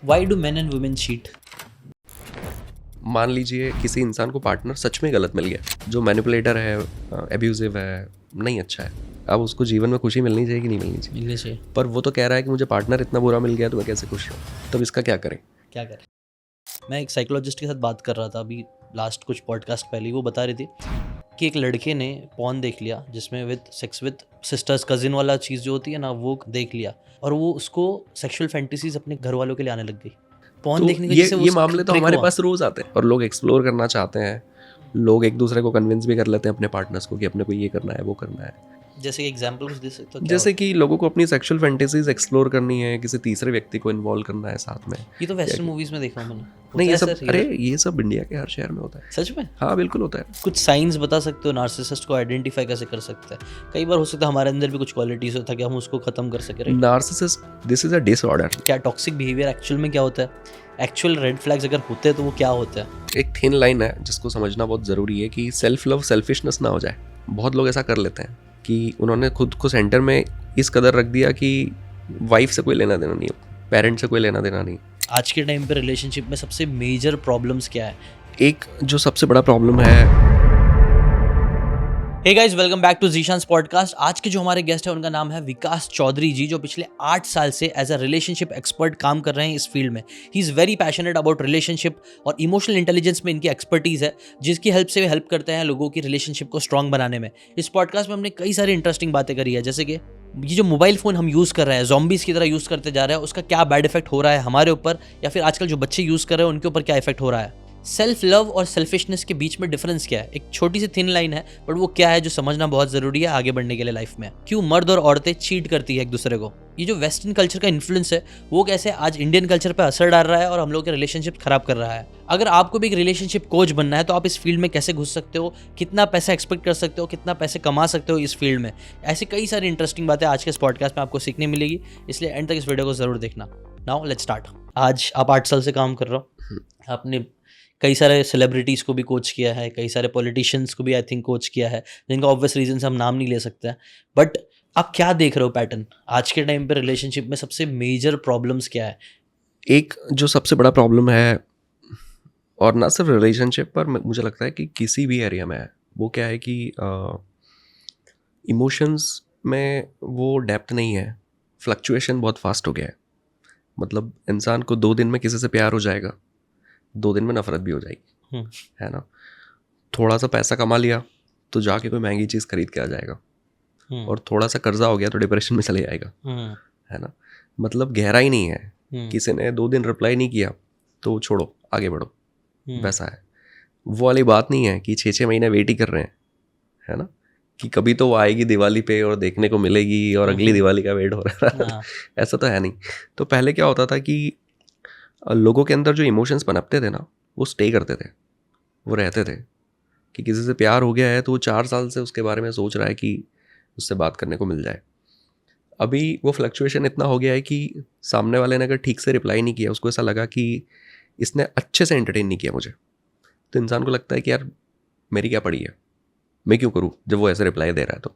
Why do men and women cheat? मान लीजिए किसी इंसान को पार्टनर सच में गलत मिल गया, जो मैनिपुलेटर है, एब्यूजिव है, नहीं अच्छा है। अब उसको जीवन में खुशी मिलनी चाहिए कि नहीं मिलनी चाहिए? मिलने से पर वो तो कह रहा है कि मुझे पार्टनर इतना बुरा मिल गया तो मैं कैसे खुश रहूँ। तब इसका क्या करें? क्या करें? मैं एक साइकोलॉजिस्ट के साथ बात कर रहा था अभी लास्ट कुछ पॉडकास्ट पहले ही। वो बता रही थी कि एक लड़के ने पॉर्न देख लिया जिसमें with sex with sisters cousin वाला चीज़ जो होती है ना, वो देख लिया और वो उसको सेक्सुअल फैंटेसीज अपने घर वालों के लिए आने लग गई पॉर्न तो देखने की वजह से। ये मामले तो हमारे पास रोज आते हैं और लोग एक्सप्लोर करना चाहते हैं। लोग एक दूसरे को कन्विंस भी कर लेते हैं अपने पार्टनर्स को कि अपने को ये करना है, वो करना है। जैसे एग्जाम्पल कुछ दे सकते हो? जैसे कि लोगों को अपनी सेक्सुअल फैंटेसीज एक्सप्लोर करनी है, किसी तीसरे व्यक्ति को इन्वॉल्व करना है साथ में। ये तो वेस्टर्न मूवीज में देखा मैंने। नहीं, ये होता सब है सर? अरे ये सब इंडिया के हर शहर में होता है। सच में? हाँ बिल्कुल होता है। कुछ साइंस बता सकते हो नार्सिसिस्ट को आइडेंटिफाई कैसे कर सकते हैं? कई बार हो सकता है हमारे अंदर भी कुछ क्वालिटीज होता है कि हम उसको खत्म कर सके, right? Narcissist this is a disorder. क्या टॉक्सिक बिहेवियर एक्चुअल में क्या होता है? एक्चुअल रेड फ्लैग्स अगर होते हैं तो वो क्या होता है? एक थिन लाइन है जिसको समझना बहुत ज़रूरी है कि सेल्फ लव सेल्फिशनेस ना हो जाए। बहुत लोग ऐसा कर लेते हैं कि उन्होंने खुद को सेंटर में इस कदर रख दिया कि वाइफ से कोई लेना देना नहीं, पेरेंट से कोई लेना देना नहीं। आज के टाइम पे रिलेशनशिप में सबसे मेजर प्रॉब्लम्स क्या है? एक जो सबसे बड़ा प्रॉब्लम है। Hey guys, welcome back to Zeeshan's podcast. आज के जो हमारे गेस्ट है उनका नाम है विकास चौधरी जी, जो पिछले 8 साल से एज अ रिलेशनशिप एक्सपर्ट काम कर रहे हैं इस फील्ड में। He is very passionate about relationship और इमोशनल इंटेलिजेंस में इनकी एक्सपर्टीज़ है, जिसकी हेल्प से वे हेल्प करते हैं लोगों की रिलेशनशिप को स्ट्रॉन्ग बनाने में। इस पॉडकास्ट में हमने कई सारी इंटरेस्टिंग बातें करी है, जैसे कि ये जो मोबाइल फ़ोन हम यूज़ कर रहे हैं, ज़ॉम्बीज़ की तरह यूज़ करते जा रहे हैं, उसका क्या बैड इफेक्ट हो रहा है हमारे ऊपर, या फिर आजकल जो बच्चे यूज़ कर रहे हैं उनके ऊपर क्या इफेक्ट हो रहा है। सेल्फ लव और सेल्फिशनेस के बीच में डिफरेंस क्या है? एक छोटी सी थिन लाइन है, बट वो क्या है जो समझना बहुत ज़रूरी है आगे बढ़ने के लिए लाइफ में। क्यों मर्द और औरतें चीट करती है एक दूसरे को? ये जो वेस्टर्न कल्चर का इन्फ्लुएंस है वो कैसे आज इंडियन कल्चर पर असर डाल रहा है और हम लोग के रिलेशनशिप खराब कर रहा है। अगर आपको भी एक रिलेशनशिप कोच बनना है तो आप इस फील्ड में कैसे घुस सकते हो, कितना पैसा एक्सपेक्ट कर सकते हो, कितना पैसे कमा सकते हो इस फील्ड में, ऐसी कई सारी इंटरेस्टिंग बातें आज के इस पॉडकास्ट में आपको सीखने मिलेगी। इसलिए एंड तक इस वीडियो को जरूर देखना। Now let's start. आज आप 8 साल से काम कर रहे हो, आपने कई सारे सेलिब्रिटीज़ को भी कोच किया है, कई सारे पॉलिटिशियंस को भी आई थिंक कोच किया है, जिनका ऑब्वियस रीजन से हम नाम नहीं ले सकते हैं। बट आप क्या देख रहे हो पैटर्न आज के टाइम पे रिलेशनशिप में? सबसे मेजर प्रॉब्लम्स क्या है? एक जो सबसे बड़ा प्रॉब्लम है, और ना सिर्फ रिलेशनशिप पर, मुझे लगता है कि किसी भी एरिया में है, वो क्या है कि इमोशंस में वो डेप्थ नहीं है। फ्लक्चुएशन बहुत फास्ट हो गया है। मतलब इंसान को 2 दिन में किसी से प्यार हो जाएगा, 2 दिन में नफरत भी हो जाएगी, है ना। थोड़ा सा पैसा कमा लिया तो जाके कोई महंगी चीज़ खरीद के आ जाएगा, और थोड़ा सा कर्जा हो गया तो डिप्रेशन में चले जाएगा, है ना। मतलब गहराई नहीं है। किसी ने 2 दिन रिप्लाई नहीं किया तो छोड़ो, आगे बढ़ो, वैसा है। वो वाली बात नहीं है कि 6-6 महीने वेट ही कर रहे हैं, है ना, कि कभी तो वो आएगी दिवाली पे और देखने को मिलेगी और अगली दिवाली का वेट हो रहा है। ऐसा तो है नहीं। तो पहले क्या होता था कि लोगों के अंदर जो इमोशंस पनपते थे ना, वो स्टे करते थे, वो रहते थे। कि किसी से प्यार हो गया है तो वो 4 साल से उसके बारे में सोच रहा है कि उससे बात करने को मिल जाए। अभी वो फ्लक्चुएशन इतना हो गया है कि सामने वाले ने अगर ठीक से रिप्लाई नहीं किया, उसको ऐसा लगा कि इसने अच्छे से एंटरटेन नहीं किया मुझे, तो इंसान को लगता है कि यार मेरी क्या पड़ी है, मैं क्यों करूँ जब वो ऐसे रिप्लाई दे रहा है।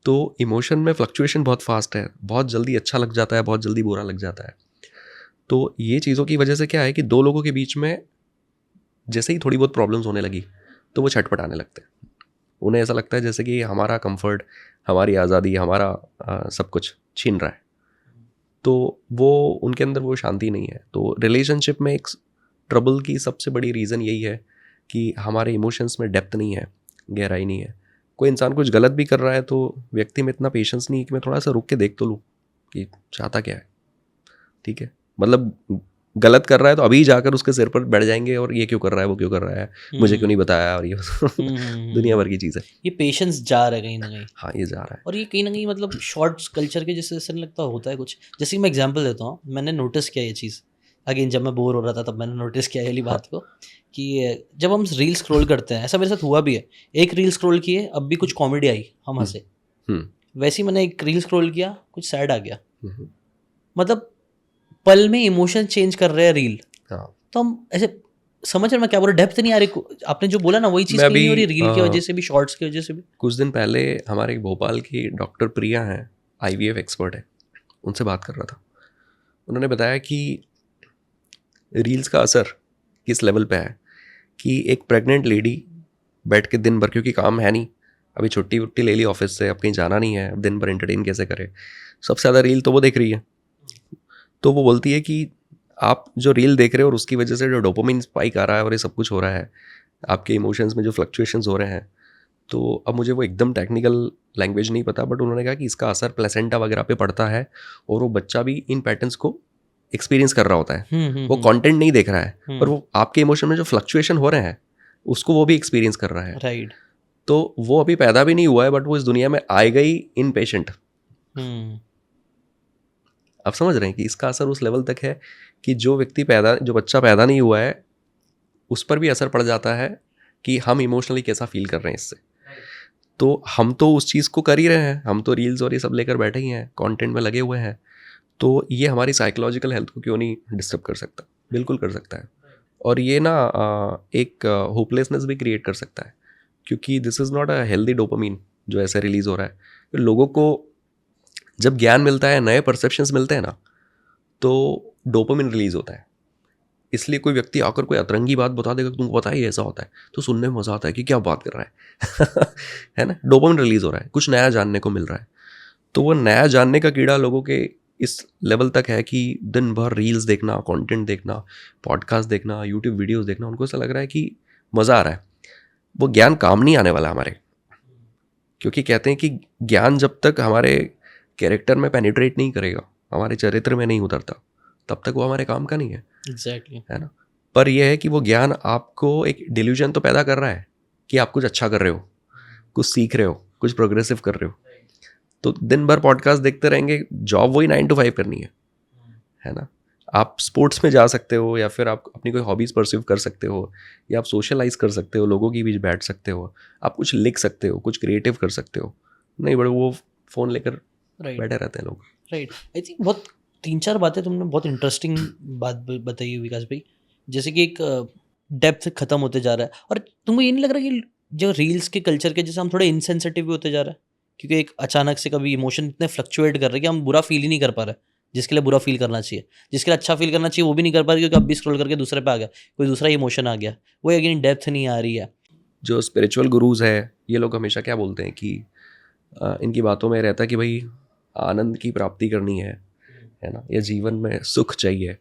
तो इमोशन में फ्लक्चुएशन बहुत फास्ट है, बहुत जल्दी अच्छा लग जाता है, बहुत जल्दी बुरा लग जाता है। तो ये चीज़ों की वजह से क्या है कि 2 लोगों के बीच में जैसे ही थोड़ी बहुत प्रॉब्लम्स होने लगी तो वो छटपटाने लगते हैं। उन्हें ऐसा लगता है जैसे कि हमारा कंफर्ट, हमारी आज़ादी, हमारा सब कुछ छीन रहा है। तो वो उनके अंदर वो शांति नहीं है। तो रिलेशनशिप में एक ट्रबल की सबसे बड़ी रीज़न यही है कि हमारे इमोशंस में डेप्थ नहीं है, गहराई नहीं है। कोई इंसान कुछ गलत भी कर रहा है तो व्यक्ति में इतना पेशेंस नहीं है कि मैं थोड़ा सा रुक के देख तो लूँ कि चाहता क्या है। ठीक है, मतलब गलत कर रहा है तो अभी जाकर उसके सिर पर बैठ जाएंगे और ये क्यों कर रहा है, वो क्यों कर रहा है, मुझे क्यों नहीं बताया, और ये दुनिया भर की चीज़ है। ये पेशेंस जा रहा है कहीं ना कहीं। हाँ, ये जा रहा है। और ये कहीं ना कहीं मतलब शॉर्ट्स कल्चर के जैसे नहीं लगता होता है कुछ? जैसे कि मैं एग्जांपल देता हूँ, मैंने नोटिस किया ये चीज़। अगेन जब मैं बोर हो रहा था तब मैंने नोटिस किया ये वाली बात को कि जब हम रील स्क्रॉल करते हैं, ऐसा मेरे साथ हुआ भी है। एक रील स्क्रॉल किए, अब भी कुछ कॉमेडी आई, हम हंसे। वैसे ही मैंने एक रील स्क्रॉल किया, कुछ सैड आ गया। मतलब पल में इमोशन चेंज कर रहे हैं रील। तो हम ऐसे समझ रहे मैं क्या बोल रहा, डेप्थ नहीं आ रही। आपने जो बोला ना वही चीज़ नहीं हो रही, रील की वजह से भी, शॉर्ट्स की वजह से भी। कुछ दिन पहले हमारे भोपाल की डॉक्टर प्रिया हैं, IVF एक्सपर्ट है, उनसे बात कर रहा था। उन्होंने बताया कि रील्स का असर किस लेवल पे है कि एक प्रेग्नेंट लेडी बैठ के दिन भर, क्योंकि काम है नहीं, अभी छुट्टी वुट्टी ले ली ऑफिस से, अब कहीं जाना नहीं है, अब दिन भर एंटरटेन कैसे करे, सबसे ज़्यादा रील तो वो देख रही है। तो वो बोलती है कि आप जो रील देख रहे हो और उसकी वजह से जो डोपामिन स्पाइक आ रहा है और ये सब कुछ हो रहा है, आपके इमोशंस में जो फ्लक्चुएशंस हो रहे हैं, तो अब मुझे वो एकदम टेक्निकल लैंग्वेज नहीं पता, बट उन्होंने कहा कि इसका असर प्लेसेंटा वगैरह पे पड़ता है और वो बच्चा भी इन पैटर्न्स को एक्सपीरियंस कर रहा होता है। वो कंटेंट नहीं देख रहा है पर वो आपके इमोशन में जो फ्लक्चुएशन हो रहे हैं उसको वो भी एक्सपीरियंस कर रहा है। राइट। तो वो अभी पैदा भी नहीं हुआ है बट वो इस दुनिया में आएगा ही इन पेशेंट। आप समझ रहे हैं कि इसका असर उस लेवल तक है कि जो बच्चा पैदा नहीं हुआ है उस पर भी असर पड़ जाता है कि हम इमोशनली कैसा फील कर रहे हैं इससे। तो हम तो उस चीज़ को कर ही रहे हैं, हम तो रील्स और ये सब लेकर बैठे ही हैं, कंटेंट में लगे हुए हैं, तो ये हमारी साइकोलॉजिकल हेल्थ को क्यों नहीं डिस्टर्ब कर सकता? बिल्कुल कर सकता है। और ये ना एक होपलेसनेस भी क्रिएट कर सकता है, क्योंकि this is not a healthy dopamine जो ऐसे रिलीज़ हो रहा है। तो लोगों को जब ज्ञान मिलता है, नए परसेप्शंस मिलते हैं ना, तो डोपामीन रिलीज़ होता है। इसलिए कोई व्यक्ति आकर कोई अतरंगी बात बता देगा, तुमको पता है ऐसा होता है, तो सुनने में मज़ा आता है कि क्या बात कर रहा है है ना, डोपामिन रिलीज़ हो रहा है, कुछ नया जानने को मिल रहा है। तो वो नया जानने का कीड़ा लोगों के इस लेवल तक है कि दिन भर रील्स देखना, कंटेंट देखना, पॉडकास्ट देखना, यूट्यूब वीडियोस देखना, उनको ऐसा लग रहा है कि मज़ा आ रहा है। वो ज्ञान काम नहीं आने वाला हमारे, क्योंकि कहते हैं कि ज्ञान जब तक हमारे कैरेक्टर में पेनिट्रेट नहीं करेगा, हमारे चरित्र में नहीं उतरता, तब तक वो हमारे काम का नहीं है। एग्जैक्टली। है ना। पर यह है कि वो ज्ञान आपको एक डिल्यूजन तो पैदा कर रहा है कि आप कुछ अच्छा कर रहे हो, कुछ सीख रहे हो, कुछ प्रोग्रेसिव कर रहे हो। तो दिन भर पॉडकास्ट देखते रहेंगे, जॉब वही 9 to 5 करनी है ना। आप स्पोर्ट्स में जा सकते हो, या फिर आप अपनी कोई हॉबीज़ परस्यू कर सकते हो, या आप सोशलाइज कर सकते हो, लोगों के बीच बैठ सकते हो, आप कुछ लिख सकते हो, कुछ क्रिएटिव कर सकते हो। नहीं बड़े वो फ़ोन लेकर बैठे रहते हैं लोग। राइट। आई थिंक बहुत 3-4 बातें तुमने बहुत इंटरेस्टिंग बात बताई है विकास भाई, जैसे कि एक डेप्थ खत्म होते जा रहा है, और तुमको ये नहीं लग रहा कि जो रील्स के कल्चर के जैसे हम थोड़े इनसेंसिटिव भी होते जा रहा है, क्योंकि एक अचानक से कभी इमोशन इतने फ्लक्चुएट कर रहे हैं कि हम बुरा फील ही नहीं कर पा रहे, जिसके लिए बुरा फील करना चाहिए, जिसके लिए अच्छा फील करना चाहिए वो भी नहीं कर पा रहे, क्योंकि अब भी स्क्रॉल करके दूसरे पे आ गया, कोई दूसरा इमोशन आ गया, वो अगेन डेप्थ नहीं आ रही है। जो स्पिरिचुअल गुरुज है ये लोग हमेशा क्या बोलते हैं कि इनकी बातों में रहता है कि भाई आनंद की प्राप्ति करनी है ना, या जीवन में सुख चाहिए,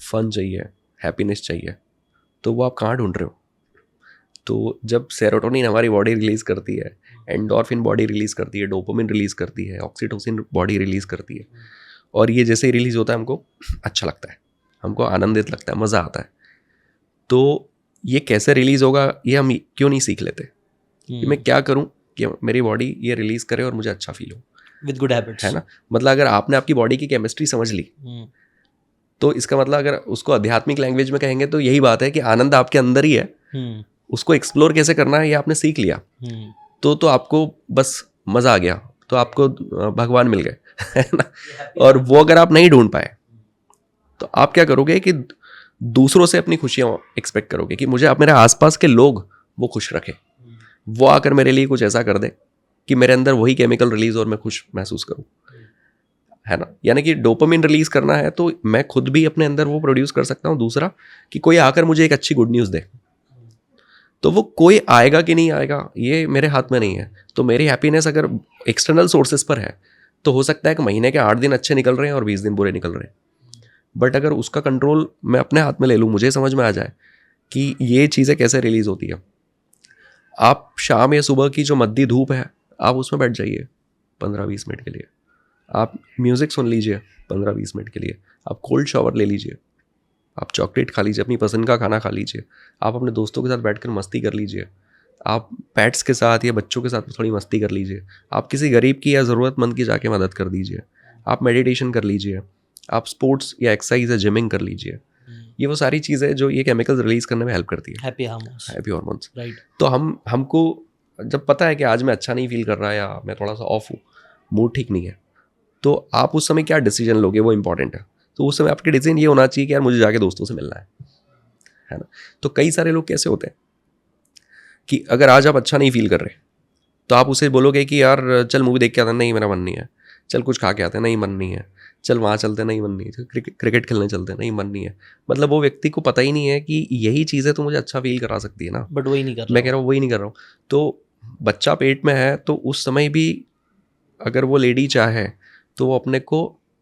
फन चाहिए, हैप्पीनेस चाहिए, तो वो आप कहाँ ढूंढ रहे हो? तो जब सेरोटोनिन हमारी बॉडी रिलीज़ करती है, एंडोर्फिन बॉडी रिलीज़ करती है, डोपामिन रिलीज़ करती है, ऑक्सीटोसिन बॉडी रिलीज़ करती है, और ये जैसे ही रिलीज़ होता है हमको अच्छा लगता है, हमको आनंदित लगता है, मज़ा आता है। तो ये कैसे रिलीज़ होगा ये हम क्यों नहीं सीख लेते कि मैं क्या करूं कि मेरी बॉडी ये रिलीज़ करे और मुझे अच्छा फील हो विद गुड हैबिट्स, है ना। मतलब अगर आपने आपकी बॉडी की केमिस्ट्री समझ ली, तो इसका मतलब अगर उसको आध्यात्मिक लैंग्वेज में कहेंगे तो यही बात है कि आनंद आपके अंदर ही है, उसको एक्सप्लोर कैसे करना है ये आपने सीख लिया, तो आपको बस मज़ा आ गया, तो आपको भगवान मिल गए है ना। और वो अगर आप नहीं ढूंढ पाए तो आप क्या करोगे कि दूसरों से अपनी खुशियाँ एक्सपेक्ट करोगे कि मुझे आप मेरे आसपास के लोग वो खुश रखें, वो आकर मेरे लिए कुछ ऐसा कर दे कि मेरे अंदर वही केमिकल रिलीज और मैं खुश महसूस करूं, है ना। यानी कि डोपामिन रिलीज करना है तो मैं खुद भी अपने अंदर वो प्रोड्यूस कर सकता हूं। दूसरा कि कोई आकर मुझे एक अच्छी गुड न्यूज़ दे, तो वो कोई आएगा कि नहीं आएगा ये मेरे हाथ में नहीं है। तो मेरी हैप्पीनेस अगर एक्सटर्नल सोर्सेज पर है तो हो सकता है कि महीने के 8 दिन अच्छे निकल रहे हैं और 20 दिन बुरे निकल रहे हैं, बट अगर उसका कंट्रोल मैं अपने हाथ में ले लूँ, मुझे समझ में आ जाए कि ये चीज़ें कैसे रिलीज़ होती है। आप शाम या सुबह की जो मध्य धूप है आप उसमें बैठ जाइए 15-20 मिनट के लिए, आप म्यूज़िक सुन लीजिए 15-20 मिनट के लिए, आप कोल्ड शावर ले लीजिए, आप चॉकलेट खा लीजिए, अपनी पसंद का खाना खा लीजिए, आप अपने दोस्तों के साथ बैठकर मस्ती कर लीजिए, आप पेट्स के साथ या बच्चों के साथ थोड़ी मस्ती कर लीजिए, आप किसी गरीब की या ज़रूरतमंद की जाके मदद कर दीजिए, आप मेडिटेशन कर लीजिए, आप स्पोर्ट्स या एक्सरसाइज या जिमिंग कर लीजिए। ये वो सारी चीज़ें जो ये केमिकल्स रिलीज़ करने में हेल्प करती है, हैप्पी हार्मोन्स। राइट। तो हमको जब पता है कि आज मैं अच्छा नहीं फील कर रहा या मैं थोड़ा सा ऑफ हूँ, मूड ठीक नहीं है, तो आप उस समय क्या डिसीजन लोगे वो इंपॉर्टेंट है। तो उस समय आपके डिसीजन ये होना चाहिए कि यार मुझे जाके दोस्तों से मिलना है ना। तो कई सारे लोग कैसे होते हैं कि अगर आज आप अच्छा नहीं फील कर रहे तो आप उसे बोलोगे कि यार चल मूवी देख के आता, नहीं मेरा मन नहीं है, चल कुछ खा के आते हैं, नहीं मन नहीं है, चल वहाँ चलते हैं, नहीं मन नहीं है, क्रिकेट खेलने चलते हैं, नहीं मन नहीं है। मतलब वो व्यक्ति को पता ही नहीं है कि यही चीज़ें तो मुझे अच्छा फील करा सकती है ना, बट वही नहीं कर रहा, मैं कह रहा हूँ वही नहीं कर रहा हूँ। तो बच्चा पेट में है तो उस समय भी अगर वो लेडी चाहे तो वो अपने को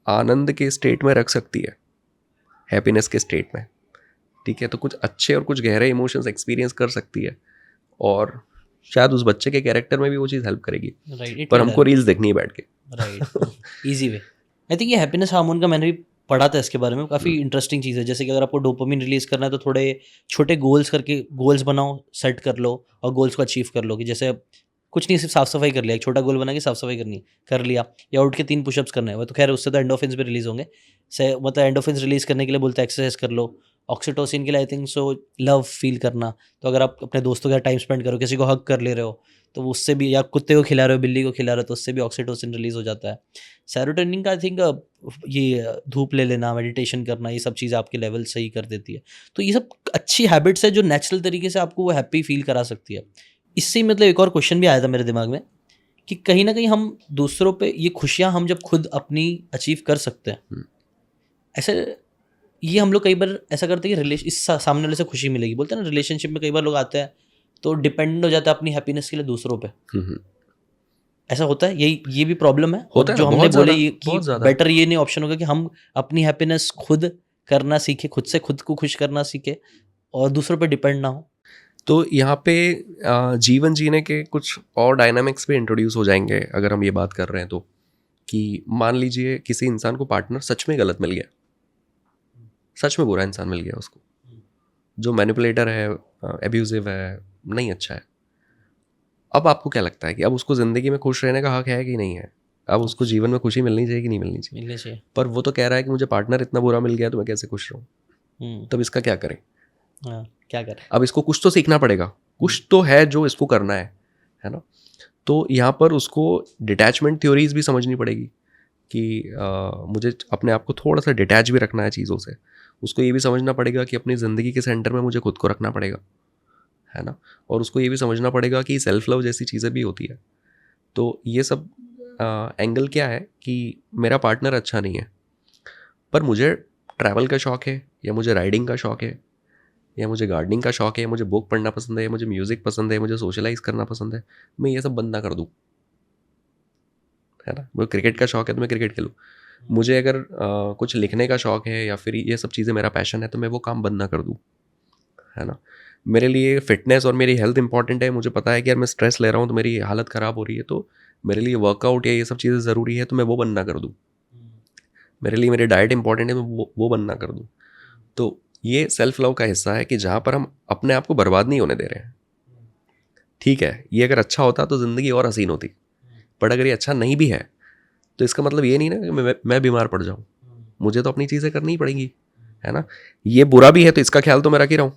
आनंद के स्टेट में रख सकती है, हैप्पीनेस के स्टेट में, ठीक है। तो कुछ अच्छे और कुछ गहरे इमोशंस एक्सपीरियंस कर सकती है और शायद उस बच्चे के कैरेक्टर में भी वो चीज़ हेल्प करेगी। राइट, पर हमको रील्स देखनी है बैठ के। Right, easy way. I think ये हैप्पीनेस हार्मोन का मैंने भी पढ़ा था इसके बारे में, काफ़ी इंटरेस्टिंग चीज़ है। जैसे कि अगर आपको डोपामिन रिलीज करना है तो थोड़े छोटे गोल्स करके गोल्स बनाओ, सेट कर लो और गोल्स को अचीव कर लो। कि जैसे कुछ नहीं, सिर्फ साफ सफाई कर लिया, एक छोटा गोल बना के साफ सफाई करनी कर लिया, या उठ के 3 पुशअप्स करने हैं, वो तो खैर उससे तो एंडोफिन्स भी रिलीज होंगे। से मतलब एंडोफिन्स रिलीज करने के लिए बोलते हैं एक्सरसाइज कर लो। ऑक्सीटोसिन के लिए I think so love feel करना, तो अगर आप अपने दोस्तों के साथ टाइम स्पेंड करो, किसी को हग कर ले रहे हो तो उससे भी, या कुत्ते को खिला रहे हो, बिल्ली को खिला रहे हो, तो उससे भी ऑक्सीटोसिन रिलीज हो जाता है। सेरोटोनिन का आई थिंक ये धूप ले लेना, मेडिटेशन करना, ये सब चीज़ आपके लेवल सही कर देती है। तो ये सब अच्छी हैबिट्स है जो नेचुरल तरीके से आपको वो हैप्पी फील करा सकती है। इससे मतलब एक और क्वेश्चन भी आया था मेरे दिमाग में कि कहीं ना कहीं हम दूसरों पे ये खुशियाँ हम जब खुद अपनी अचीव कर सकते हैं, ऐसे ये हम लोग कई बार ऐसा करते हैं कि इस सामने वाले से खुशी मिलेगी, बोलते हैं ना, रिलेशनशिप में कई बार लोग आते हैं तो डिपेंडेंट हो जाता है अपनी हैप्पीनेस के लिए दूसरों पे। ऐसा होता है, यही ये भी प्रॉब्लम है। होता और है जो ना, हमने बहुत बोले ज़्यादा, ये कि बहुत ज़्यादा। बेटर ये नहीं ऑप्शन होगा कि हम अपनी हैप्पीनेस खुद करना सीखे, खुद से खुद को खुश करना सीखे और दूसरों पे डिपेंड ना हो। तो यहाँ पे जीवन जीने के कुछ और डायनामिक्स भी इंट्रोड्यूस हो जाएंगे अगर हम ये बात कर रहे हैं तो। कि मान लीजिए किसी इंसान को पार्टनर सच में गलत मिल गया, सच में बुरा इंसान मिल गया उसको, जो मैनिपुलेटर है, एब्यूजिव है, नहीं अच्छा है। अब आपको क्या लगता है कि अब उसको ज़िंदगी में खुश रहने का हक है कि नहीं है? अब उसको जीवन में खुशी मिलनी चाहिए कि नहीं मिलनी चाहिए? मिलने चाहिए। पर वो तो कह रहा है कि मुझे पार्टनर इतना बुरा मिल गया तो मैं कैसे खुश रहूँ। तब इसका क्या करें? हाँ, क्या करें? अब इसको कुछ तो सीखना पड़ेगा, कुछ तो है जो इसको करना है ना। तो यहाँ पर उसको डिटैचमेंट थ्योरीज भी समझनी पड़ेगी कि मुझे अपने आप को थोड़ा सा डिटैच भी रखना है चीज़ों से। उसको ये भी समझना पड़ेगा कि अपनी ज़िंदगी के सेंटर में मुझे खुद को रखना पड़ेगा, है ना। और उसको ये भी समझना पड़ेगा कि सेल्फ लव जैसी चीज़ें भी होती है। तो ये सब एंगल क्या है कि मेरा पार्टनर अच्छा नहीं है पर मुझे ट्रैवल का शौक़ है, या मुझे राइडिंग का शौक़ है, या मुझे गार्डनिंग का शौक़ है, मुझे बुक पढ़ना पसंद है, मुझे म्यूज़िक पसंद है, मुझे सोशलाइज करना पसंद है, मैं ये सब बंद ना कर दूँ, है ना। मुझे क्रिकेट का शौक़ है तो मैं क्रिकेट खेलूँ। मुझे अगर कुछ लिखने का शौक़ है या फिर ये सब चीज़ें मेरा पैशन है तो मैं वो काम बंद ना कर दूँ, है ना। मेरे लिए फ़िटनेस और मेरी हेल्थ इंपॉर्टेंट है। मुझे पता है कि यार मैं स्ट्रेस ले रहा हूँ तो मेरी हालत ख़राब हो रही है, तो मेरे लिए वर्कआउट या ये सब चीज़ें ज़रूरी है तो मैं वो बंद ना कर दूँ। मेरे लिए मेरी डाइट इंपॉर्टेंट है तो वो बंद ना कर दूँ। तो ये सेल्फ लव का हिस्सा है कि जहाँ पर हम अपने आप को बर्बाद नहीं होने दे रहे हैं। ठीक है, ये अगर अच्छा होता तो ज़िंदगी और हसीन होती, बट अगर ये अच्छा नहीं भी है तो इसका मतलब ये नहीं ना कि मैं बीमार पड़ जाऊँ। मुझे तो अपनी चीज़ें करनी ही पड़ेंगी, है ना। ये बुरा भी है तो इसका ख्याल तो मैं रख ही रहा हूँ,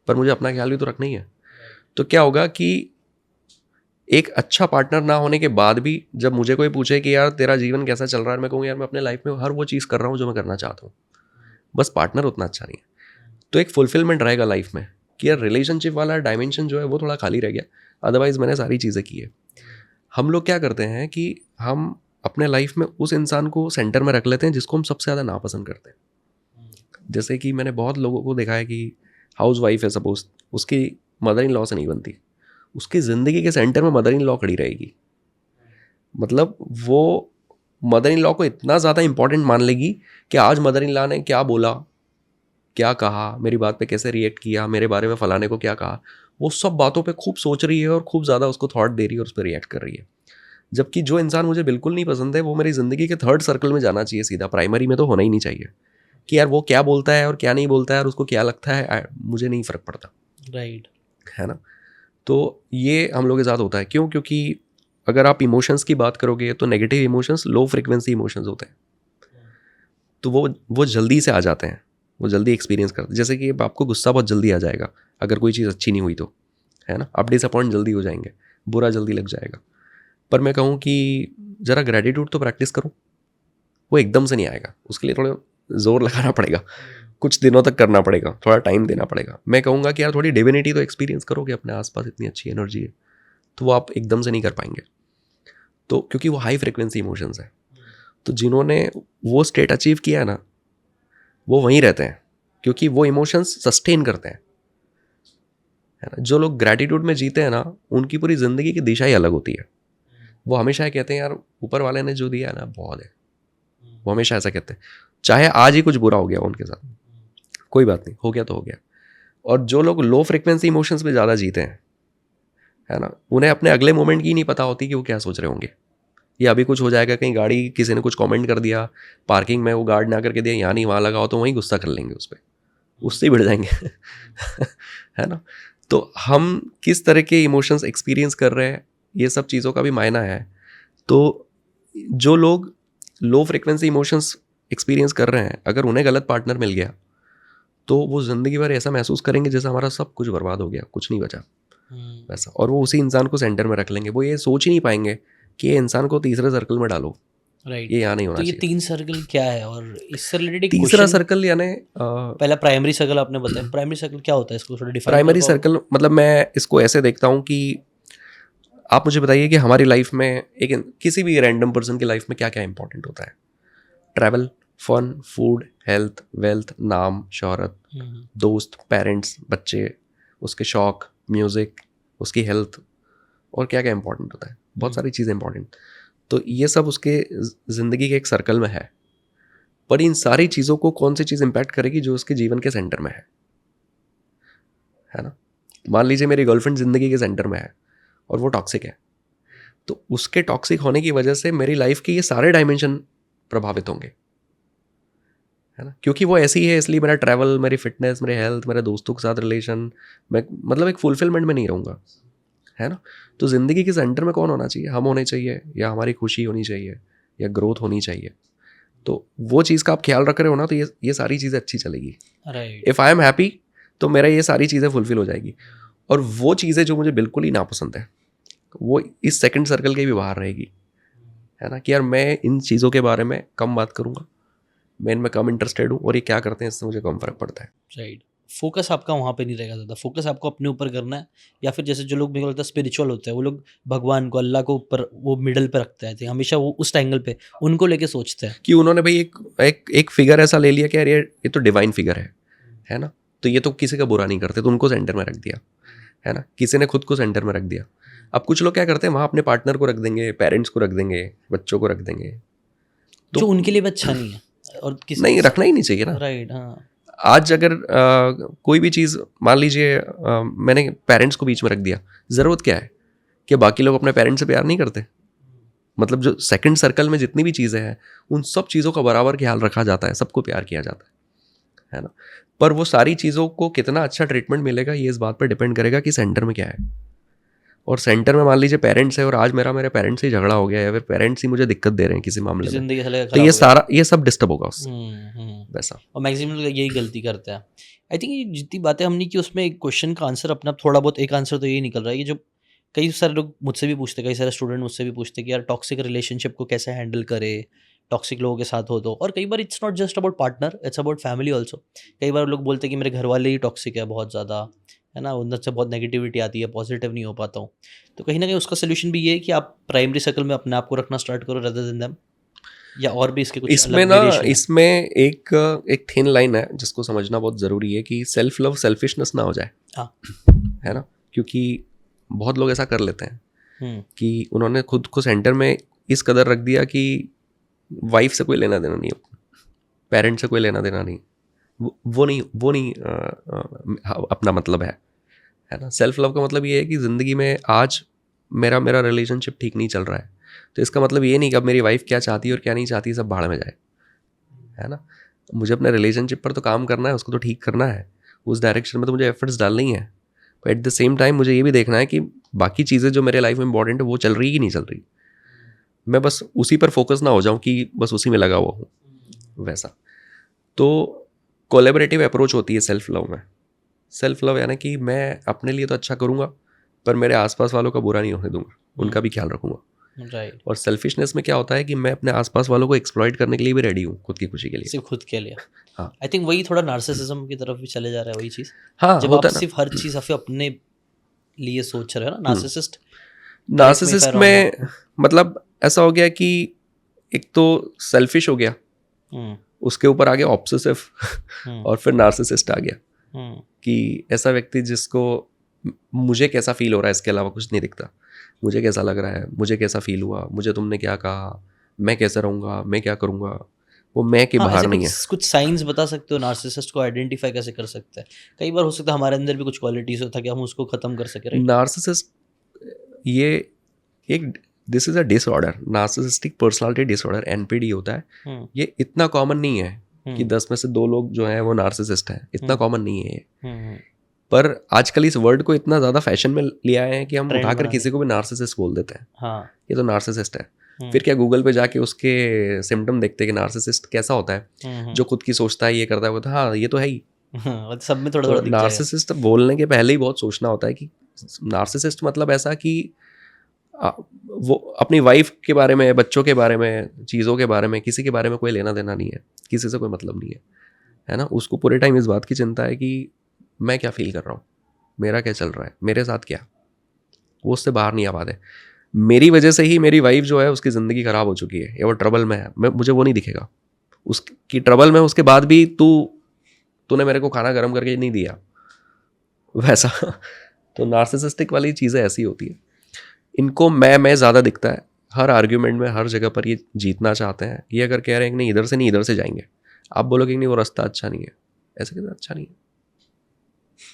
पर मुझे अपना ख्याल भी तो रखना ही है। तो क्या होगा कि एक अच्छा पार्टनर ना होने के बाद भी जब मुझे कोई पूछे कि यार तेरा जीवन कैसा चल रहा है, मैं कहूँ यार मैं अपने लाइफ में हर वो चीज़ कर रहा हूँ जो मैं करना चाहता हूँ, बस पार्टनर उतना अच्छा नहीं है। तो एक फुलफिलमेंट रहेगा लाइफ में कि यार रिलेशनशिप वाला डायमेंशन जो है वो थोड़ा खाली रह गया, अदरवाइज मैंने सारी चीज़ें की है। हम लोग क्या करते हैं कि हम अपने लाइफ में उस इंसान को सेंटर में रख लेते हैं जिसको हम सबसे ज़्यादा नापसंद करते हैं। जैसे कि मैंने बहुत लोगों को देखा है कि हाउस वाइफ है सपोज, उसकी मदर इन लॉ से नहीं बनती, उसकी ज़िंदगी के सेंटर में मदर इन लॉ खड़ी रहेगी। मतलब वो मदर इन लॉ को इतना ज़्यादा इंपॉर्टेंट मान लेगी कि आज मदर इन लॉ ने क्या बोला, क्या कहा, मेरी बात पे कैसे रिएक्ट किया, मेरे बारे में फलाने को क्या कहा, वो सब बातों पे खूब सोच रही है और खूब ज़्यादा उसको थॉट दे रही है और उस पर रिएक्ट कर रही है। जबकि जो इंसान मुझे बिल्कुल नहीं पसंद है वो मेरी ज़िंदगी के थर्ड सर्कल में जाना चाहिए, सीधा प्राइमरी में तो होना ही नहीं चाहिए कि यार वो क्या बोलता है और क्या नहीं बोलता है और उसको क्या लगता है, मुझे नहीं फ़र्क पड़ता, राइट, है ना। तो ये हम लोग के साथ होता है। क्यों? क्योंकि अगर आप इमोशंस की बात करोगे तो negative emotions low frequency emotions होते हैं, तो वो जल्दी से आ जाते हैं, वो जल्दी एक्सपीरियंस करते हैं। जैसे कि आपको गुस्सा बहुत जल्दी आ जाएगा अगर कोई चीज़ अच्छी नहीं हुई तो, है ना। आप डिसअपॉइंट जल्दी हो जाएंगे, बुरा जल्दी लग जाएगा। पर मैं कहूँ कि ज़रा ग्रेटिट्यूड तो प्रैक्टिस करो, वो एकदम से नहीं आएगा, उसके लिए थोड़ा जोर लगाना पड़ेगा, कुछ दिनों तक करना पड़ेगा, थोड़ा टाइम देना पड़ेगा। मैं कहूँगा कि यार थोड़ी डिविनिटी तो एक्सपीरियंस करोगे, अपने आसपास इतनी अच्छी एनर्जी है तो वो आप एकदम से नहीं कर पाएंगे। तो क्योंकि वो हाई फ्रिक्वेंसी इमोशंस है, तो जिन्होंने वो स्टेट अचीव किया है ना, वो वहीं रहते हैं, क्योंकि वो इमोशंस सस्टेन करते हैं, है ना। जो लोग ग्रैटिट्यूड में जीते हैं ना, उनकी पूरी ज़िंदगी की दिशा ही अलग होती है। वो हमेशा कहते हैं यार ऊपर वाले ने जो दिया है ना बहुत है, वो हमेशा ऐसा कहते हैं, चाहे आज ही कुछ बुरा हो गया उनके साथ, कोई बात नहीं, हो गया तो हो गया। और जो लोग लो फ्रिक्वेंसी इमोशंस में ज़्यादा जीते हैं, है ना, उन्हें अपने अगले मोमेंट की नहीं पता होती कि वो क्या सोच रहे होंगे। या अभी कुछ हो जाएगा, कहीं गाड़ी किसी ने कुछ कमेंट कर दिया पार्किंग में, वो गार्ड ना करके दिया, यहाँ नहीं वहाँ लगाओ, तो वहीं गुस्सा कर लेंगे उस पर, उससे ही बढ़ जाएंगे है ना। तो हम किस तरह के इमोशंस एक्सपीरियंस कर रहे हैं, ये सब चीज़ों का भी मायना है। तो जो लोग लो फ्रिक्वेंसी इमोशंस एक्सपीरियंस कर रहे हैं, अगर उन्हें गलत पार्टनर मिल गया तो वो ज़िंदगी भर ऐसा महसूस करेंगे जैसे हमारा सब कुछ बर्बाद हो गया, कुछ नहीं बचा वैसा। और वो उसी इंसान को सेंटर में रख लेंगे, वो ये सोच ही नहीं पाएंगे कि ये इंसान को तीसरे सर्कल में डालो, राइट। ये यहाँ नहीं होना तो ये चाहिए। 3 सर्कल क्या है, और इससे रिलेटेड तीसरा सर्कल यानी पहला प्राइमरी सर्कल आपने बताया, प्राइमरी सर्कल क्या होता है, इसको थोड़ा डिफाइन प्राइमरी सर्कल मतलब मैं इसको ऐसे देखता हूँ कि आप मुझे बताइए कि हमारी लाइफ में एक किसी भी रैंडम पर्सन की लाइफ में क्या क्या इंपॉर्टेंट होता है। Travel, fun, food, health, wealth, नाम, शोहरत, दोस्त, पेरेंट्स, बच्चे, उसके शौक, म्यूज़िक, उसकी हेल्थ, और क्या क्या इंपॉर्टेंट होता है, बहुत सारी चीज़ें इंपॉर्टेंट। तो ये सब उसके ज़िंदगी के एक सर्कल में है। पर इन सारी चीज़ों को कौन सी चीज़ इम्पैक्ट करेगी, जो उसके जीवन के सेंटर में है ना। मान लीजिए मेरी गर्लफ्रेंड ज़िंदगी के सेंटर में है और वो टॉक्सिक है, तो उसके टॉक्सिक होने की वजह से मेरी लाइफ के ये सारे डायमेंशन प्रभावित होंगे, है ना। क्योंकि वो ऐसी है, इसलिए मेरा ट्रैवल, मेरी फिटनेस, मेरे हेल्थ, मेरे दोस्तों के साथ रिलेशन, मैं मतलब एक फुलफिलमेंट में नहीं रहूँगा, है ना। तो ज़िंदगी के सेंटर में कौन होना चाहिए, हम होने चाहिए, या हमारी खुशी होनी चाहिए, या ग्रोथ होनी चाहिए। तो वो चीज़ का आप ख्याल रख रहे हो ना, तो ये सारी चीज़ें अच्छी चलेगी। Right. If I am happy तो मेरा ये सारी चीज़ें फुलफिल हो जाएगी। और वो चीज़ें जो मुझे बिल्कुल ही नापसंद है, वो इस सेकंड सर्कल के भी बाहर रहेगी, है ना। कि यार मैं इन चीज़ों के बारे में कम बात करूँगा, मैं इनमें कम इंटरेस्टेड हूँ, और ये क्या करते हैं इससे मुझे कम फ़र्क पड़ता है। राइट। फोकस आपका वहाँ पे नहीं रहेगा ज़्यादा, फोकस आपको अपने ऊपर करना है। या फिर जैसे जो लोग मेरे को लगता है स्पिरिचुअल होते हैं, वो लोग भगवान को, अल्लाह को ऊपर, वो मिडल पे रखते हैं, हमेशा वो उस एंगल पे उनको लेके सोचते हैं कि उन्होंने भाई एक फिगर ऐसा ले लिया कि यार ये तो डिवाइन फिगर है ना, तो ये तो किसी का बुरा नहीं करते, तो उनको सेंटर में रख दिया, है ना। किसी ने खुद को सेंटर में रख दिया। अब कुछ लोग क्या करते हैं, वहाँ अपने पार्टनर को रख देंगे, पेरेंट्स को रख देंगे, बच्चों को रख देंगे, तो जो उनके लिए भी अच्छा नहीं है, और किसी नहीं रखना ही नहीं चाहिए ना। राइट। हाँ। आज अगर कोई भी चीज़, मान लीजिए मैंने पेरेंट्स को बीच में रख दिया, ज़रूरत क्या है कि बाकी लोग अपने पेरेंट्स से प्यार नहीं करते। मतलब जो सेकंड सर्कल में जितनी भी चीज़ें हैं, उन सब चीज़ों का बराबर ख्याल रखा जाता है, सबको प्यार किया जाता है ना। पर वो सारी चीज़ों को कितना अच्छा ट्रीटमेंट मिलेगा, ये इस बात पर डिपेंड करेगा कि सेंटर में क्या है। और सेंटर में मान लीजिए पेरेंट्स है, और आज मेरे पेरेंट्स से झगड़ा हो गया, या फिर पेरेंट्स ही मुझे दिक्कत दे रहे हैं किसी मामले में, जिंदगी साले तो ये सब डिस्टर्ब होगा उससे वैसा। और मैक्सिमम लोग यही गलती करते हैं। आई थिंक ये जितनी बातें हमने की, उसमें एक क्वेश्चन का आंसर अपना थोड़ा बहुत, एक आंसर तो यही निकल रहा है कि जो कई सारे लोग मुझसे भी पूछते, कई सारे स्टूडेंट मुझसे भी पूछते कि यार टॉक्सिक रिलेशनशिप को कैसे हैंडल करे, टॉक्सिक लोगों के साथ हो तो। और कई बार it's not just about partner, it's about family also. कई बार लोग बोलते हैं कि मेरे घर वाले ही टॉक्सिक है बहुत ज़्यादा, है ना, उनसे बहुत नेगेटिविटी आती है, पॉजिटिव नहीं हो पाता हूँ। तो कहीं ना कहीं उसका सोल्यूशन भी ये है कि आप प्राइमरी सर्कल में अपने आप को रखना स्टार्ट करो rather than them, या और भी इसके कुछ इसमें अलग ना, variation है? इसमें एक थिन लाइन है जिसको समझना बहुत ज़रूरी है, कि सेल्फ लव सेल्फिशनेस ना हो जाए। हाँ। है ना, क्योंकि बहुत लोग ऐसा कर लेते हैं हम्म। कि उन्होंने खुद को सेंटर में इस कदर रख दिया कि वाइफ से कोई लेना देना नहीं, पेरेंट से कोई लेना देना नहीं, वो नहीं अपना मतलब है ना। सेल्फ लव का मतलब ये है कि ज़िंदगी में आज मेरा रिलेशनशिप ठीक नहीं चल रहा है, तो इसका मतलब ये नहीं कि अब मेरी वाइफ क्या चाहती है और क्या नहीं चाहती सब भाड़ में जाए, है ना। मुझे अपने रिलेशनशिप पर तो काम करना है, उसको तो ठीक करना है, उस डायरेक्शन में तो मुझे एफर्ट्स डालनी है। पर एट द सेम टाइम मुझे ये भी देखना है कि बाकी चीज़ें जो मेरे लाइफ में इंपॉर्टेंट है वो चल रही कि नहीं चल रही, मैं बस उसी पर फोकस ना हो जाऊँ कि बस उसी में लगा हुआ हूँ वैसा। तो कोलैबोरेटिव अप्रोच होती है सेल्फ लव में। सेल्फ लव यानी कि मैं अपने लिए तो अच्छा करूँगा, पर मेरे आसपास वालों का बुरा नहीं होने दूंगा, उनका भी ख्याल रखूँगा। राइट। और सेल्फिशनेस में क्या होता है कि मैं अपने आसपास वालों को एक्सप्लॉइट करने के लिए भी रेडी हूँ, खुद की खुशी के लिए, सिर्फ खुद के लिए। हाँ। आई थिंक वही थोड़ा नार्सिसिज्म की तरफ भी चले जा रहा है, वही चीज़। हाँ जब होता आप है ना। सिर्फ हर चीज़ अपने लिए सोच रहे हो ना, नार्सिसिस्ट नार्सिसिस्ट में मतलब ऐसा हो गया कि एक तो सेल्फिश हो गया, उसके ऊपर आ गया ऑब्सेसिव और फिर नार्सिसिस्ट आ गया कि ऐसा व्यक्ति जिसको मुझे कैसा फील हो रहा है इसके अलावा कुछ नहीं दिखता, मुझे कैसा लग रहा है, मुझे कैसा फील हुआ, मुझे तुमने क्या कहा, मैं कैसे रहूँगा, मैं क्या करूँगा, वो मैं के बाहर नहीं है। कुछ साइंस बता सकते हो नार्सिसिस्ट को आइडेंटिफाई कैसे कर सकते हैं? कई बार हो सकता है हमारे अंदर भी कुछ क्वालिटीज होता है कि हम उसको खत्म कर सके, राइट? नार्सिसिस्ट ये एक this is a disorder, narcissistic personality disorder, NPD होता है। ये इतना कॉमन नहीं है कि 10 में से 2 लोग जो हैं वो नार्सिसिस्ट हैं, इतना कॉमन नहीं है ये। पर आजकल इस वर्ड को इतना ज़्यादा फैशन में लिया है कि हम उठाकर किसी को भी नार्सिसिस्ट बोल देते हैं। हाँ, ये तो नार्सिसिस्ट है। फिर क्या गूगल पे जाके उसके सिम्टम देखते हैं कि नार्सिसिस्ट कैसा होता है, जो खुद की सोचता है, ये करता है, वो तो हाँ ये तो है ही। सब में थोड़ा थोड़ा दिख जाएगा। नार्सिसिस्ट बोलने के पहले ही बहुत सोचना होता है कि नार्सिसिस्ट मतलब ऐसा कि वो अपनी वाइफ के बारे में, बच्चों के बारे में, चीज़ों के बारे में, किसी के बारे में कोई लेना देना नहीं है, किसी से कोई मतलब नहीं है ना। उसको पूरे टाइम इस बात की चिंता है कि मैं क्या फील कर रहा हूँ, मेरा क्या चल रहा है, मेरे साथ क्या, वो उससे बाहर नहीं आ पाते। मेरी वजह से ही मेरी वाइफ जो है उसकी ज़िंदगी ख़राब हो चुकी है या वो ट्रबल में है, मुझे वो नहीं दिखेगा। उसकी ट्रबल में उसके बाद भी तूने मेरे को खाना गर्म करके नहीं दिया, वैसा। तो नार्सिसिस्टिक वाली चीज़ें ऐसी होती है। इनको मैं ज़्यादा दिखता है हर आर्ग्यूमेंट में, हर जगह पर ये जीतना चाहते हैं। ये अगर कह रहे हैं कि नहीं इधर से नहीं इधर से जाएंगे, आप बोलोगे कि नहीं वो रास्ता अच्छा नहीं है, ऐसे कैसे अच्छा नहीं है,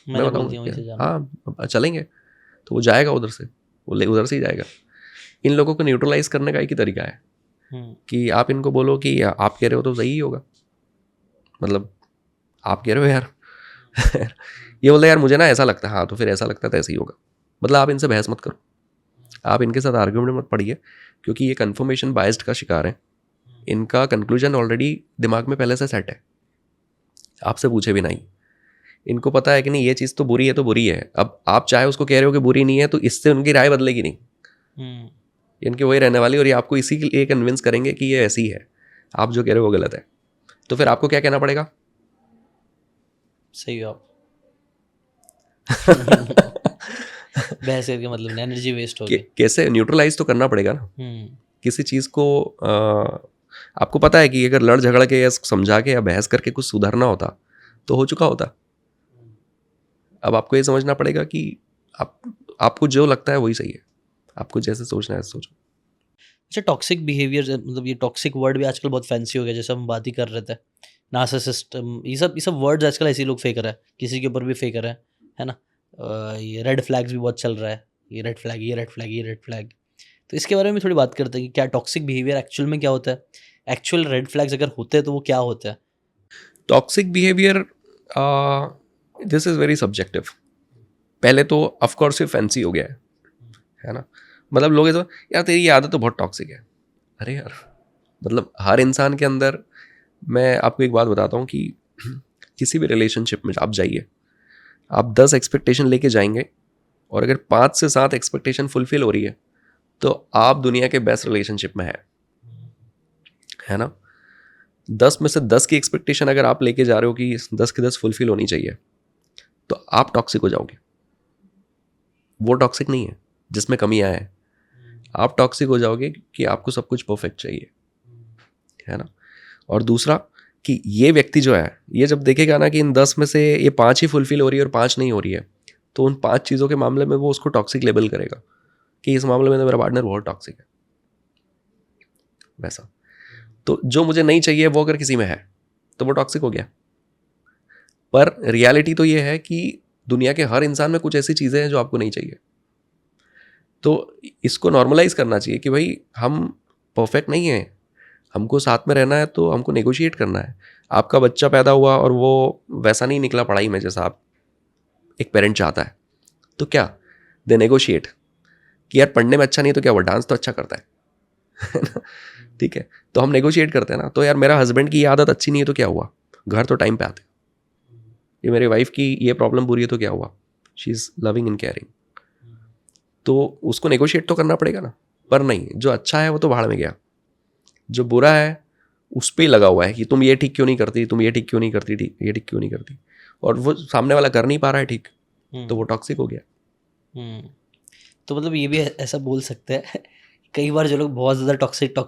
मैं बताऊँगा हाँ चलेंगे, तो वो जाएगा उधर से, वो उधर से ही जाएगा। इन लोगों को न्यूट्रलाइज करने का एक ही तरीका है कि आप इनको बोलो कि आप कह रहे हो तो सही ही होगा, मतलब आप कह रहे हो यार ये बोलते यार मुझे ना ऐसा लगता है, हाँ तो फिर ऐसा लगता है तो ऐसे ही होगा। मतलब आप इनसे बहस मत करो, आप इनके साथ आर्ग्यूमेंट मत पढ़िए, क्योंकि ये कन्फर्मेशन बायस्ड का शिकार है। इनका कंक्लूजन ऑलरेडी दिमाग में पहले से सेट है, आपसे पूछे भी नहीं। इनको पता है कि नहीं ये चीज़ तो बुरी है तो बुरी है। अब आप चाहे उसको कह रहे हो कि बुरी नहीं है, तो इससे उनकी राय बदलेगी नहीं, इनकी वही रहने वाली, और ये आपको इसी के लिए कन्विंस करेंगे कि ये ऐसी है, आप जो कह रहे हो वो गलत है। तो फिर आपको क्या कहना पड़ेगा? सही आप बहस करके मतलब एनर्जी वेस्ट होगी। कैसे न्यूट्रलाइज तो करना पड़ेगा ना किसी चीज़ को। आपको पता है कि अगर लड़ झगड़ के या समझा के या बहस करके कुछ सुधारना होता तो हो चुका होता। अब आपको ये समझना पड़ेगा कि आपको जो लगता है वही सही है, आपको जैसे सोचना है सोचो। अच्छा, टॉक्सिक बिहेवियर, मतलब ये टॉक्सिक वर्ड भी आजकल बहुत फैंसी हो गया, जैसे हम बात ही कर रहे थे, नार्सिसिस्ट, ये सब वर्ड्स आजकल ऐसे लोग फेंक रहे हैं, किसी के ऊपर भी फेंक रहे हैं, है ना। ये रेड फ्लैग्स भी बहुत चल रहा है, ये रेड फ्लैग, ये रेड फ्लैग, ये रेड फ्लैग। तो इसके बारे में थोड़ी बात करते हैं कि क्या टॉक्सिक बिहेवियर एक्चुअल में क्या होता है, एक्चुअल रेड फ्लैग्स अगर होते हैं तो वो क्या होता है। Toxic behaviour this is very subjective. पहले तो ऑफकोर्स ये फैंसी हो गया है ना। मतलब लोग तो यार तेरी ये आदत तो बहुत टॉक्सिक है। अरे यार, मतलब हर इंसान के अंदर, मैं आपको एक बात बताता हूँ कि किसी भी रिलेशनशिप में आप जाइए, आप 10 एक्सपेक्टेशन लेके जाएंगे और अगर 5 से 7 एक्सपेक्टेशन फुलफिल हो रही है तो आप दुनिया के बेस्ट रिलेशनशिप में है ना। 10 में से 10 की एक्सपेक्टेशन अगर आप लेके जा रहे हो कि 10 के 10 फुलफिल होनी चाहिए, तो आप टॉक्सिक हो जाओगे। वो टॉक्सिक नहीं है जिसमें कमियां हैं, आप टॉक्सिक हो जाओगे कि आपको सब कुछ परफेक्ट चाहिए, है ना। और दूसरा कि ये व्यक्ति जो है, ये जब देखेगा ना कि इन 10 में से ये 5 ही फुलफिल हो रही है और 5 नहीं हो रही है, तो उन 5 चीज़ों के मामले में वो उसको टॉक्सिक लेबल करेगा कि इस मामले में तो मेरा पार्टनर बहुत टॉक्सिक है, वैसा। तो जो मुझे नहीं चाहिए वो अगर किसी में है तो वो टॉक्सिक हो गया। पर रियलिटी तो ये है कि दुनिया के हर इंसान में कुछ ऐसी चीज़ें हैं जो आपको नहीं चाहिए। तो इसको नॉर्मलाइज करना चाहिए कि भाई हम परफेक्ट नहीं हैं, हमको साथ में रहना है तो हमको नेगोशिएट करना है। आपका बच्चा पैदा हुआ और वो वैसा नहीं निकला पढ़ाई में जैसा आप एक पेरेंट चाहता है, तो क्या दे नेगोशिएट कि यार पढ़ने में अच्छा नहीं तो क्या, वो डांस तो अच्छा करता है ठीक है, तो हम नेगोशिएट करते हैं ना। तो यार मेरा हस्बैंड की ये आदत अच्छी नहीं है तो क्या हुआ, घर तो टाइम पे आते। ये मेरी वाइफ की ये प्रॉब्लम बुरी है तो क्या हुआ, she is loving and caring. तो उसको नेगोशिएट तो करना पड़ेगा ना। पर नहीं, जो अच्छा है वो तो भाड़ में गया, जो बुरा है उस पर ही लगा हुआ है कि तुम ये ठीक क्यों नहीं करती, तुम ये ठीक क्यों नहीं करती, ये ठीक क्यों नहीं करती, और वो सामने वाला कर नहीं पा रहा है ठीक, तो वो टॉक्सिक हो गया। तो मतलब ये भी ऐसा बोल सकते हैं कई बार जो लोग बहुत ज़्यादा टॉक्सिक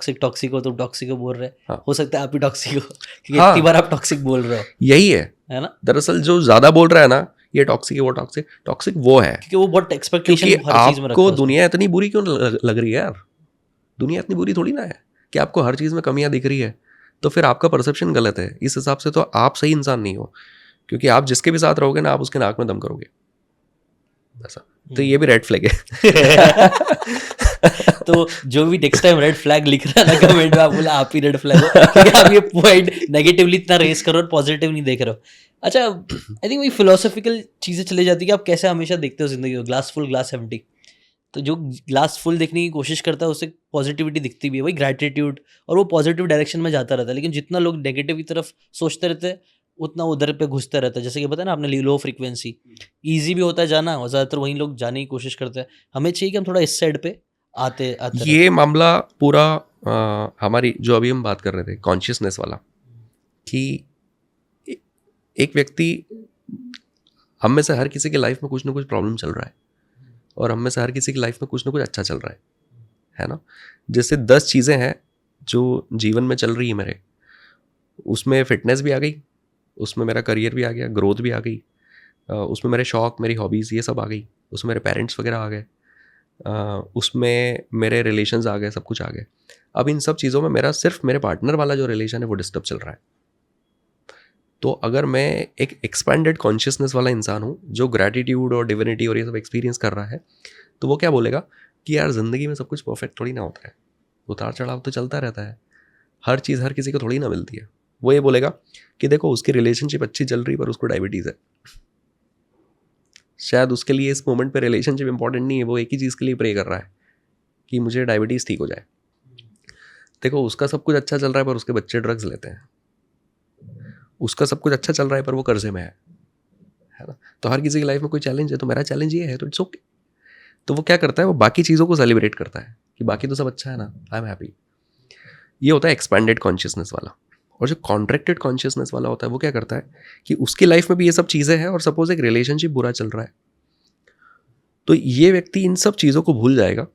हो, तुम टॉक्सिक हो बोल रहे हैं, हाँ। हो सकता है आप ही टॉक्सिक हो क्योंकि हाँ। इतनी बार आप टॉक्सिक बोल रहे हो, यही है है ना? दरअसल, जो ज्यादा बोल रहा है ना ये टॉक्सिक है वो टॉक्सिक, टॉक्सिक वो है क्योंकि वो बहुत एक्सपेक्टेशन क्योंकि हर चीज़ में रखता है आपको उसमें। दुनिया इतनी बुरी क्यों लग रही है यार? दुनिया इतनी बुरी थोड़ी ना है कि आपको हर चीज़ में कमियां दिख रही है, तो फिर आपका परसेप्शन गलत है। इस हिसाब से तो आप सही इंसान नहीं हो, क्योंकि आप जिसके भी साथ रहोगे ना आप उसके नाक में दम करोगे ऐसा। तो ये भी रेड फ्लैग है। तो जो भी नेक्स्ट टाइम रेड फ्लैग लिख रहा है ना कमेंट में, आप बोला आप ही रेड फ्लैग हो क्योंकि आप ये पॉइंट नेगेटिवली इतना रेस करो और पॉजिटिव नहीं देख रहे हो। अच्छा, आई थिंक वही फिलोसॉफिकल चीज़ें चली जाती है कि आप कैसे हमेशा देखते हो जिंदगी को, ग्लास फुल ग्लास एम्प्टी। तो जो ग्लास फुल देखने की कोशिश करता है उसे पॉजिटिविटी दिखती भी है, वही ग्रैटिट्यूड, और वो पॉजिटिव डायरेक्शन में जाता रहता है। लेकिन जितना लोग नेगेटिव की तरफ सोचते रहते हैं उतना उधर पे घुसते रहता है। जैसे कि पता है ना आपने लो फ्रीक्वेंसी, ईजी भी होता है जाना और ज़्यादातर वही लोग जाने की कोशिश करते हैं। हमें चाहिए कि हम थोड़ा इस साइड पे आते आते रहे। ये मामला पूरा हमारी जो अभी हम बात कर रहे थे कॉन्शियसनेस वाला, कि एक व्यक्ति, हम में से हर किसी की लाइफ में कुछ ना कुछ प्रॉब्लम चल रहा है और हम में से हर किसी की लाइफ में कुछ ना कुछ अच्छा चल रहा है ना? जैसे 10 चीज़ें हैं जो जीवन में चल रही है मेरे, उसमें फिटनेस भी आ गई, उसमें मेरा करियर भी आ गया, ग्रोथ भी आ गई, उसमें मेरे शौक, मेरी हॉबीज़ ये सब आ गई, उसमें मेरे पेरेंट्स वगैरह आ गए, उसमें मेरे रिलेशंस आ गए, सब कुछ आ गए। अब इन सब चीज़ों में मेरा सिर्फ मेरे पार्टनर वाला जो रिलेशन है वो डिस्टर्ब चल रहा है। तो अगर मैं एक एक्सपैंडेड कॉन्शियसनेस वाला इंसान हूँ जो ग्रैटिट्यूड और डिविनिटी और ये सब एक्सपीरियंस कर रहा है, तो वो क्या बोलेगा कि यार ज़िंदगी में सब कुछ परफेक्ट थोड़ी ना होता है, उतार चढ़ाव तो चलता रहता है, हर चीज़ हर किसी को थोड़ी ना मिलती है। वो ये बोलेगा कि देखो उसकी रिलेशनशिप अच्छी चल रही पर उसको डायबिटीज़ है, शायद उसके लिए इस मोमेंट पे रिलेशनशिप इंपॉर्टेंट नहीं है, वो एक ही चीज़ के लिए प्रे कर रहा है कि मुझे डायबिटीज़ ठीक हो जाए। देखो उसका सब कुछ अच्छा चल रहा है पर उसके बच्चे ड्रग्स लेते हैं, उसका सब कुछ अच्छा चल रहा है पर वो कर्जे में है ना? तो हर किसी की लाइफ में कोई चैलेंज है, तो मेरा चैलेंज ये है, तो इट्स ओके। तो वो क्या करता है, वो बाकी चीज़ों को सेलिब्रेट करता है कि बाकी तो सब अच्छा है ना, आई एम हैप्पी। ये होता है एक्सपैंडेड कॉन्शियसनेस वाला। और जो कॉन्ट्रैक्टेड कॉन्शियसनेस वाला होता है वो क्या करता है कि उसकी लाइफ में भी ये सब चीज़ें हैं और सपोज एक रिलेशनशिप बुरा चल रहा है, तो ये व्यक्ति इन सब चीज़ों को भूल जाएगा,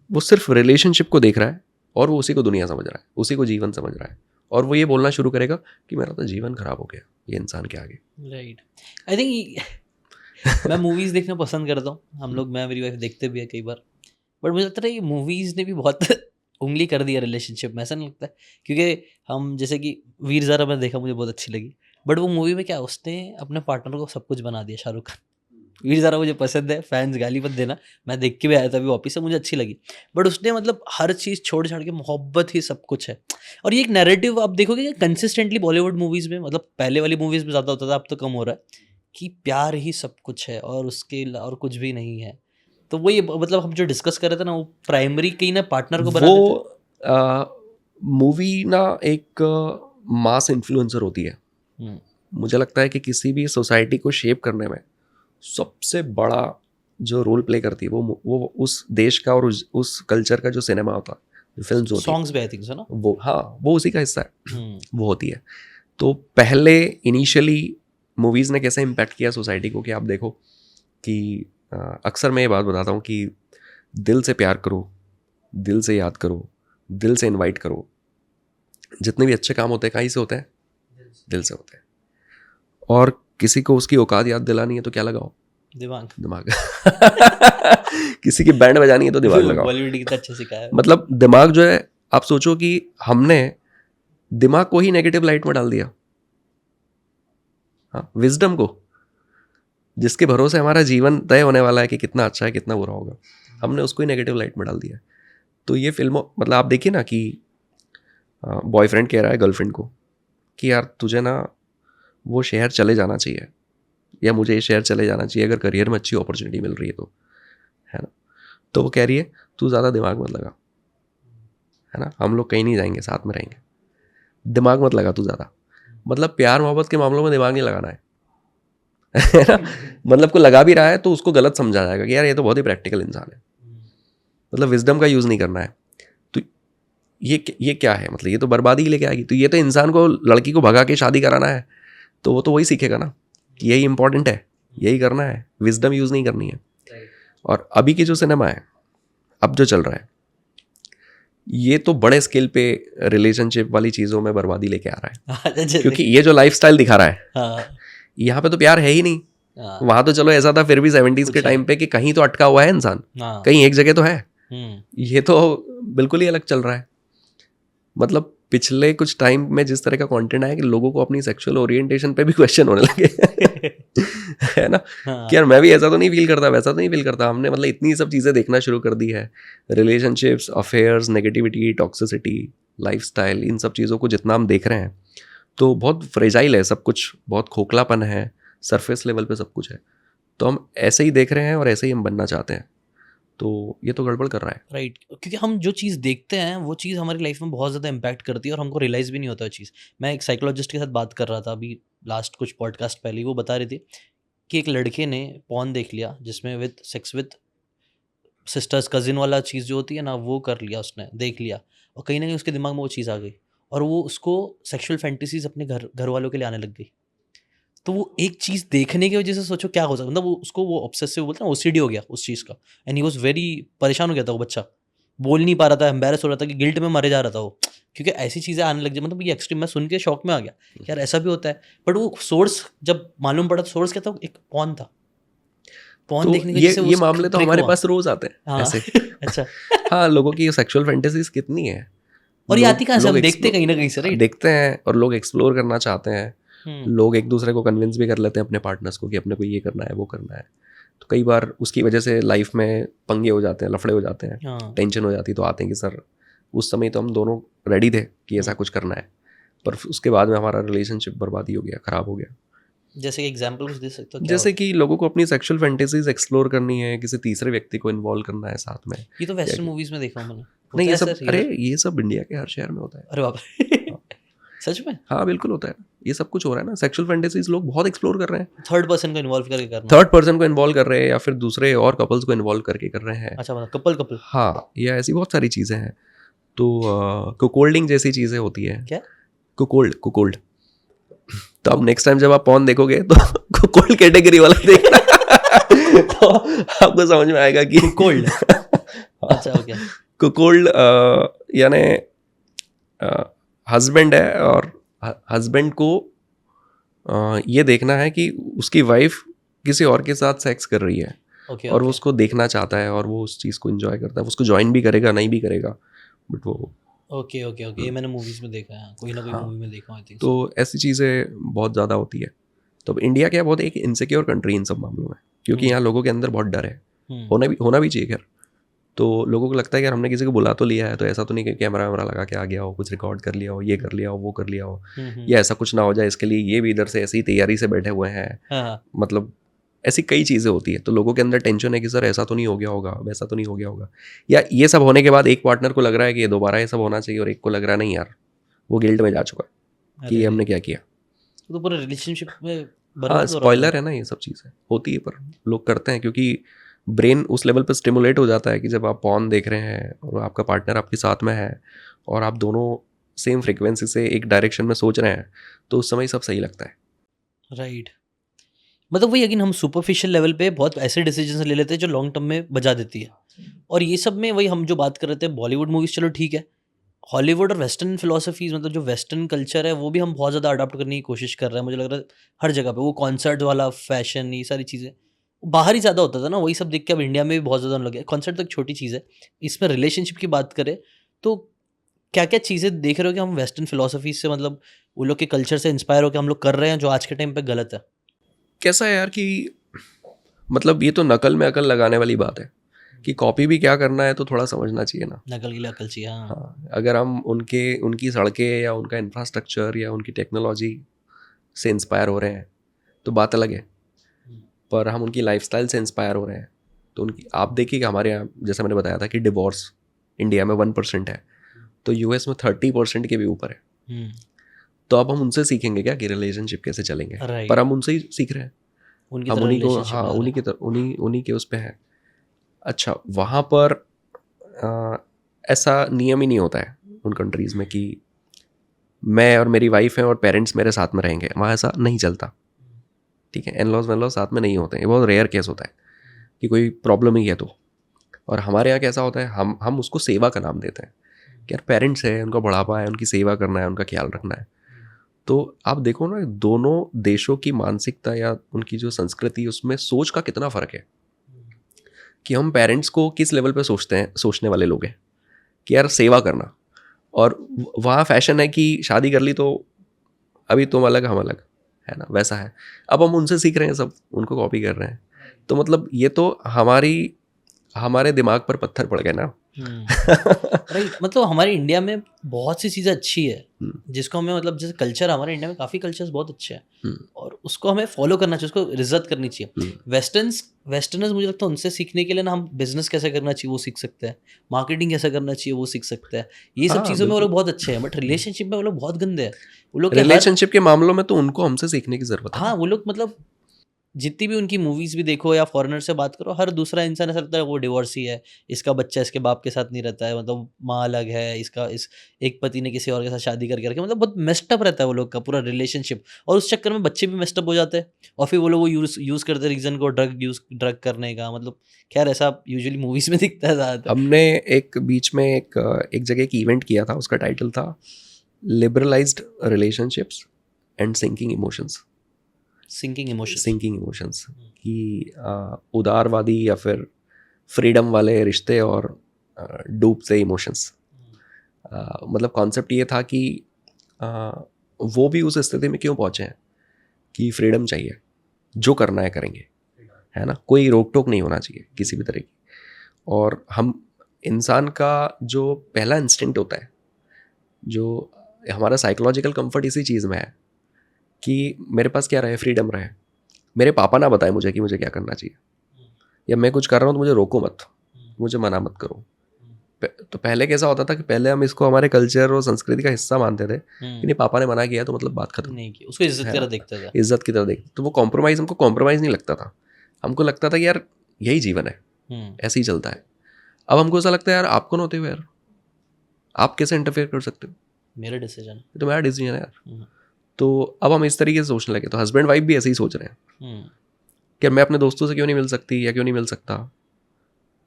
वो सिर्फ रिलेशनशिप को देख रहा है और वो उसी को दुनिया समझ रहा है, उसी को जीवन समझ रहा है, और वो ये बोलना शुरू करेगा कि मेरा तो जीवन खराब हो गया ये इंसान के आगे। राइट, आई थिंक मैं मूवीज़ देखना पसंद करता हूँ, हम लोग, मैं मेरी वाइफ देखते भी है कई बार, बट मुझे लगता है ये मूवीज़ ने भी बहुत उंगली कर दी है रिलेशनशिप में, ऐसा नहीं लगता है? क्योंकि हम जैसे कि वीर ज़ारा मैंने देखा, मुझे बहुत अच्छी लगी, बट वो मूवी में क्या उसने अपने पार्टनर को सब कुछ बना दिया, शाहरुख खान। वीर ज़ारा मुझे पसंद है, फैंस गाली मत देना, मैं देख के भी आया था अभी वापस से, मुझे अच्छी लगी, बट उसने मतलब हर चीज़ छोड़ छाड़ के मोहब्बत ही सब कुछ है। और ये एक नैरेटिव आप देखोगे कंसिस्टेंटली बॉलीवुड मूवीज़ में, मतलब पहले वाली मूवीज़ में ज़्यादा होता था, अब तो कम हो रहा है, कि प्यार ही सब कुछ है और उसके और कुछ भी नहीं है। तो वो ये मतलब हम जो डिस्कस कर रहे थे ना, वो प्राइमरी कहीं ना पार्टनर को बना देते हैं। मूवी ना एक मास इन्फ्लुएंसर होती है। मुझे लगता है कि किसी भी सोसाइटी को शेप करने में सबसे बड़ा जो रोल प्ले करती है वो उस देश का और उस कल्चर का जो सिनेमा होता है, फिल्म्स होती है, सॉन्ग्स भी आई थिंक सो ना, वो, हाँ, वो उसी का हिस्सा है, वो होती है। तो पहले इनिशियली मूवीज़ ने कैसे इम्पैक्ट किया सोसाइटी को, कि आप देखो कि अक्सर मैं ये बात बताता हूँ कि दिल से प्यार करो, दिल से याद करो, दिल से इनवाइट करो। जितने भी अच्छे काम होते हैं कहीं से होते हैं, दिल से होते हैं। और किसी को उसकी औकात याद दिलानी है तो क्या लगाओ, दिमाग किसी की बैंड बजानी है तो दिमाग लगाओ। बॉलीवुड कितना अच्छा सिखाया है। मतलब दिमाग जो है, आप सोचो कि हमने दिमाग को ही नेगेटिव लाइट में डाल दिया, हाँ, विजडम को, जिसके भरोसे हमारा जीवन तय होने वाला है कि कितना अच्छा है कितना बुरा होगा, हमने उसको ही नेगेटिव लाइट में डाल दिया। तो ये फिल्मों, मतलब आप देखिए ना कि बॉयफ्रेंड कह रहा है गर्लफ्रेंड को कि यार तुझे ना वो शहर चले जाना चाहिए, या मुझे ये शहर चले जाना चाहिए अगर करियर में अच्छी अपॉर्चुनिटी मिल रही है तो, है ना? तो वो कह रही है तू ज़्यादा दिमाग मत लगा, है ना, हम लोग कहीं नहीं जाएंगे, साथ में रहेंगे, दिमाग मत लगा तू ज़्यादा। मतलब प्यार मोहब्बत के मामलों में दिमाग नहीं लगाना है ना? मतलब को लगा भी रहा है तो उसको गलत समझा जाएगा कि यार ये तो बहुत ही प्रैक्टिकल इंसान है, मतलब विजडम का यूज़ नहीं करना है। तो ये क्या है, मतलब ये तो बर्बादी लेके आएगी। तो ये तो इंसान को, लड़की को भगा के शादी कराना है तो वो तो वही सीखेगा ना कि यही इंपॉर्टेंट है, यही करना है, विजडम यूज़ नहीं करनी है। और अभी की जो सिनेमा है अब जो चल रहा है ये तो बड़े स्केल पे रिलेशनशिप वाली चीज़ों में बर्बादी लेके आ रहा है, क्योंकि ये जो लाइफस्टाइल दिखा रहा है यहाँ पे तो प्यार है ही नहीं। वहां तो चलो ऐसा था फिर भी 70s के टाइम पे कि कहीं तो अटका हुआ है इंसान, कहीं एक जगह तो है। ये तो बिल्कुल ही अलग चल रहा है। मतलब पिछले कुछ टाइम में जिस तरह का कंटेंट आया कि लोगों को अपनी सेक्सुअल ओरिएंटेशन पे भी क्वेश्चन होने लगे है ना, कि यार मैं भी ऐसा तो नहीं फील करता, वैसा तो नहीं फील करता। हमने मतलब इतनी सब चीज़ें देखना शुरू कर दी है, relationships, affairs, negativity, toxicity, lifestyle, इन सब चीज़ों को जितना हम देख रहे हैं तो बहुत फ्रेजाइल है सब कुछ, बहुत खोखलापन है, सरफेस लेवल पे सब कुछ है। तो हम ऐसे ही देख रहे हैं और ऐसे ही हम बनना चाहते हैं, तो ये तो गड़बड़ कर रहा है। राइट क्योंकि हम जो चीज़ देखते हैं वो चीज़ हमारी लाइफ में बहुत ज़्यादा इम्पैक्ट करती है और हमको रियलाइज़ भी नहीं होता वो चीज़। मैं एक साइकोलॉजिस्ट के साथ बात कर रहा था अभी लास्ट कुछ पॉडकास्ट पहले ही, वो बता रही थी कि एक लड़के ने पॉर्न देख लिया जिसमें with sex with sisters cousin वाला चीज़ जो होती है ना, वो कर लिया, उसने देख लिया और कहीं ना कहीं उसके दिमाग में वो चीज़ आ गई और वो उसको सेक्सुअल फैंटेसीज अपने घर वालों के लिए आने लग गई। तो वो एक चीज़ देखने की वजह से सोचो क्या हो सकता, मतलब वो उसको वो ऑब्सेसिव बोलते हैं, ओसीडी हो गया उस चीज़ का। एंड ही वाज वेरी परेशान हो गया था वो बच्चा, बोल नहीं पा रहा था, एम्बेरस हो रहा था कि गिल्ट में मरे जा रहा था वो, क्योंकि ऐसी चीज़ें आने लग जाए। मतलब ये एक्सट्रीम, मैं सुन के शौक में आ गया यार ऐसा भी होता है। बट वो सोर्स जब मालूम पड़ा तो सोर्स क्या था, एक पॉर्न था। पॉर्न तो देखने की वजह से ये मामले तो हमारे पास रोज आते हैं। हाँ ऐसे अच्छा हाँ, लोगों की सेक्सुअल फैंटेसीज कितनी है, और ये आती कहाँ से, हम देखते कहीं ना कहीं से, राइट? देखते हैं और लोग एक्सप्लोर करना चाहते हैं। लोग एक दूसरे को कन्विंस भी कर लेते हैं अपने पार्टनर्स को कि अपने को ये करना है वो करना है। तो कई बार उसकी वजह से लाइफ में पंगे हो जाते हैं, लफड़े हो जाते हैं, टेंशन हो जाती है। तो आते हैं कि सर उस समय तो हम दोनों रेडी थे कि ऐसा कुछ करना है, पर उसके बाद में हमारा रिलेशनशिप बर्बादी हो गया, ख़राब हो गया। जैसे एग्जांपल कुछ दे सकते हो? जैसे कि लोगों को अपनी सेक्सुअल फैंटेसीज एक्सप्लोर करनी है, किसी तीसरे व्यक्ति को इन्वॉल्व करना है साथ में। ये तो वेस्टर्न मूवीज में देखा मैंने। नहीं ये सब, अरे ये सब इंडिया के हर शहर में होता है। अरे बाप रे सच में? हाँ बिल्कुल होता है, ये सब कुछ हो रहा है ना। सेक्सुअल फैंटेसीज लोग बहुत एक्सप्लोर कर रहे हैं, थर्ड पर्सन को इन्वॉल्व करके करना, थर्ड पर्सन को इन्वॉल्व कर रहे हैं या फिर दूसरे और कपल्स को इन्वॉल्व करके कर रहे हैं। अच्छा, मतलब कपल हाँ, ये ऐसी बहुत सारी चीज़ें हैं। तो कुकोल्डिंग जैसी चीज़ें होती है। क्या? कुकोल्ड। तो अब नेक्स्ट टाइम जब आप पॉर्न देखोगे तो कुकोल्ड कैटेगरी वाला देखना तो आपको समझ में आएगा कि कुकोल्ड अच्छा ओके। कुकोल्ड यानी हस्बैंड है और हस्बैंड को ये देखना है कि उसकी वाइफ किसी और के साथ सेक्स कर रही है, और वो उसको देखना चाहता है और वो उस चीज़ को एंजॉय करता है। उसको ज्वाइन भी करेगा, नहीं भी करेगा, बट वो ओके ये मैंने मूवीज में देखा है, कोई ना कोई मूवी में देखा है। तो ऐसी चीज़ें बहुत ज़्यादा होती है। तो इंडिया क्या बहुत एक इनसिक्योर कंट्री इन सब मामलों में, क्योंकि यहाँ लोगों के अंदर बहुत डर है, होना भी चाहिए खैर। तो लोगों को लगता है कि यार हमने किसी को बुला तो लिया है, तो ऐसा तो नहीं कि कैमरा वैमरा लगा के आ गया हो, कुछ रिकॉर्ड कर लिया हो, ये कर लिया हो, वो कर लिया हो, या ऐसा कुछ ना हो जाए इसके लिए ये भी इधर से ऐसी तैयारी से बैठे हुए हैं। मतलब ऐसी कई चीज़ें होती है। तो लोगों के अंदर टेंशन है कि सर ऐसा तो नहीं हो गया होगा, वैसा तो नहीं हो गया होगा, या ये सब होने के बाद एक पार्टनर को लग रहा है कि ये दोबारा ये सब होना चाहिए, और एक को लग रहा है नहीं यार वो गिल्ट में जा चुका कि ये हमने क्या किया। तो पूरे रिलेशनशिप में हाँ स्पॉइलर है ना, ये सब चीज़ें होती है, पर लोग करते हैं क्योंकि ब्रेन उस लेवल पर स्टिमुलेट हो जाता है कि जब आप पॉर्न देख रहे हैं और आपका पार्टनर आपके साथ में है और आप दोनों सेम फ्रिक्वेंसी से एक डायरेक्शन में सोच रहे हैं, तो उस समय सब सही लगता है। राइट मतलब वही अगेन हम सुपरफिशियल लेवल पे बहुत ऐसे डिसीजन ले लेते हैं जो लॉन्ग टर्म में बजा देती है। और ये सब में वही हम जो बात कर रहे थे बॉलीवुड मूवीज, चलो ठीक है, हॉलीवुड और वेस्टर्न फिलोसफीज, मतलब जो वेस्टर्न कल्चर है वो भी हम बहुत ज़्यादा अडॉप्ट करने की कोशिश कर रहे हैं। मुझे लग रहा है हर जगह पे वो कॉन्सर्ट वाला फैशन, ये सारी चीज़ें बाहर ही ज़्यादा होता था ना, वही सब देख के अब इंडिया में भी बहुत ज़्यादा लगे। कॉन्सर्ट तो एक छोटी चीज़ है, इसमें रिलेशनशिप की बात करें तो क्या क्या चीज़ें देख रहे हो कि हम वेस्टर्न फिलोसफी से, मतलब वो लोग के कल्चर से इंस्पायर होकर हम लोग कर रहे हैं जो आज के टाइम पे गलत है? कैसा है यार कि मतलब ये तो नकल में अकल लगाने वाली बात है कि कॉपी भी क्या करना है तो थोड़ा समझना चाहिए ना। नकल के लिए अकल चाहिए। हाँ, अगर हम उनकी सड़कें या उनका इंफ्रास्ट्रक्चर या उनकी टेक्नोलॉजी से इंस्पायर हो रहे हैं तो बात अलग है, पर हम उनकी लाइफस्टाइल से इंस्पायर हो रहे हैं तो उनकी, आप देखिए कि हमारे यहाँ जैसे मैंने बताया था कि डिवोर्स इंडिया में 1% है, तो यूएस में 30% के भी ऊपर है। तो अब हम उनसे सीखेंगे क्या कि रिलेशनशिप कैसे चलेंगे, पर हम उनसे ही सीख रहे हैं, हम उन्हीं को, हाँ उन्हीं के उस पे हैं। अच्छा, वहाँ पर ऐसा नियम ही नहीं होता है उन कंट्रीज़ में कि मैं और मेरी वाइफ हैं और पेरेंट्स मेरे साथ में रहेंगे, वहाँ ऐसा नहीं चलता। ठीक है, इन लॉज साथ में नहीं होते हैं, ये बहुत रेयर केस होता है कि कोई प्रॉब्लम ही है तो और हमारे यहाँ कैसा होता है, हम उसको सेवा का नाम देते हैं कि यार पेरेंट्स है, उनका बुढ़ापा है, उनकी सेवा करना है, उनका ख्याल रखना है। तो आप देखो ना, दोनों देशों की मानसिकता या उनकी जो संस्कृति, उसमें सोच का कितना फ़र्क है कि हम पेरेंट्स को किस लेवल पे सोचते हैं, सोचने वाले लोग हैं कि यार सेवा करना, और वहाँ फैशन है कि शादी कर ली तो अभी तुम अलग हम अलग, है ना, वैसा है। अब हम उनसे सीख रहे हैं, सब उनको कॉपी कर रहे हैं। तो मतलब ये तो हमारे दिमाग पर पत्थर पड़ गए ना। राइट, मतलब हमारे इंडिया में बहुत सी चीज़ें अच्छी है जिसको हमें, मतलब जैसे कल्चर, हमारे इंडिया में काफ़ी कल्चर्स बहुत अच्छे हैं और उसको हमें फॉलो करना चाहिए, उसको इज्जत करनी चाहिए। वेस्टर्नर्स मुझे लगता है उनसे सीखने के लिए ना, हम बिजनेस कैसे करना चाहिए वो सीख सकते हैं, मार्केटिंग कैसे करना चाहिए वो सीख सकते हैं। ये सब हाँ, चीज़ों में वो लोग बिल्कुल। बहुत अच्छे हैं, बट रिलेशनशिप में वो लोग बहुत गंदे हैं। वो लोग रिलेशनशिप के मामलों में तो उनको हमसे सीखने की ज़रूरत है। हाँ, वो लोग मतलब जितनी भी उनकी मूवीज़ भी देखो या फॉरेनर से बात करो, हर दूसरा इंसान ऐसा लगता है वो डिवोर्सी है, इसका बच्चा इसके बाप के साथ नहीं रहता है, मतलब माँ अलग है, इसका इस एक पति ने किसी और के साथ शादी करके रखी, मतलब बहुत मेस्ड अप रहता है वो लोग का पूरा रिलेशनशिप, और उस चक्कर में बच्चे भी मेस्ड अप हो जाते हैं और फिर वो लोग वो यूज़ करते हैं रीज़न को ड्रग करने का, मतलब खैर ऐसा यूजुअली मूवीज़ में दिखता है ज़्यादातर। हमने एक बीच में एक जगह एक इवेंट किया था, उसका टाइटल था liberalised relationships and sinking emotions. Sinking emotions कि उदारवादी या फिर फ्रीडम वाले रिश्ते और डूबते इमोशंस। मतलब कॉन्सेप्ट ये था कि वो भी उस स्थिति में क्यों पहुँचे हैं कि फ्रीडम चाहिए, जो करना है करेंगे, है ना, कोई रोक टोक नहीं होना चाहिए किसी भी तरह की। और हम इंसान का जो पहला इंस्टिंक्ट होता है, जो हमारा साइकोलॉजिकल कंफर्ट इसी चीज़ में है कि मेरे पास क्या रहे, फ्रीडम रहे, मेरे पापा ना बताए मुझे कि मुझे क्या करना चाहिए, या मैं कुछ कर रहा हूँ तो मुझे रोको मत, मुझे मना मत करो। तो पहले कैसा होता था कि पहले हम इसको हमारे कल्चर और संस्कृति का हिस्सा मानते थे कि नहीं, पापा ने मना किया तो मतलब बात खत्म, नहीं की उसको इज्जत की तरह देखता था, इज्जत की तरह देखते। तो वो कॉम्प्रोमाइज़, हमको कॉम्प्रोमाइज़ नहीं लगता था, हमको लगता था कि यार यही जीवन है, ऐसे ही चलता है। अब हमको ऐसा लगता है यार आप कौन होते हो यार, आप कैसे इंटरफेयर कर सकते हो, मेरा डिसीजन है, ये तो मेरा डिसीजन है यार। तो अब हम इस तरीके से सोचने लगे। तो हस्बैंड वाइफ भी ऐसे ही सोच रहे हैं कि मैं अपने दोस्तों से क्यों नहीं मिल सकती या क्यों नहीं मिल सकता,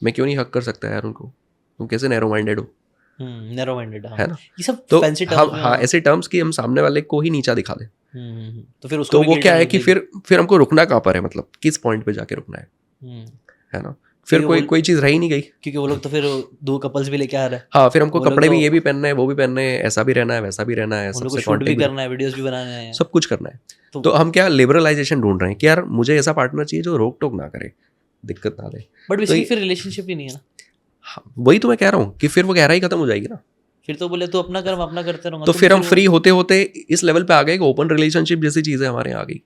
मैं क्यों नहीं हक कर सकता यार उनको, तुम कैसे नैरो माइंडेड हो, नैरो माइंडेड, है ना। ये सब तो फैंसी हम, टर्म्स हाँ, ऐसे टर्म्स की हम सामने वाले को ही नीचा दिखा दें। तो फिर उसको तो भी वो guilt क्या है लग कि जाएगी। फिर हमको रुकना कहाँ पर है, मतलब किस पॉइंट पे जाके रुकना है ना। फिर कोई चीज़ रह ही नहीं गई, क्योंकि वो लोग तो फिर 2 कपल्स भी लेके आ रहे हैं, हाँ, फिर हमको वो लोग कपड़े भी तो- ये भी पहनने हैं, वो भी पहनने हैं, ऐसा भी रहना है, वैसा भी रहना है, उन लोग को सबसे शूट भी कॉन्टेक्ट करना है, वीडियोस भी बनाने हैं, सब कुछ करना है। तो- तो हम क्या लिबरलाइजेशन ढूंढ रहे हैं कि यार मुझे ऐसा पार्टनर चाहिए जो रोक टोक ना करे, दिक्कत ना दे। बट तो बेसिकली फिर रिलेशनशिप ही नहीं है ना, हाँ, वही तो मैं कह रहा हूँ कि फिर वो गहराई खत्म हो जाएगी ना। फिर तो बोले तू अपना कर, मैं अपना करते रहूंगा, तो फिर हम वो- फ्री होते होते इस लेवल पे आ गए कि ओपन रिलेशनशिप जैसी चीज़ें हमारे यहाँ आ गई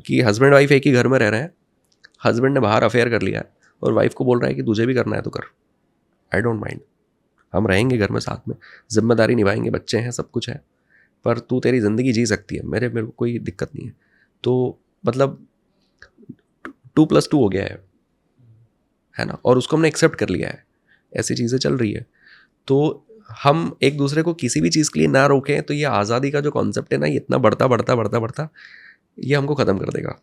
कि हस्बैंड वाइफ एक ही घर में रह रहे हैं, हस्बैंड ने बाहर अफेयर कर लिया है और वाइफ को बोल रहा है कि तुझे भी करना है तो कर, आई डोंट माइंड, हम रहेंगे घर में साथ में, जिम्मेदारी निभाएंगे, बच्चे हैं, सब कुछ है, पर तू तेरी ज़िंदगी जी सकती है, मेरे को कोई दिक्कत नहीं है। तो मतलब 2+2 हो गया है ना, और उसको हमने एक्सेप्ट कर लिया है, ऐसी चीज़ें चल रही है। तो हम एक दूसरे को किसी भी चीज़ के लिए ना रोकें तो ये आज़ादी का जो कॉन्सेप्ट है ना, ये इतना बढ़ता ये हमको ख़त्म कर देगा।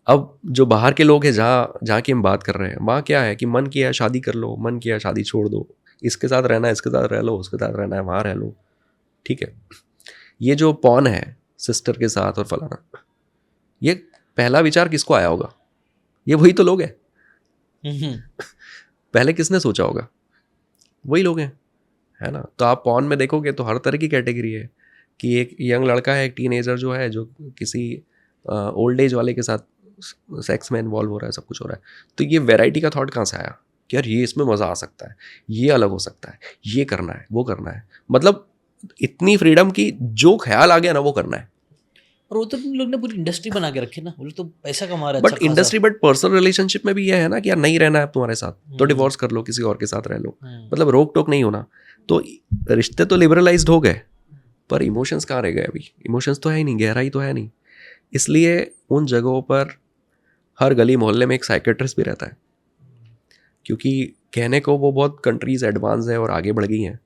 अब जो बाहर के लोग हैं, जहाँ की हम बात कर रहे हैं, वहाँ क्या है कि मन किया शादी कर लो, मन किया शादी छोड़ दो, इसके साथ रहना है इसके साथ रह लो, उसके साथ रहना है वहाँ रह लो, ठीक है। ये जो पॉन है सिस्टर के साथ और फलाना, ये पहला विचार किसको आया होगा, ये वही तो लोग हैं। पहले किसने सोचा होगा, वही लोग हैं, है ना। तो आप पॉन में देखोगे तो हर तरह की कैटेगरी है कि एक यंग लड़का है, एक टीनेजर जो है, जो किसी ओल्ड एज वाले के साथ सेक्स में इन्वॉल्व हो रहा है, सब कुछ हो रहा है। तो ये वैरायटी का थॉट कहाँ से आया कि यार ये इसमें मज़ा आ सकता है, ये अलग हो सकता है, ये करना है, वो करना है, मतलब इतनी फ्रीडम की जो ख्याल आ गया ना वो करना है। और वो तो लोग ने पूरी इंडस्ट्री बना के रखी ना, वो लोग तो पैसा कमा रहे हैं बट अच्छा इंडस्ट्री, बट पर्सनल रिलेशनशिप में भी ये है ना कि यार नहीं रहना है तुम्हारे साथ तो डिवोर्स कर लो, किसी और के साथ रह लो, मतलब रोक टोक नहीं होना। तो रिश्ते तो लिबरलाइज्ड हो गए, पर इमोशंस कहाँ रह गए अभी, इमोशंस तो है ही नहीं, गहराई तो है नहीं। इसलिए उन जगहों पर हर गली मोहल्ले में एक साइकेट्रिस्ट भी रहता है, क्योंकि कहने को वो बहुत कंट्रीज एडवांस है और आगे बढ़ गई हैं,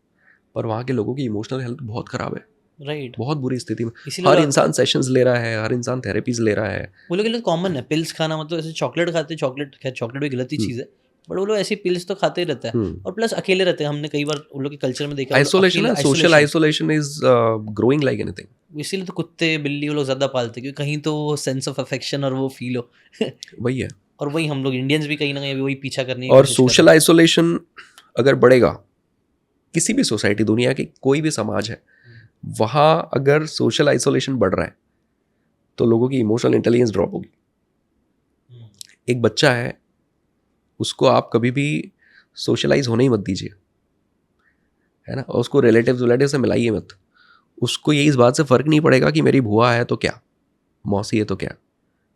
पर वहाँ के लोगों की इमोशनल हेल्थ बहुत ख़राब है, राइट, बहुत बुरी स्थिति में। इसीलिए हर लोग- इंसान सेशंस ले रहा है, हर इंसान थेरेपीज ले रहा है। वो लोग के लिए कॉमन है पिल्स खाना, मतलब ऐसे चॉकलेट खाते हैं, चॉकलेट, खैर चॉकलेट भी गलत ही चीज़ है, बट वो लोग ऐसी पिल्स तो खाते ही रहते हैं और प्लस अकेले रहते हैं। हमने कई बार उन लोग के कल्चर में देखा आइसोलेशन है, social isolation is growing like anything. इसीलिए तो कुत्ते बिल्ली वो लोग ज़्यादा पालते हैं, क्योंकि कहीं तो वो सेंस ऑफ अफेक्शन और वो फील हो वही है। और वही हम लोग इंडियंस भी कहीं ना कहीं वही पीछा करने की और कोशिश कर रहे सोशल आइसोलेशन अगर बढ़ेगा, किसी भी सोसाइटी, दुनिया की कोई भी समाज है, वहाँ अगर सोशल आइसोलेशन बढ़ रहा है तो लोगों की इमोशनल इंटेलिजेंस ड्रॉप होगी। एक बच्चा है, उसको आप कभी भी सोशलाइज होने ही मत दीजिए, है ना, और उसको रिलेटिव से मिलाइए मत। उसको ये इस बात से फ़र्क नहीं पड़ेगा कि मेरी भुआ है तो क्या, मौसी है तो क्या।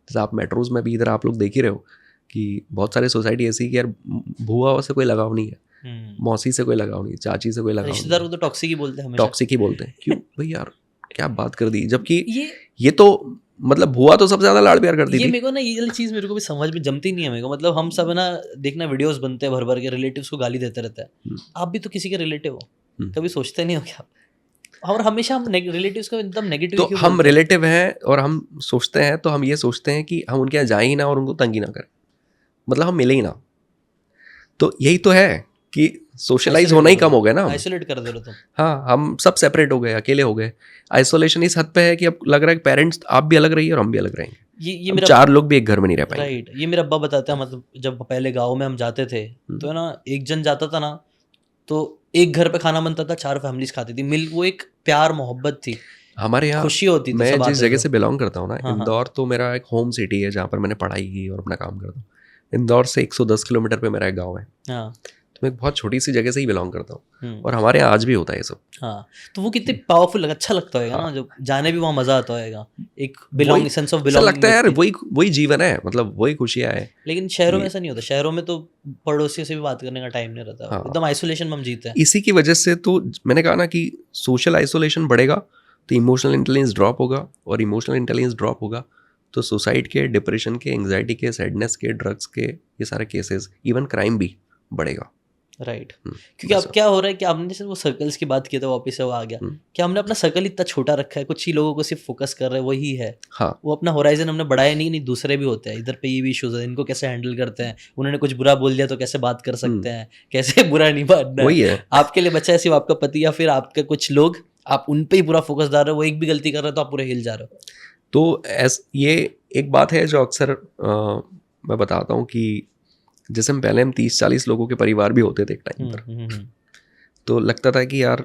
जैसे आप मेट्रोज में भी इधर आप लोग देख ही रहे हो कि बहुत सारे सोसाइटी ऐसी कि यार भुआ से कोई लगाव नहीं है, मौसी से कोई लगाव नहीं, चाची से कोई लगाव नहीं, रिश्तेदार को तो टॉक्सिक ही बोलते हैं हमेशा। टॉक्सिक ही बोलते हैं। क्यों भाई यार, क्या बात कर दी। जबकि ये तो मतलब भुआ तो सबसे ज्यादा लाड़ प्यार करती ये थी। मेरे को ना ये वाली चीज़ मेरे को भी समझ में जमती नहीं है मेरे को। मतलब हम सब ना देखना वीडियोस बनते हैं भर भर के, रिलेटिव्स को गाली देते रहते हैं। आप भी तो किसी के रिलेटिव हो, कभी सोचते नहीं हो क्या? और हमेशा हम रिलेटिव्स को एकदम नेगेटिव तो हम रिलेटिव हैं और हम सोचते हैं, तो हम ये सोचते हैं कि हम उनके यहाँ जाए ही ना और उनको तंग ही ना करें, मतलब हम मिले ही ना। तो यही तो है कि सोशलाइज होना ही कम हो गया ना, आइसोलेट कर दे रहे तुम। हाँ, हम सब सेपरेट हो गए, अकेले हो गए। आइसोलेशन इस हद पे है कि अब लग रहा है कि पेरेंट्स आप भी अलग रहिए और हम भी अलग रहेंगे। ये हम मेरा 4 लोग भी एक घर में नहीं रह पाएंगे। राइट, ये मेरा अब्बा बताते हैं। मतलब जब पहले गाँव में हम जाते थे तो है ना, एक जन जाता था ना तो एक घर पे खाना बनता था, 4 फैमिलीज खाती थी मिल। वो एक प्यार मोहब्बत थी, हमारे यहाँ खुशी होती थी। मैं जिस जगह से बिलोंग करता हूँ ना, हाँ, इंदौर तो मेरा एक होम सिटी है जहाँ पर मैंने पढ़ाई की और अपना काम करता हूँ। इंदौर से 110 किलोमीटर पे मेरा एक गाँव है। हाँ, तो मैं एक बहुत छोटी सी जगह से ही बिलोंग करता हूँ और हमारे यहाँ आज भी होता है ये सब। हाँ, तो वो कितने पावरफुल अच्छा लगता होगा ना, जब जाने भी वहाँ मजा आता होगा, एक बिलोंग सेंस ऑफ बिलोंगिंग लगता है यार, वही जीवन है, मतलब वही खुशियाँ है। लेकिन शहरों में ऐसा नहीं होता। शहरों में तो पड़ोसियों से भी बात करने का टाइम नहीं रहता, एकदम आइसोलेशन में हम जीते हैं। इसी की वजह से तो मैंने कहा ना कि सोशल आइसोलेशन बढ़ेगा तो इमोशनल इंटेलिजेंस ड्रॉप होगा, और इमोशनल इंटेलिजेंस ड्रॉप होगा तो सुसाइड के, डिप्रेशन के, एंग्जाइटी के, सैडनेस के, ड्रग्स के, ये सारे केसेस, इवन क्राइम भी बढ़ेगा। राइट, क्योंकि अब क्या हो रहा है कि आपने जैसे वो सर्कल्स की बात की तो वापस से वो आ गया कि हमने अपना सर्कल इतना छोटा रखा है, कुछ ही लोगों को सिर्फ फोकस कर रहे हैं, वही है। हाँ, वो अपना होराइजन हमने बढ़ाया नहीं दूसरे भी होते हैं इधर पे, ये भी इश्यूज है, इनको कैसे हैंडल करते हैं, उन्होंने कुछ बुरा बोल दिया तो कैसे बात कर सकते हैं, कैसे बुरा नहीं बांटना है। वही है आपके लिए बच्चा है सिर्फ आपका पति या फिर आपके कुछ लोग, आप उन पे ही पूरा फोकस डाल रहे हो, वो एक भी गलती कर रहे हो तो आप पूरे हिल जा रहे हो। तो ये एक बात है जो अक्सर मैं बताता हूँ कि जैसे हम 30-40 लोगों के परिवार भी होते थे एक टाइम पर, तो लगता था कि यार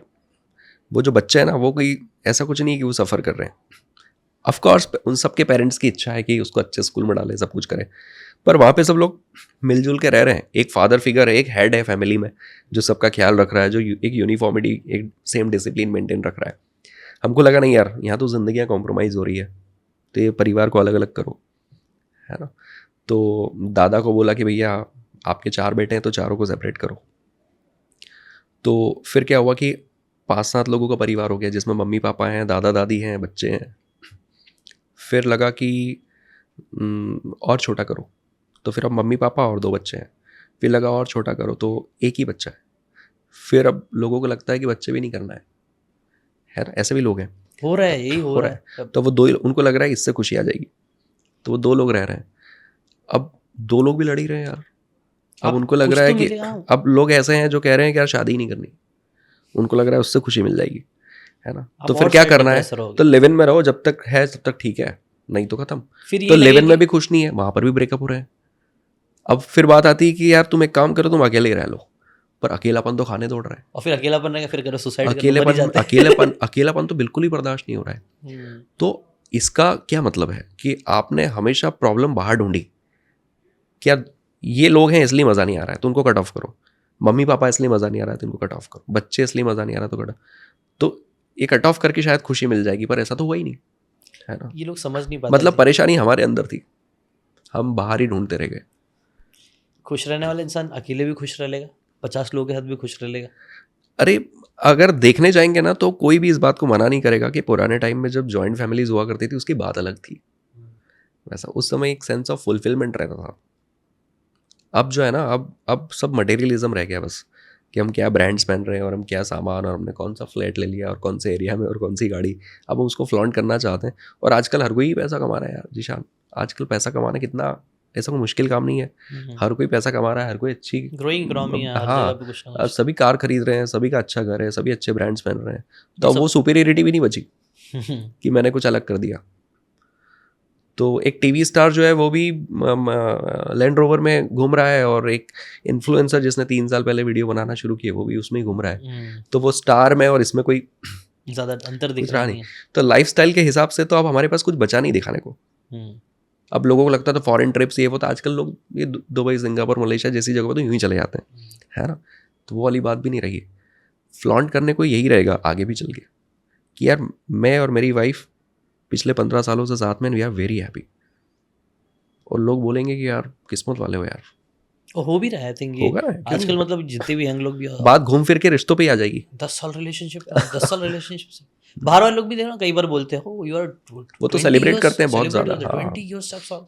वो जो बच्चा है ना, वो कोई ऐसा कुछ नहीं है कि वो सफ़र कर रहे हैं। ऑफ कोर्स उन सब के पेरेंट्स की इच्छा है कि उसको अच्छे स्कूल में डालें, सब कुछ करें, पर वहाँ पे सब लोग मिलजुल के रह रहे हैं। एक फादर फिगर है, एक हेड है फैमिली में जो सबका ख्याल रख रहा है, जो एक यूनिफॉर्मिटी, एक सेम डिसिप्लिन मेंटेन रख रहा है। हमको लगा नहीं यार, यहाँ तो जिंदगियाँ कॉम्प्रोमाइज़ हो रही है, तो ये परिवार को अलग अलग करो, है ना। तो दादा को बोला कि भैया आपके 4 बेटे हैं तो चारों को सेपरेट करो। तो फिर क्या हुआ कि 5-7 लोगों का परिवार हो गया, जिसमें मम्मी पापा हैं, दादा दादी हैं, बच्चे हैं। फिर लगा कि और छोटा करो, तो फिर अब मम्मी पापा और 2 बच्चे हैं। फिर लगा और छोटा करो, तो एक ही बच्चा है। फिर अब लोगों को लगता है कि बच्चे भी नहीं करना है ना, ऐसे भी लोग हैं, हो रहा है, यही हो रहा है। तो वो 2, उनको लग रहा है इससे खुशी आ जाएगी, तो वो 2 लोग रह रहे हैं। अब 2 लोग भी लड़ ही रहे हैं यार। अब उनको लग रहा है कि अब लोग ऐसे हैं जो कह रहे हैं कि यार शादी ही नहीं करनी, उनको लग रहा है उससे खुशी मिल जाएगी, है ना। तो फिर क्या करना है, तो लिव इन में रहो, जब तक है तब तक ठीक है, नहीं तो खत्म। तो लिव इन में भी खुश नहीं है, वहां पर भी ब्रेकअप हो रहे हैं। अब फिर बात आती है कि यार तुम एक काम करो, तुम अकेले ही रह लो, पर अकेलापन तो खाने दौड़ रहा है, और फिर अकेलापन रहेगा, फिर करो सुसाइड। अकेलापन तो बिल्कुल ही बर्दाश्त नहीं हो रहा है। तो इसका क्या मतलब है कि आपने हमेशा प्रॉब्लम बाहर ढूंढी। क्या ये लोग हैं इसलिए मज़ा नहीं आ रहा है तो उनको कट ऑफ करो, मम्मी पापा इसलिए मज़ा नहीं आ रहा है तो उनको कट ऑफ करो, बच्चे इसलिए मज़ा नहीं आ रहा तो कट ऑफ। तो ये कट ऑफ करके शायद खुशी मिल जाएगी, पर ऐसा तो हुआ ही नहीं, है ना। ये लोग समझ नहीं पाते। मतलब परेशानी हमारे अंदर थी, हम बाहर ही ढूंढते रह गए। खुश रहने वाला इंसान अकेले भी खुश रहेगा, 50 लोगों के साथ भी खुश रहेगा। अरे अगर देखने जाएंगे ना तो कोई भी इस बात को मना नहीं करेगा कि पुराने टाइम में जब जॉइंट फैमिलीज हुआ करती थी उसकी बात अलग थी। वैसा उस समय एक सेंस ऑफ फुलफिलमेंट रहता था। अब जो है ना, अब सब मटेरियलिज्म रह गया बस, कि हम क्या ब्रांड्स पहन रहे हैं और हम क्या सामान, और हमने कौन सा फ्लैट ले लिया और कौन से एरिया में और कौन सी गाड़ी, अब हम उसको फ्लॉन्ट करना चाहते हैं। और आजकल हर कोई पैसा कमा रहा है यार जीशान, आजकल पैसा कमाना कितना ऐसा कोई मुश्किल काम नहीं है, हर कोई पैसा कमा रहा है, हर कोई अच्छी ग्रोइंग इकोनॉमी है, हर हाँ, जगह पे कुछ ना अब कुछ। सभी कार खरीद रहे हैं, सभी का अच्छा घर है, सभी अच्छे ब्रांड्स पहन रहे हैं, तो अब वो सुपीरियरिटी भी नहीं बची कि मैंने कुछ अलग कर दिया। तो एक टीवी स्टार जो है वो भी लैंड रोवर में घूम रहा है, और एक इन्फ्लुएंसर जिसने 3 साल पहले वीडियो बनाना शुरू किए वो भी उसमें ही घूम रहा है। तो वो स्टार में और इसमें कोई ज़्यादा अंतर दिख कुछ रहा रहा नहीं नहीं। तो लाइफस्टाइल के हिसाब से तो अब हमारे पास कुछ बचा नहीं दिखाने को। है। अब लोगों को लगता था फॉरेन ट्रिप्स ये वो, तो आजकल लोग ये दुबई, सिंगापुर, मलेशिया जैसी जगह पर तो यूं ही चले जाते हैं, है ना। तो वो वाली बात भी नहीं रही। फ्लॉन्ट करने को यही रहेगा आगे भी चल के कि यार मैं और मेरी वाइफ पिछले 15 सालों से साथ में, वी आर वेरी हैप्पी। और लोग बोलेंगे कि यार किस्मत वाले हो यार, और हो भी रहा है। आई थिंक ये होगा ना, क्यों आजकल नहीं? मतलब जितने भी यंग लोग भी बात घूम फिर के रिश्तों पे ही आ जाएगी। 10 साल रिलेशनशिप, 10 साल रिलेशनशिप से बाहर वाले लोग भी देखो ना, कई बार बोलते हैं हो यू आर, वो तो सेलिब्रेट करते हैं बहुत ज़्यादा। 20 इयर्स ऑफ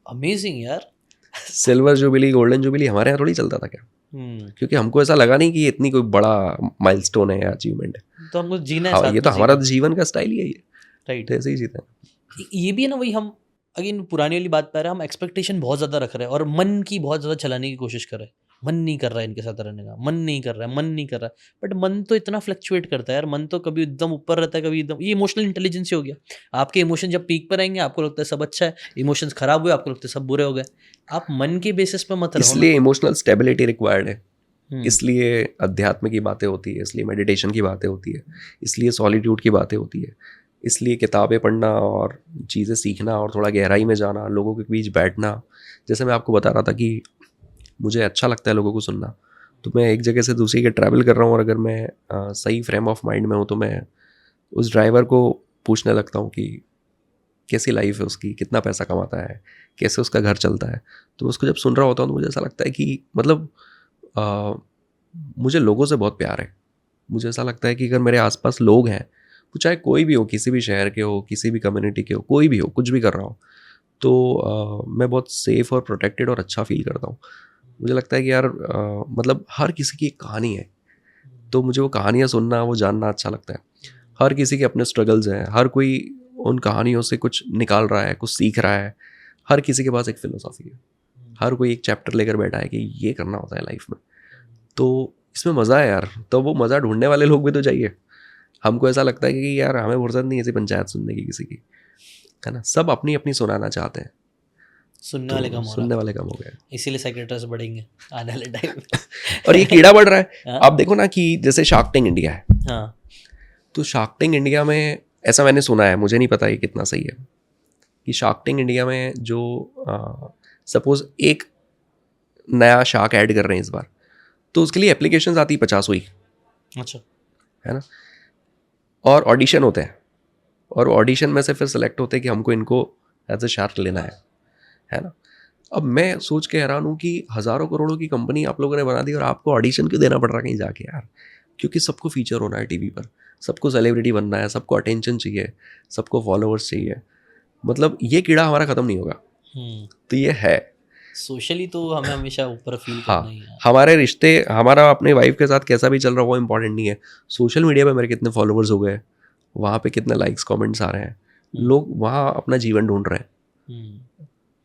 अमेजिंग यार। सिल्वर जुबली, गोल्डन जुबली हमारे यहाँ थोड़ी चलता था क्या, क्योंकि हमको ऐसा लगा नहीं कि ये इतनी कोई बड़ा माइलस्टोन है या अचीवमेंट है। तो हमको जीना है हाँ, साथ ये तो में, हमारा जीना। जीवन का स्टाइल ही है ये, राइट। ऐसे ही जीते हैं। ये भी है ना, वही हम अगेन पुरानी वाली बात पे आ रहे हैं, हम एक्सपेक्टेशन बहुत ज़्यादा रख रहे हैं और मन की बहुत ज़्यादा चलाने की कोशिश कर रहे हैं। मन नहीं कर रहा है इनके साथ रहने का, मन नहीं कर रहा है, मन नहीं कर रहा है। बट मन तो इतना फ्लक्चुएट करता है यार, मन तो कभी एकदम ऊपर रहता है, कभी एकदम, ये इमोशनल इंटेलिजेंस ही हो गया। आपके इमोशन जब पीक पर आएंगे आपको लगता है सब अच्छा है, इमोशंस खराब हुए आपको लगता है सब बुरे हो गए। आप मन के बेसिस पे मत रहो ना। इसलिए इमोशनल स्टेबिलिटी रिक्वायर्ड है, हम्म, इसलिए अध्यात्म की बातें होती है, इसलिए मेडिटेशन की बातें होती है, इसलिए सॉलिट्यूड की बातें होती है, इसलिए किताबें पढ़ना और चीज़ें सीखना और थोड़ा गहराई में जाना, लोगों के बीच बैठना। जैसे मैं आपको बता रहा था कि मुझे अच्छा लगता है लोगों को सुनना, तो मैं एक जगह से दूसरी के ट्रैवल कर रहा हूँ और अगर मैं सही फ्रेम ऑफ माइंड में हूँ तो मैं उस ड्राइवर को पूछने लगता हूँ कि कैसी लाइफ है उसकी, कितना पैसा कमाता है, कैसे उसका घर चलता है। तो मैं उसको जब सुन रहा होता हूँ तो मुझे ऐसा लगता है कि मतलब मुझे लोगों से बहुत प्यार है। मुझे ऐसा लगता है कि अगर मेरे आसपास लोग हैं, वो चाहे कोई भी हो, किसी भी शहर के हो, किसी भी कम्युनिटी के हो, कोई भी हो, कुछ भी कर रहा हो, तो मैं बहुत सेफ और प्रोटेक्टेड और अच्छा फील करता हूँ। मुझे लगता है कि यार मतलब हर किसी की एक कहानी है, तो मुझे वो कहानियाँ सुनना, वो जानना अच्छा लगता है। हर किसी के अपने स्ट्रगल्स हैं, हर कोई उन कहानियों से कुछ निकाल रहा है, कुछ सीख रहा है। हर किसी के पास एक फ़िलोसॉफी है, हर कोई एक चैप्टर लेकर बैठा है कि ये करना होता है लाइफ में। तो इसमें मज़ा है यार, तो वो मज़ा ढूंढने वाले लोग भी तो चाहिए। हमको ऐसा लगता है कि यार हमें फुर्सत नहीं ऐसी पंचायत सुनने की किसी की, है ना। सब अपनी अपनी सुनाना चाहते हैं, सुनने वाले कम हो रहा सुनने वाले कम हो गए, इसीलिए सेक्रेटरीज बढ़ेंगे आने वाले टाइम। और ये कीड़ा बढ़ रहा है। हाँ। आप देखो ना कि जैसे शार्क टैंक इंडिया है, हाँ, तो शार्क टैंक इंडिया में ऐसा मैंने सुना है, मुझे नहीं पता ये कितना सही है, कि शार्क टैंक इंडिया में जो सपोज एक नया शार्क ऐड कर रहे हैं इस बार, तो उसके लिए एप्लीकेशंस आती 50 हुई, अच्छा, है ना, और ऑडिशन होते हैं, और ऑडिशन में से फिर सेलेक्ट होते हैं कि हमको इनको एज ए शार्क लेना है ना। अब मैं सोच के हैरान हूँ कि हज़ारों करोड़ों की कंपनी आप लोगों ने बना दी और आपको ऑडिशन क्यों देना पड़ रहा है कहीं जाके यार। क्योंकि सबको फीचर होना है टीवी पर, सबको सेलिब्रिटी बनना है, सबको अटेंशन चाहिए, सबको फॉलोअर्स चाहिए। मतलब ये कीड़ा हमारा ख़त्म नहीं होगा, तो ये है। सोशली तो हमें हमेशा ऊपर फील हाँ, करना ही है। हमारे रिश्ते, हमारा अपने वाइफ के साथ कैसा भी चल रहा हो वो इम्पोर्टेंट नहीं है। सोशल मीडिया पे मेरे कितने फॉलोअर्स हो गए, वहाँ पे कितने लाइक्स कमेंट्स आ रहे हैं, लोग वहाँ अपना जीवन ढूंढ रहे हैं।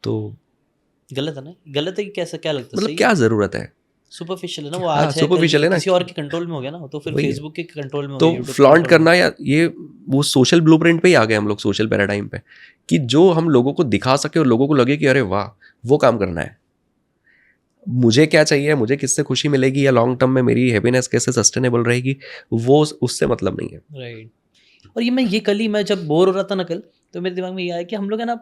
तो गलत है ना, गलत है कि कैसा, क्या लगता है मतलब सही क्या ज़रूरत है। सुपरफिशियल है ना वो, हाँ, आज है superficial है ना। किसी और के कंट्रोल में हो गया ना, तो फिर वही है। फेसबुक के कंट्रोल में हो तो गया, YouTube के फ्लॉन्ट control में। करना या ये वो सोशल ब्लूप्रिंट पे ही आ गए हम लोग, सोशल पैराडाइम पे, कि जो हम लोगों को दिखा सके और लोगों को लगे कि अरे वाह वो काम करना है। मुझे क्या चाहिए, मुझे किससे खुशी मिलेगी, या लॉन्ग टर्म में मेरी हैप्पीनेस कैसे सस्टेनेबल रहेगी, वो उससे मतलब नहीं है। राइट। और ये कल ही मैं जब बोर हो रहा था ना कल, तो मेरे दिमाग में ये आया कि हम लोग है ना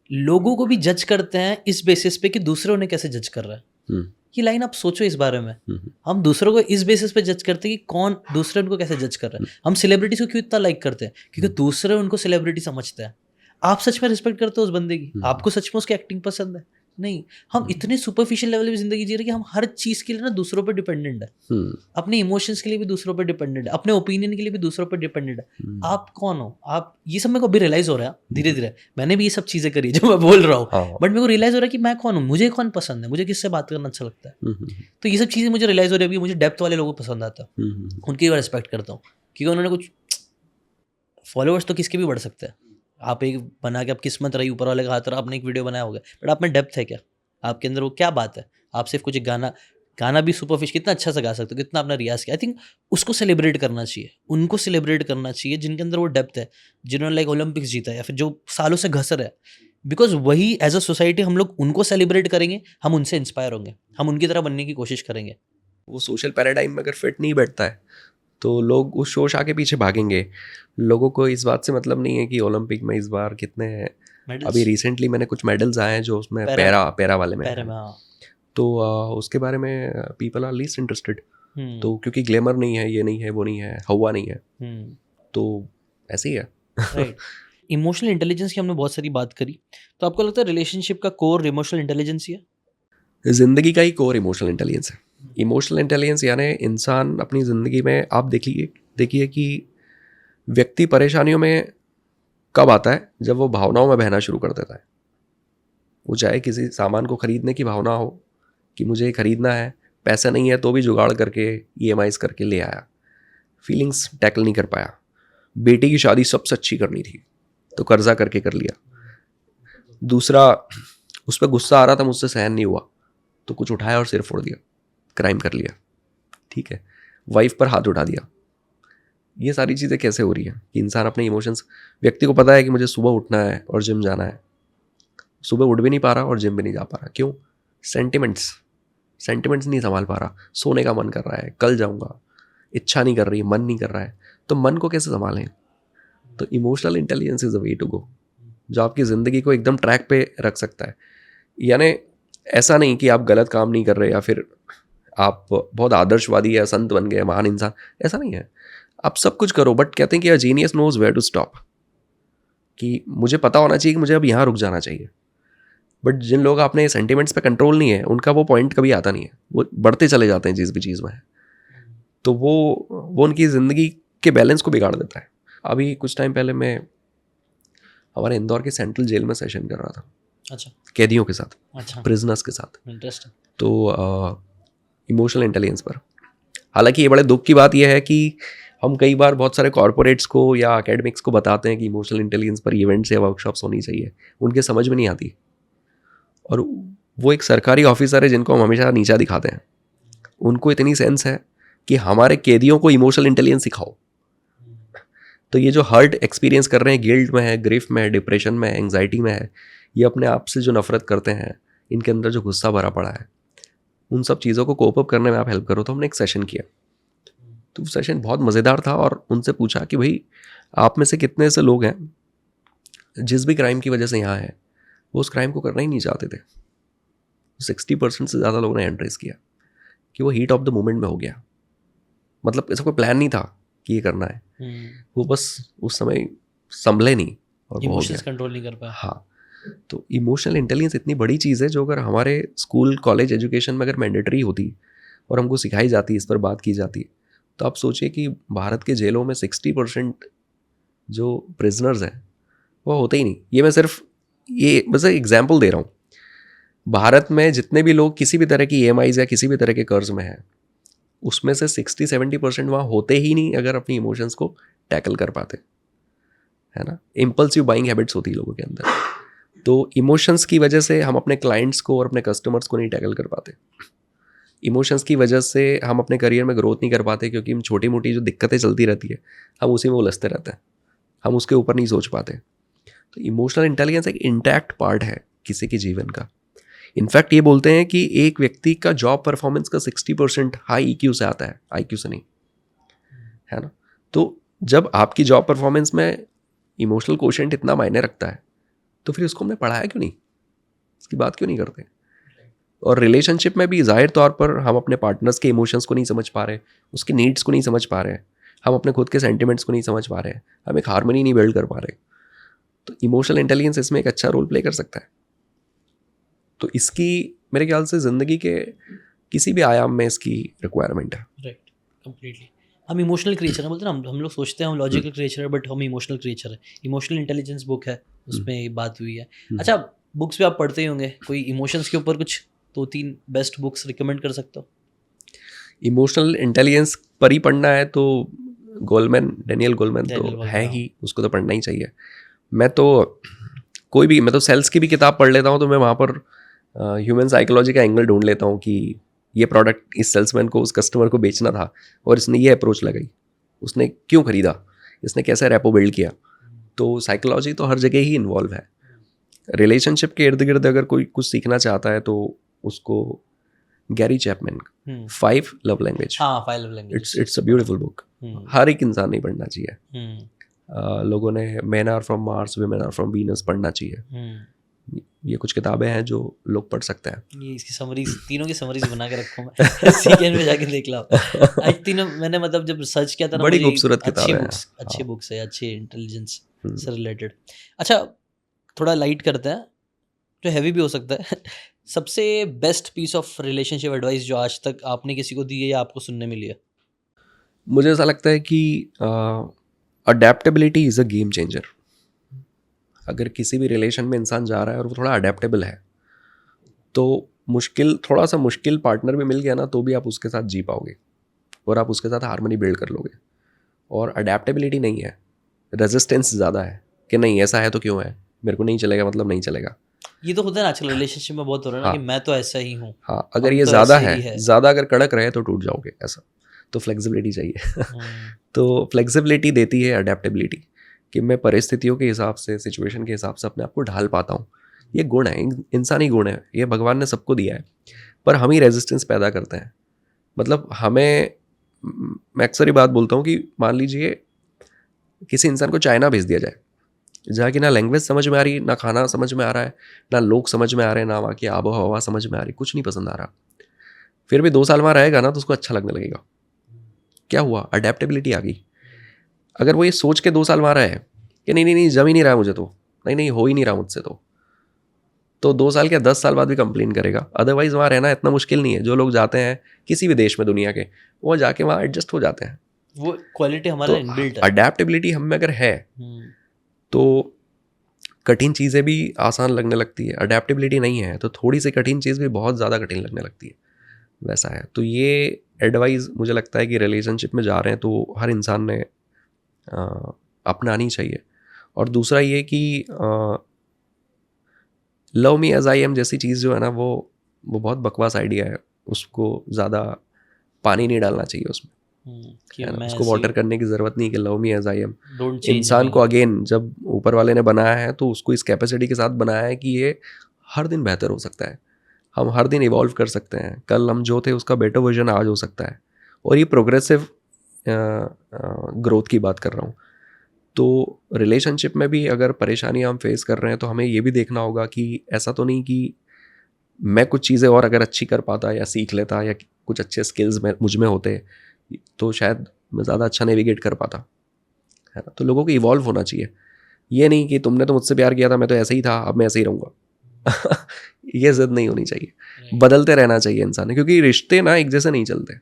लोगों को भी जज करते हैं इस बेसिस पे कि दूसरे उन्हें कैसे जज कर रहा है। ये लाइन आप सोचो इस बारे में। हम दूसरों को इस बेसिस पे जज करते हैं कि कौन दूसरे उनको कैसे जज कर रहा है। हम सेलिब्रिटीज को क्यों इतना लाइक करते हैं, क्योंकि दूसरे उनको सेलिब्रिटी समझते हैं। आप सच में रिस्पेक्ट करते हो उस बंदे की, आपको सच में उसकी एक्टिंग पसंद है? नहीं। हम इतने सुपरफिशियल लेवल पे जिंदगी जी रहे हैं कि हम हर चीज के लिए ना दूसरों पर डिपेंडेंट है। अपने इमोशंस के लिए भी दूसरों पर डिपेंडेंट है, अपने ओपिनियन के लिए भी दूसरों पर डिपेंडेंट है। आप कौन हो? आप, ये सब मेरे को अभी रियलाइज हो रहा है धीरे धीरे। मैंने भी ये सब चीजें करी जो मैं बोल रहा हूँ, बट मेरे को रियलाइज हो रहा है कि मैं कौन हूँ, मुझे कौन पसंद है, मुझे किससे बात करना अच्छा लगता है। तो ये सब चीजें मुझे रियलाइज हो रही है अभी। मुझे डेप्थ वाले लोगों को पसंद आता है, उनकी रिस्पेक्ट करता हूँ, क्योंकि उन्होंने कुछ फॉलोअर्स तो किसके भी बढ़ सकते हैं। आप एक बना के आप किस्मत रही ऊपर वाले का हाथ रहा, आपने एक वीडियो बनाया होगा, बट आप में डेप्थ है क्या? आपके अंदर वो क्या बात है? आप सिर्फ कुछ गाना गाना भी सुपरफिश कितना अच्छा सा गा सकते हो, कितना आपने रियाज किया। आई थिंक उसको सेलिब्रेट करना चाहिए, उनको सेलिब्रेट करना चाहिए जिनके अंदर वो डेप्थ है, जिन्होंने लाइक ओलंपिक्स जीता है या फिर जो सालों से घसर है। बिकॉज वही एज अ सोसाइटी हम लोग उनको सेलिब्रेट करेंगे, हम उनसे इंस्पायर होंगे, हम उनकी तरह बनने की कोशिश करेंगे। वो सोशल पैराडाइम में अगर फिट नहीं बैठता है तो लोग उस शोशा के पीछे भागेंगे। लोगों को इस बात से मतलब नहीं है कि ओलंपिक में इस बार कितने हैं। Medals? अभी रिसेंटली मैंने कुछ मेडल्स आए हैं जो उसमें पैरा वाले में हैं। हाँ। तो उसके बारे में पीपल आर लीस्ट इंटरेस्टेड। तो क्योंकि ग्लैमर नहीं है, ये नहीं है, वो नहीं है, हवा नहीं है, तो ऐसे ही है। राइट। इमोशनल इंटेलिजेंस की हमने बहुत सारी बात करी, तो आपको लगता है रिलेशनशिप का कोर इमोशनल इंटेलिजेंस ही है? जिंदगी का ही कोर इमोशनल इंटेलिजेंस है। इमोशनल इंटेलिजेंस यानी इंसान अपनी ज़िंदगी में, आप देखिए कि व्यक्ति परेशानियों में कब आता है, जब वो भावनाओं में बहना शुरू कर देता है। वो चाहे किसी सामान को खरीदने की भावना हो कि मुझे ये खरीदना है, पैसा नहीं है तो भी जुगाड़ करके EMIs करके ले आया, फीलिंग्स टैकल नहीं कर पाया। बेटी की शादी सबसे अच्छी करनी थी तो कर्जा करके कर लिया। दूसरा, उस पर गुस्सा आ रहा था, मुझसे सहन नहीं हुआ तो कुछ उठाया और सिर फोड़ दिया, क्राइम कर लिया। ठीक है, वाइफ पर हाथ उठा दिया। ये सारी चीज़ें कैसे हो रही हैं कि इंसान अपने इमोशंस, व्यक्ति को पता है कि मुझे सुबह उठना है और जिम जाना है, सुबह उठ भी नहीं पा रहा और जिम भी नहीं जा पा रहा। क्यों? सेंटिमेंट्स नहीं संभाल पा रहा। सोने का मन कर रहा है, कल जाऊंगा, इच्छा नहीं कर रही, मन नहीं कर रहा है, तो मन को कैसे संभालें? तो emotional intelligence is a way to go, जो आपकी ज़िंदगी को एकदम ट्रैक पे रख सकता है। यानी ऐसा नहीं कि आप गलत काम नहीं कर रहे या फिर आप बहुत आदर्शवादी या संत बन गए, महान इंसान, ऐसा नहीं है। आप सब कुछ करो, बट कहते हैं कि a genius knows where to stop, कि मुझे पता होना चाहिए कि मुझे अब यहाँ रुक जाना चाहिए। बट जिन लोग अपने सेंटिमेंट्स पे कंट्रोल नहीं है, उनका वो पॉइंट कभी आता नहीं है, वो बढ़ते चले जाते हैं जिस भी चीज़ में है, तो वो उनकी ज़िंदगी के बैलेंस को बिगाड़ देता है। अभी कुछ टाइम पहले मैं हमारे इंदौर के सेंट्रल जेल में सेशन कर रहा था। अच्छा। कैदियों के साथ। अच्छा। प्रिजनर्स के साथ। इंटरेस्टिंग। तो इमोशनल इंटेलिजेंस पर, हालांकि ये बड़े दुख की बात यह है कि हम कई बार बहुत सारे कॉर्पोरेट्स को या एकेडमिक्स को बताते हैं कि इमोशनल इंटेलिजेंस पर इवेंट्स या वर्कशॉप्स होनी चाहिए, उनके समझ में नहीं आती। और वो एक सरकारी ऑफिसर है जिनको हम हमेशा नीचा दिखाते हैं, उनको इतनी सेंस है कि हमारे कैदियों को इमोशनल इंटेलिजेंस सिखाओ। तो ये जो हर्ट एक्सपीरियंस कर रहे हैं, गिल्ट में है, ग्रीफ में है, डिप्रेशन में है, एंग्जाइटी में है, ये अपने आप से जो नफरत करते हैं, इनके अंदर जो गुस्सा भरा पड़ा है, उन सब चीज़ों को कोप अप करने में आप हेल्प करो। तो हमने एक सेशन किया, तो वो सेशन बहुत मज़ेदार था। और उनसे पूछा कि भाई आप में से कितने ऐसे लोग हैं जिस भी क्राइम की वजह से यहाँ है वो उस क्राइम को करना ही नहीं चाहते थे। 60% से ज़्यादा लोगों ने एंट्रेस किया कि वो हीट ऑफ द मोमेंट में हो गया। मतलब ऐसा कोई प्लान नहीं था कि ये करना है, वो बस उस समय संभले नहीं और इमोशंस कंट्रोल नहीं कर पाया। हाँ, तो इमोशनल इंटेलिजेंस इतनी बड़ी चीज़ है जो अगर हमारे स्कूल कॉलेज एजुकेशन में अगर मैंडेटरी होती और हमको सिखाई जाती, इस पर बात की जाती, तो आप सोचिए कि भारत के जेलों में 60% जो प्रिजनर्स हैं वो होते ही नहीं। ये मैं सिर्फ ये बस एग्जाम्पल दे रहा हूँ। भारत में जितने भी लोग किसी भी तरह की EMIs या किसी भी तरह के कर्ज में हैं, उसमें से 60-70% वहाँ होते ही नहीं अगर अपनी इमोशंस को टैकल कर पाते, है ना। इम्पल्सिव बाइंग हैबिट्स होती है लोगों के अंदर, तो इमोशंस की वजह से हम अपने क्लाइंट्स को और अपने कस्टमर्स को नहीं टैकल कर पाते। इमोशंस की वजह से हम अपने करियर में ग्रोथ नहीं कर पाते, क्योंकि हम छोटी मोटी जो दिक्कतें चलती रहती है हम उसी में उलझते रहते हैं, हम उसके ऊपर नहीं सोच पाते। तो इमोशनल इंटेलिजेंस एक इंटैक्ट पार्ट है किसी के जीवन का। इनफैक्ट ये बोलते हैं कि एक व्यक्ति का जॉब परफॉर्मेंस का 60% हाई EQ से आता है, IQ से नहीं, है ना। तो जब आपकी जॉब परफॉर्मेंस में इमोशनल कोशेंट इतना मायने रखता है, तो फिर उसको हमने पढ़ाया क्यों नहीं, इसकी बात क्यों नहीं करते। और रिलेशनशिप में भी जाहिर तौर पर हम अपने पार्टनर्स के इमोशंस को नहीं समझ पा रहे, उसके नीड्स को नहीं समझ पा रहे, हम अपने खुद के सेंटिमेंट्स को नहीं समझ पा रहे, हम एक हार्मनी नहीं बिल्ड कर पा रहे। तो इमोशनल इंटेलिजेंस इसमें एक अच्छा रोल प्ले कर सकता है। तो इसकी मेरे ख्याल से ज़िंदगी के किसी भी आयाम में इसकी रिक्वायरमेंट है। Right, completely. हम इमोशनल क्रिएचर हैं, बोलते हैं ना, हम लोग सोचते हैं हम लॉजिकल क्रिएचर है, बट हम इमोशनल क्रिएचर है। इमोशनल इंटेलिजेंस बुक है, उसमें ये बात हुई है। अच्छा, बुक्स भी आप पढ़ते ही होंगे, कोई इमोशंस के ऊपर कुछ 2-3 बेस्ट बुक्स रिकमेंड कर सकते हो? इमोशनल इंटेलिजेंस पर ही पढ़ना है तो डेनियल गोलमैन तो है ही, उसको तो पढ़ना ही चाहिए। मैं तो सेल्स की भी किताब पढ़ लेता हूँ, तो मैं वहाँ पर ह्यूमन साइकोलॉजी का एंगल ढूंढ लेता हूँ कि ये प्रोडक्ट इस सेल्समैन को उस कस्टमर को बेचना था और इसने ये अप्रोच लगाई, उसने क्यों खरीदा, इसने कैसे रेपो बिल्ड किया। तो साइकोलॉजी तो हर जगह ही इन्वॉल्व है। रिलेशनशिप के इर्द गिर्द अगर कोई कुछ सीखना चाहता है तो उसको Gary Chapman 5 love language, it's a beautiful book, हर एक इंसान नहीं पढ़ना चाहिए। लोगों ने men are from Mars women are from Venus पढ़ना चाहिए। ये कुछ किताबें हैं जो लोग पढ़ सकते हैं। ये इसकी समरीज, तीनों की समरीज बना के रखूँ मैं सीकेंड में जाके देख लो। आज तीनों मैंने मतलब जब सर्च किया था ना, बड़ी खूबसूरत किताबें हैं, अच्छी बुक्स है, अच्छे इंटेलिजेंस से रिलेटेड। अच्छा थोड़ा लाइट करते हैं, जो हैवी भी हो सकता है। सबसे best piece of relationship advice जो आज तक आपने किसी को दी है या आपको सुनने मिली है? मुझे ऐसा लगता है कि adaptability is a game changer. अगर किसी भी रिलेशन में इंसान जा रहा है और वो थोड़ा अडेप्टेबल है, तो थोड़ा सा मुश्किल पार्टनर भी मिल गया ना, तो भी आप उसके साथ जी पाओगे और आप उसके साथ हार्मनी बिल्ड कर लोगे। और अडेप्टेबिलिटी नहीं है, रेजिस्टेंस ज़्यादा है कि नहीं ऐसा है तो क्यों है, मेरे को नहीं चलेगा मतलब नहीं चलेगा। ये तो होता है ना आजकल रिलेशनशिप में बहुत हो रहा है ना, कि मैं तो ऐसा ही हूँ। हाँ, अगर ये ज़्यादा है, ज़्यादा अगर कड़क रहे तो टूट जाओगे ऐसा। तो फ्लेक्सिबिलिटी चाहिए। तो फ्लेक्सिबिलिटी देती है अडेप्टेबिलिटी, कि मैं परिस्थितियों के हिसाब से, सिचुएशन के हिसाब से अपने आप को ढाल पाता हूँ। ये गुण है, इंसानी गुण है, ये भगवान ने सबको दिया है, पर हम ही रेजिस्टेंस पैदा करते हैं। मतलब मैं अक्सर ये बात बोलता हूँ कि मान लीजिए किसी इंसान को चाइना भेज दिया जाए, जहाँ की ना लैंग्वेज समझ में आ रही, ना खाना समझ में आ रहा है, ना लोग समझ में आ रहे हैं, ना वहाँ की आबो हवा समझ में आ रही, कुछ नहीं पसंद आ रहा, फिर भी 2 साल वहाँ रहेगा ना तो उसको अच्छा लगने लगेगा। क्या हुआ? अडेप्टेबिलिटी आ गई। अगर वो ये सोच के 2 साल वहाँ रहे कि नहीं नहीं नहीं जम ही नहीं रहा मुझे, तो नहीं नहीं हो ही नहीं रहा मुझसे, तो 2 साल क्या 10 साल बाद भी कंप्लेन करेगा। अदरवाइज वहाँ रहना इतना मुश्किल नहीं है। जो लोग जाते हैं किसी भी देश में दुनिया के, वो जाके वहाँ एडजस्ट हो जाते हैं। वो क्वालिटी हमारा इनबिल्ट है। अडेप्टेबिलिटी हम में अगर है तो कठिन चीज़ें भी आसान लगने लगती है। अडेप्टेबिलिटी नहीं है तो थोड़ी सी कठिन चीज़ भी बहुत ज़्यादा कठिन लगने लगती है, वैसा है। तो ये एडवाइस मुझे लगता है कि रिलेशनशिप में जा रहे हैं तो हर इंसान ने अपनानी चाहिए। और दूसरा ये कि love me as I am जैसी चीज़ जो है ना, वो बहुत बकवास आइडिया है। उसको ज़्यादा पानी नहीं डालना चाहिए उसमें, उसको वाटर करने की ज़रूरत नहीं कि love me as I am. इंसान को अगेन जब ऊपर वाले ने बनाया है तो उसको इस कैपेसिटी के साथ बनाया है कि ये हर दिन बेहतर हो सकता है, हम हर दिन इवॉल्व कर सकते हैं, कल हम जो थे उसका बेटर वर्जन आज हो सकता है। और ये प्रोग्रेसिव ग्रोथ की बात कर रहा हूँ। तो रिलेशनशिप में भी अगर परेशानियाँ हम फेस कर रहे हैं तो हमें ये भी देखना होगा कि ऐसा तो नहीं कि मैं कुछ चीज़ें और अगर अच्छी कर पाता या सीख लेता या कुछ अच्छे स्किल्स में मुझ में होते तो शायद मैं ज़्यादा अच्छा नेविगेट कर पाता, है ना। तो लोगों को इवॉल्व होना चाहिए, ये नहीं कि तुमने तो मुझसे प्यार किया था, मैं तो ऐसे ही था, अब मैं ऐसे ही रहूँगा। ये जिद नहीं होनी चाहिए, बदलते रहना चाहिए इंसान, क्योंकि रिश्ते ना एक जैसे नहीं चलते।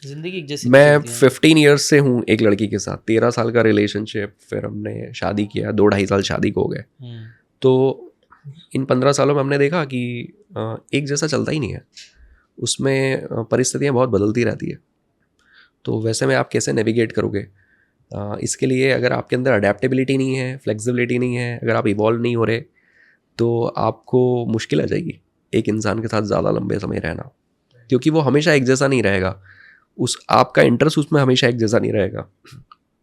जिंदगी एक जैसी मैं 15 ईयर्स से हूँ एक लड़की के साथ, 13 साल का रिलेशनशिप, फिर हमने शादी किया, 2-2.5 साल शादी को हो गए। तो इन 15 सालों में हमने देखा कि एक जैसा चलता ही नहीं है, उसमें परिस्थितियाँ बहुत बदलती रहती है। तो वैसे में आप कैसे नेविगेट करोगे? इसके लिए अगर आपके अंदर अडेप्टेबिलिटी नहीं है, फ्लेक्सिबिलिटी नहीं है, अगर आप इवॉल्व नहीं हो रहे, तो आपको मुश्किल आ जाएगी एक इंसान के साथ ज़्यादा लंबे समय रहना, क्योंकि वो हमेशा एक जैसा नहीं रहेगा। आपका इंटरेस्ट उसमें हमेशा एक जैसा नहीं रहेगा,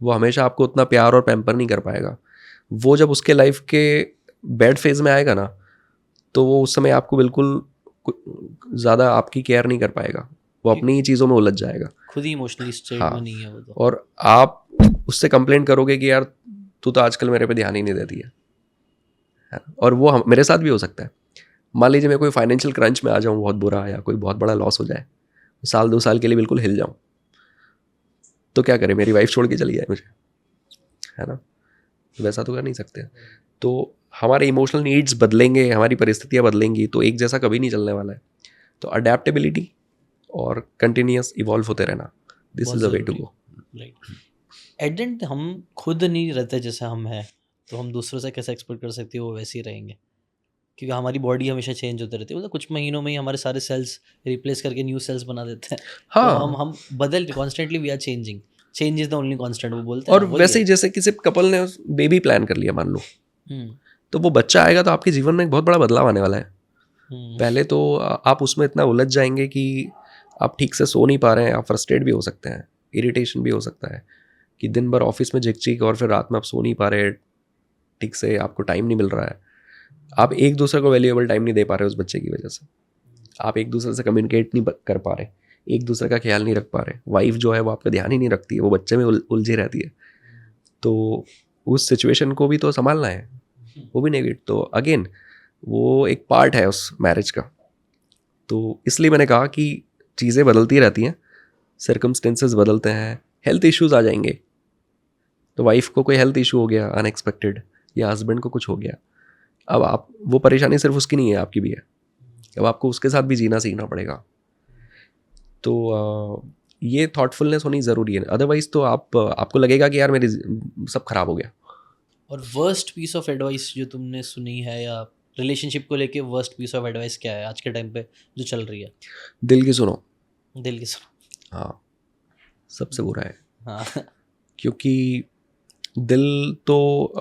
वो हमेशा आपको उतना प्यार और पैम्पर नहीं कर पाएगा। वो जब उसके लाइफ के बैड फेज में आएगा ना, तो वो उस समय आपको बिल्कुल ज़्यादा आपकी केयर नहीं कर पाएगा, वो अपनी ही चीज़ों में उलझ जाएगा, खुद ही इमोशनली स्टेट में नहीं है वो तो। और आप उससे कंप्लेंट करोगे कि यार तू तो आजकल मेरे पे ध्यान ही नहीं देती है। और वो मेरे साथ भी हो सकता है। मान लीजिए मैं कोई फाइनेंशियल क्रंच में आ जाऊँ बहुत बुरा, या कोई बहुत बड़ा लॉस हो जाए, 1-2 साल के लिए बिल्कुल हिल जाऊँ, तो क्या करें, मेरी वाइफ छोड़ के चली जाए मुझे, है ना। वैसा तो कर नहीं सकते। तो हमारे इमोशनल नीड्स बदलेंगे, हमारी परिस्थितियाँ बदलेंगी, तो एक जैसा कभी नहीं चलने वाला है। तो अडेप्टेबिलिटी और कंटिन्यूस इवॉल्व होते रहना, this is a way to go. At the end हम खुद नहीं रहते जैसे हम हैं, तो हम दूसरों से कैसे एक्सपेक्ट कर सकते हैं वो वैसे ही रहेंगे, क्योंकि हमारी बॉडी हमेशा चेंज होती रहती है। मतलब कुछ महीनों में ही हमारे सारे सेल्स रिप्लेस करके न्यू सेल्स बना देते हैं। हाँ। तो हम बदल constantly we are changing. Change is the only constant, वो बोलते हैं और ना, वही वैसे ही है। जैसे किसी कपल ने बेबी प्लान कर लिया मान लो, हम्म, तो वो बच्चा आएगा तो आपके जीवन में एक बहुत बड़ा बदलाव आने वाला है। हम्म, पहले तो आप उसमें इतना उलझ जाएंगे कि आप ठीक से सो नहीं पा रहे हैं, आप फ्रस्ट्रेट भी हो सकते हैं, इरिटेशन भी हो सकता है कि दिन भर ऑफिस में झिक और फिर रात में आप सो नहीं पा रहे ठीक से, आपको टाइम नहीं मिल रहा है, आप एक दूसरे को वैल्यूएबल टाइम नहीं दे पा रहे उस बच्चे की वजह से, आप एक दूसरे से कम्युनिकेट नहीं कर पा रहे, एक दूसरे का ख्याल नहीं रख पा रहे, वाइफ जो है वो आपका ध्यान ही नहीं रखती है, वो बच्चे में उलझी रहती है। तो उस सिचुएशन को भी तो संभालना है, वो भी नहीं, तो अगेन वो एक पार्ट है उस मैरिज का। तो इसलिए मैंने कहा कि चीज़ें बदलती रहती हैं, सर्कमस्टेंसेस बदलते हैं, हेल्थ इश्यूज आ जाएंगे, तो वाइफ को कोई हेल्थ इशू हो गया अनएक्सपेक्टेड, या हस्बैंड को कुछ हो गया, अब आप वो परेशानी सिर्फ उसकी नहीं है, आपकी भी है, अब आपको उसके साथ भी जीना सीखना पड़ेगा। तो ये थॉटफुलनेस होनी ज़रूरी है, अदरवाइज तो आपको लगेगा कि यार मेरी सब खराब हो गया। और वर्स्ट पीस ऑफ एडवाइस जो तुमने सुनी है, या रिलेशनशिप को लेके वर्स्ट पीस ऑफ एडवाइस क्या है आज के टाइम पे जो चल रही है? दिल की सुनो। दिल की सुनो। हाँ, सबसे बुरा है, हाँ। क्योंकि दिल तो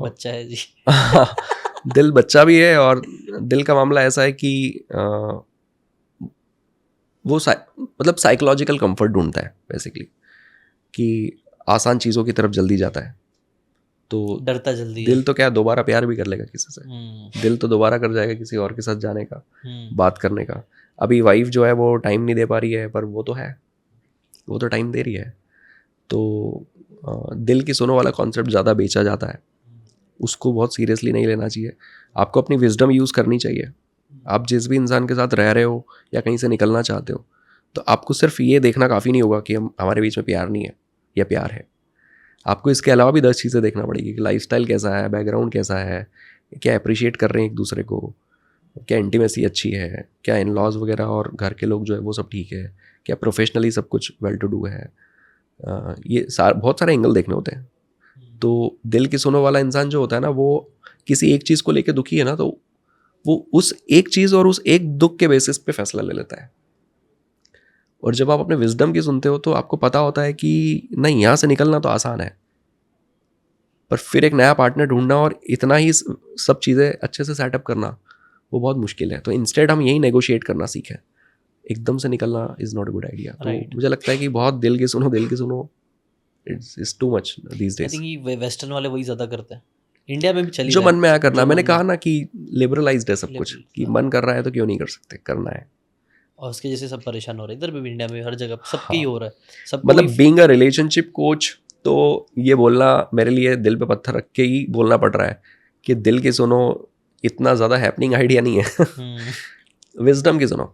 बच्चा है जी। दिल बच्चा भी है, और दिल का मामला ऐसा है कि वो मतलब साइकोलॉजिकल कंफर्ट ढूंढता है बेसिकली, कि आसान चीज़ों की तरफ जल्दी जाता है, तो डरता जल्दी दिल है। तो क्या दोबारा प्यार भी कर लेगा किसी से, दिल तो दोबारा कर जाएगा किसी और के साथ जाने का, बात करने का। अभी वाइफ जो है वो टाइम नहीं दे पा रही है, पर वो तो है, वो तो टाइम दे रही है। तो दिल की सुनो वाला कॉन्सेप्ट ज़्यादा बेचा जाता है, उसको बहुत सीरियसली नहीं लेना चाहिए, आपको अपनी विजडम यूज़ करनी चाहिए। आप जिस भी इंसान के साथ रह रहे हो या कहीं से निकलना चाहते हो, तो आपको सिर्फ ये देखना काफ़ी नहीं होगा कि हमारे बीच में प्यार नहीं है या प्यार है, आपको इसके अलावा भी 10 चीज़ें देखना पड़ेगी कि लाइफस्टाइल कैसा है, बैकग्राउंड कैसा है, क्या अप्रिशिएट कर रहे हैं एक दूसरे को, क्या इंटीमेसी अच्छी है, क्या इन लॉज वगैरह और घर के लोग जो है वो सब ठीक है, क्या प्रोफेशनली सब कुछ वेल टू डू है, ये बहुत सारे एंगल देखने होते हैं। तो दिल की सुनो वाला इंसान जो होता है ना, वो किसी एक चीज़ को लेकर दुखी है ना, तो वो उस एक चीज़ और उस एक दुख के बेसिस पे फैसला ले लेता है। और जब आप अपने विजडम की सुनते हो तो आपको पता होता है कि नहीं, यहाँ से निकलना तो आसान है, पर फिर एक नया पार्टनर ढूंढना और इतना ही सब चीज़ें अच्छे से सेटअप करना वो बहुत मुश्किल है। तो इंस्टेड हम यही नेगोशिएट करना सीखें, एकदम से निकलना is not a good idea. तो मुझे लगता है कि बहुत दिल की सुनो, it's too much these days. I think ये वेस्टर्न वाले वही ज़्यादा करते हैं, इंडिया में भी चली जो रहा मन में आया करना, मैंने कहा है। ना कि लिबरलाइज्ड है सब कुछ, कि मन कर रहा है तो क्यों नहीं कर सकते, करना है। और उसके जैसे सब परेशान हो रहे हैं, इधर भी इंडिया में हर जगह सबके ही हो रहा है, सब मतलब बीइंग अ रिलेशनशिप कोच, तो ये बोलना मेरे लिए दिल पे पत्थर रख के ही बोलना पड़ रहा है कि दिल की सुनो इतना ज़्यादा हैपनिंग आइडिया नहीं है। विजडम की सुनो।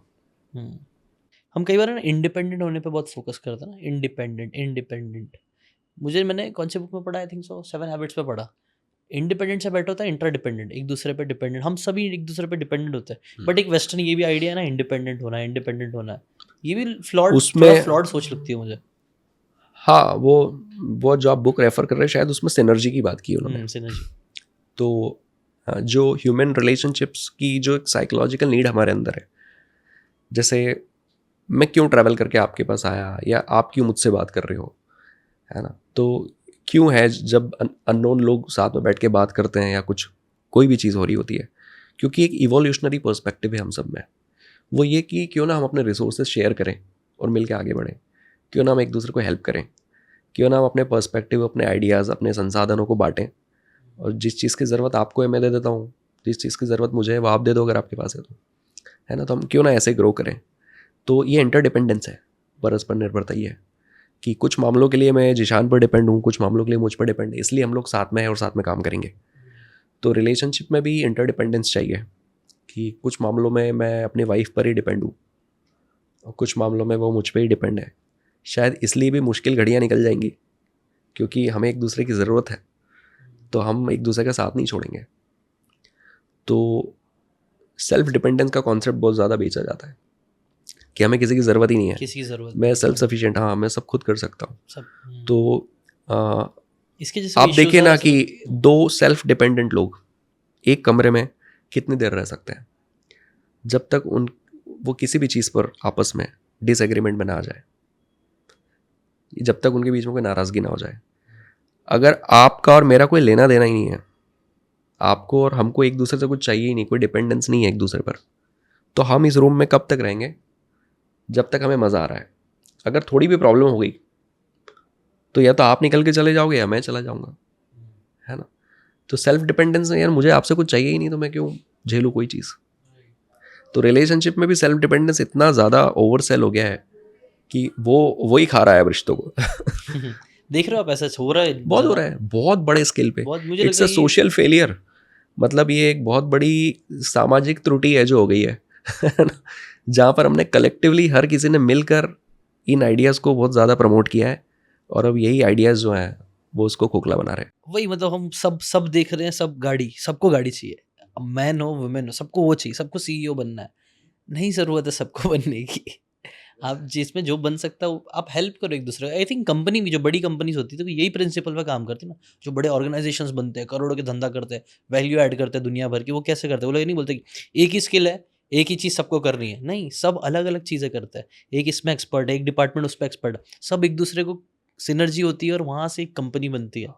हम कई बार ना इंडिपेंडेंट होने पे बहुत फोकस करते हैं ना, इंडिपेंडेंट। मैंने कौन से बुक में पढ़ा, आई थिंक सो 7 हैबिट्स पे पढ़ा, इंडिपेंडेंट से बेटर होता है इंटरडिपेंडेंट, एक दूसरे पे डिपेंडेंट। हम सभी एक दूसरे पे डिपेंडेंट होते हैं, बट एक वेस्टर्न ये भी आइडिया है ना, इंडिपेंडेंट होना है, ये भी फ्लॉड सोच लगती है मुझे। हाँ, वो जो आप बुक रेफर कर रहे हैं शायद उसमें सिनर्जी की बात की उन्होंने। सिनर्जी। तो जो ह्यूमन रिलेशनशिप्स की जो एक साइकोलॉजिकल नीड हमारे अंदर है, जैसे मैं क्यों ट्रैवल करके आपके पास आया, या आप क्यों मुझसे बात कर रहे हो, है ना, तो क्यों है जब अननोन लोग साथ में बैठ के बात करते हैं या कुछ कोई भी चीज़ हो रही होती है, क्योंकि एक इवोल्यूशनरी पर्सपेक्टिव है हम सब में। वो ये कि क्यों ना हम अपने रिसोर्सेज शेयर करें और मिल के आगे बढ़ें, क्यों ना हम एक दूसरे को हेल्प करें, क्यों ना हम अपने पर्सपेक्टिव, अपने आइडियाज़, अपने संसाधनों को बांटें, और जिस चीज़ की ज़रूरत आपको है मैं दे देता हूँ, जिस चीज़ की ज़रूरत मुझे है वो आप दे दो अगर आपके पास है तो, है ना। तो हम क्यों ना ऐसे ग्रो करें। तो ये इंटरडिपेंडेंस है, परस्पर निर्भरता ही है कि कुछ मामलों के लिए मैं जिशान पर डिपेंड हूँ, कुछ मामलों के लिए मुझ पर डिपेंड है, इसलिए हम लोग साथ में हैं और साथ में काम करेंगे। तो रिलेशनशिप में भी इंटरडिपेंडेंस चाहिए कि कुछ मामलों में मैं अपनी वाइफ पर ही डिपेंड हूँ और कुछ मामलों में वो मुझ पर ही डिपेंड है। शायद इसलिए भी मुश्किल घड़ियाँ निकल जाएंगी, क्योंकि हमें एक दूसरे की ज़रूरत है, तो हम एक दूसरे का साथ नहीं छोड़ेंगे। तो सेल्फ डिपेंडेंस का कॉन्सेप्ट बहुत ज़्यादा बेचा जाता है कि हमें किसी की ज़रूरत ही नहीं है, किसी की ज़रूरत, मैं सेल्फ सफिशिएंट, हाँ मैं सब खुद कर सकता हूँ। तो इसके जैसे आप देखिए ना कि 2 सेल्फ डिपेंडेंट लोग एक कमरे में कितनी देर रह सकते हैं, जब तक वो किसी भी चीज़ पर आपस में डिसएग्रीमेंट में ना आ जाए। जब तक उनके बीच में कोई नाराज़गी ना हो जाए। अगर आपका और मेरा कोई लेना देना ही नहीं है, आपको और हमको एक दूसरे से कुछ चाहिए ही नहीं, कोई डिपेंडेंस नहीं है एक दूसरे पर, तो हम इस रूम में कब तक रहेंगे? जब तक हमें मज़ा आ रहा है। अगर थोड़ी भी प्रॉब्लम हो गई तो या तो आप निकल के चले जाओगे या मैं चला जाऊँगा, है ना? तो सेल्फ डिपेंडेंस यार, मुझे आपसे कुछ चाहिए ही नहीं तो मैं क्यों झेलूँ कोई चीज़? तो रिलेशनशिप में भी सेल्फ डिपेंडेंस इतना ज़्यादा ओवर सेल हो गया है कि वही खा रहा है अब रिश्तों को। देख रहे हो आप, ऐसा हो रहा है, बहुत हो रहा है, बहुत बड़े स्केल पे। बहुत मुझे इट्स अ सोशल फेलियर, मतलब ये एक बहुत बड़ी सामाजिक त्रुटि है जो हो गई है जहाँ पर हमने कलेक्टिवली हर किसी ने मिलकर इन आइडियाज़ को बहुत ज़्यादा प्रमोट किया है, और अब यही आइडियाज़ जो हैं वो उसको खोखला बना रहे हैं। वही मतलब हम सब देख रहे हैं, सब गाड़ी, सबको गाड़ी चाहिए, मैन हो वुमेन हो, सबको वो चाहिए, सबको सीईओ बनना है। नहीं ज़रूरत है सबको बनने की। आप जिसमें जो बन सकता हो आप हेल्प करो एक दूसरे को। आई थिंक कंपनी भी, जो बड़ी कंपनीज होती है तो यही प्रिंसिपल पे काम करती है ना। जो बड़े ऑर्गेनाइजेशंस बनते हैं, करोड़ों के धंधा करते हैं, वैल्यू ऐड करते हैं दुनिया भर की, वो कैसे करते हैं? वो लोग ये नहीं बोलते कि एक ही स्किल है, एक ही चीज़ सबको करनी है। नहीं, सब अलग अलग चीज़ें करते हैं। एक इसमें एक्सपर्ट है, एक डिपार्टमेंट उस पर एक्सपर्ट है, सब एक दूसरे को सिनर्जी होती है और वहाँ से एक कंपनी बनती है।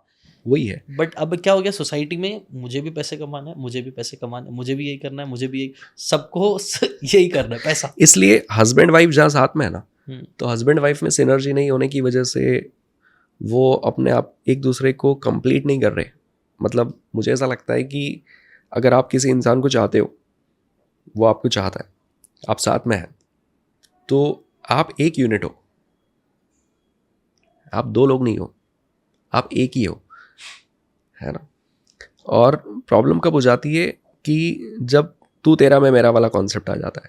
वही है। बट अब क्या हो गया सोसाइटी में, मुझे भी पैसे कमाना है, मुझे भी पैसे कमाना है, मुझे भी यही करना है, मुझे भी यही, सबको यही करना है, पैसा। इसलिए हस्बैंड वाइफ जहाँ साथ में है ना, तो हस्बैंड वाइफ में सिनर्जी नहीं होने की वजह से वो अपने आप एक दूसरे को कंप्लीट नहीं कर रहे। मतलब मुझे ऐसा लगता है कि अगर आप किसी इंसान को चाहते हो, वो आपको चाहता है, आप साथ में हैं, तो आप एक यूनिट हो, आप दो लोग नहीं हो, आप एक ही हो, है ना? और प्रॉब्लम कब हो जाती है कि जब तू तेरा मैं मेरा वाला कॉन्सेप्ट आ जाता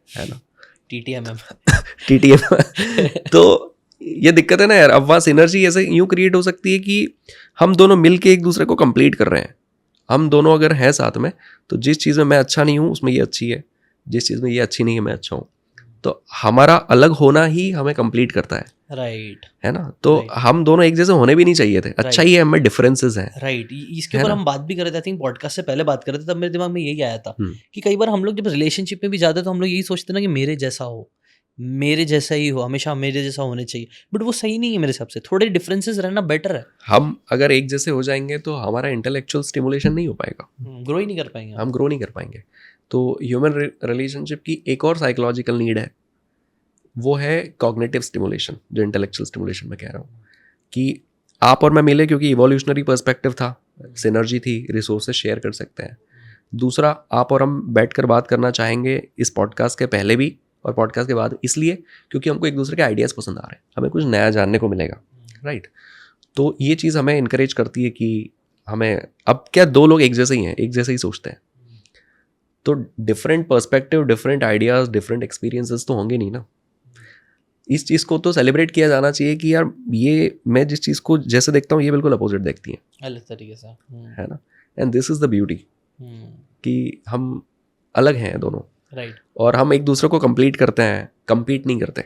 है ना? TTMM TTM तो ये दिक्कत है ना यार। अब वहाँ सिनर्जी ऐसे यूँ क्रिएट हो सकती है कि हम दोनों मिल के एक दूसरे को कंप्लीट कर रहे हैं। हम दोनों अगर हैं साथ में, तो जिस चीज़ में मैं अच्छा नहीं हूँ उसमें ये अच्छी है, जिस चीज़ में ये अच्छी नहीं है मैं अच्छा हूँ, तो हमारा अलग होना ही हमें कंप्लीट करता है, राइट, है ना? तो हम दोनों एक जैसे होने भी नहीं चाहिए थे। अच्छा ही है हमें डिफरेंसेस हैं, राइट। इसके ऊपर हम बात भी कर रहे थे, आई थिंक पॉडकास्ट से पहले बात कर रहे थे, तब मेरे दिमाग में यही आया था कि कई बार हम लोग जब रिलेशनशिप में भी जाते हैं तो हम लोग यही सोचते हैं ना कि मेरे जैसा हो, मेरे जैसा ही हो, हमेशा मेरे जैसा होने चाहिए। बट वो सही नहीं है मेरे हिसाब से, थोड़े डिफरेंसेस रहना बेटर है। हम अगर एक जैसे हो जाएंगे तो हमारा इंटेलेक्चुअल स्टिमुलेशन नहीं हो पाएगा, ग्रो ही नहीं कर पाएंगे, हम ग्रो नहीं कर पाएंगे। तो ह्यूमन रिलेशनशिप की एक और साइकोलॉजिकल नीड है, वो है कॉग्निटिव स्टिमुलेशन, जो इंटेलेक्चुअल स्टिमुलेशन मैं कह रहा हूँ, कि आप और मैं मिले क्योंकि इवोल्यूशनरी पर्सपेक्टिव था, सिनर्जी थी, रिसोर्सेज शेयर कर सकते हैं। दूसरा, आप और हम बैठकर बात करना चाहेंगे इस पॉडकास्ट के पहले भी और पॉडकास्ट के बाद, इसलिए क्योंकि हमको एक दूसरे के आइडियाज़ पसंद आ रहे हैं, हमें कुछ नया जानने को मिलेगा, राइट? तो ये चीज़ हमें इनकरेज करती है कि हमें, अब क्या दो लोग एक जैसे ही हैं, एक जैसे ही सोचते हैं, तो different perspective, different ideas, different experiences तो होंगे नहीं ना। इस चीज़ को तो सेलिब्रेट किया जाना चाहिए कि यार ये, मैं जिस चीज़ को जैसे देखता हूँ ये बिल्कुल अपोजिट देखती हैं, अलग तरीके से, है ना? And this is the beauty कि हम अलग हैं दोनों, राइट। और हम एक दूसरे को कंप्लीट करते हैं, कंपीट नहीं करते।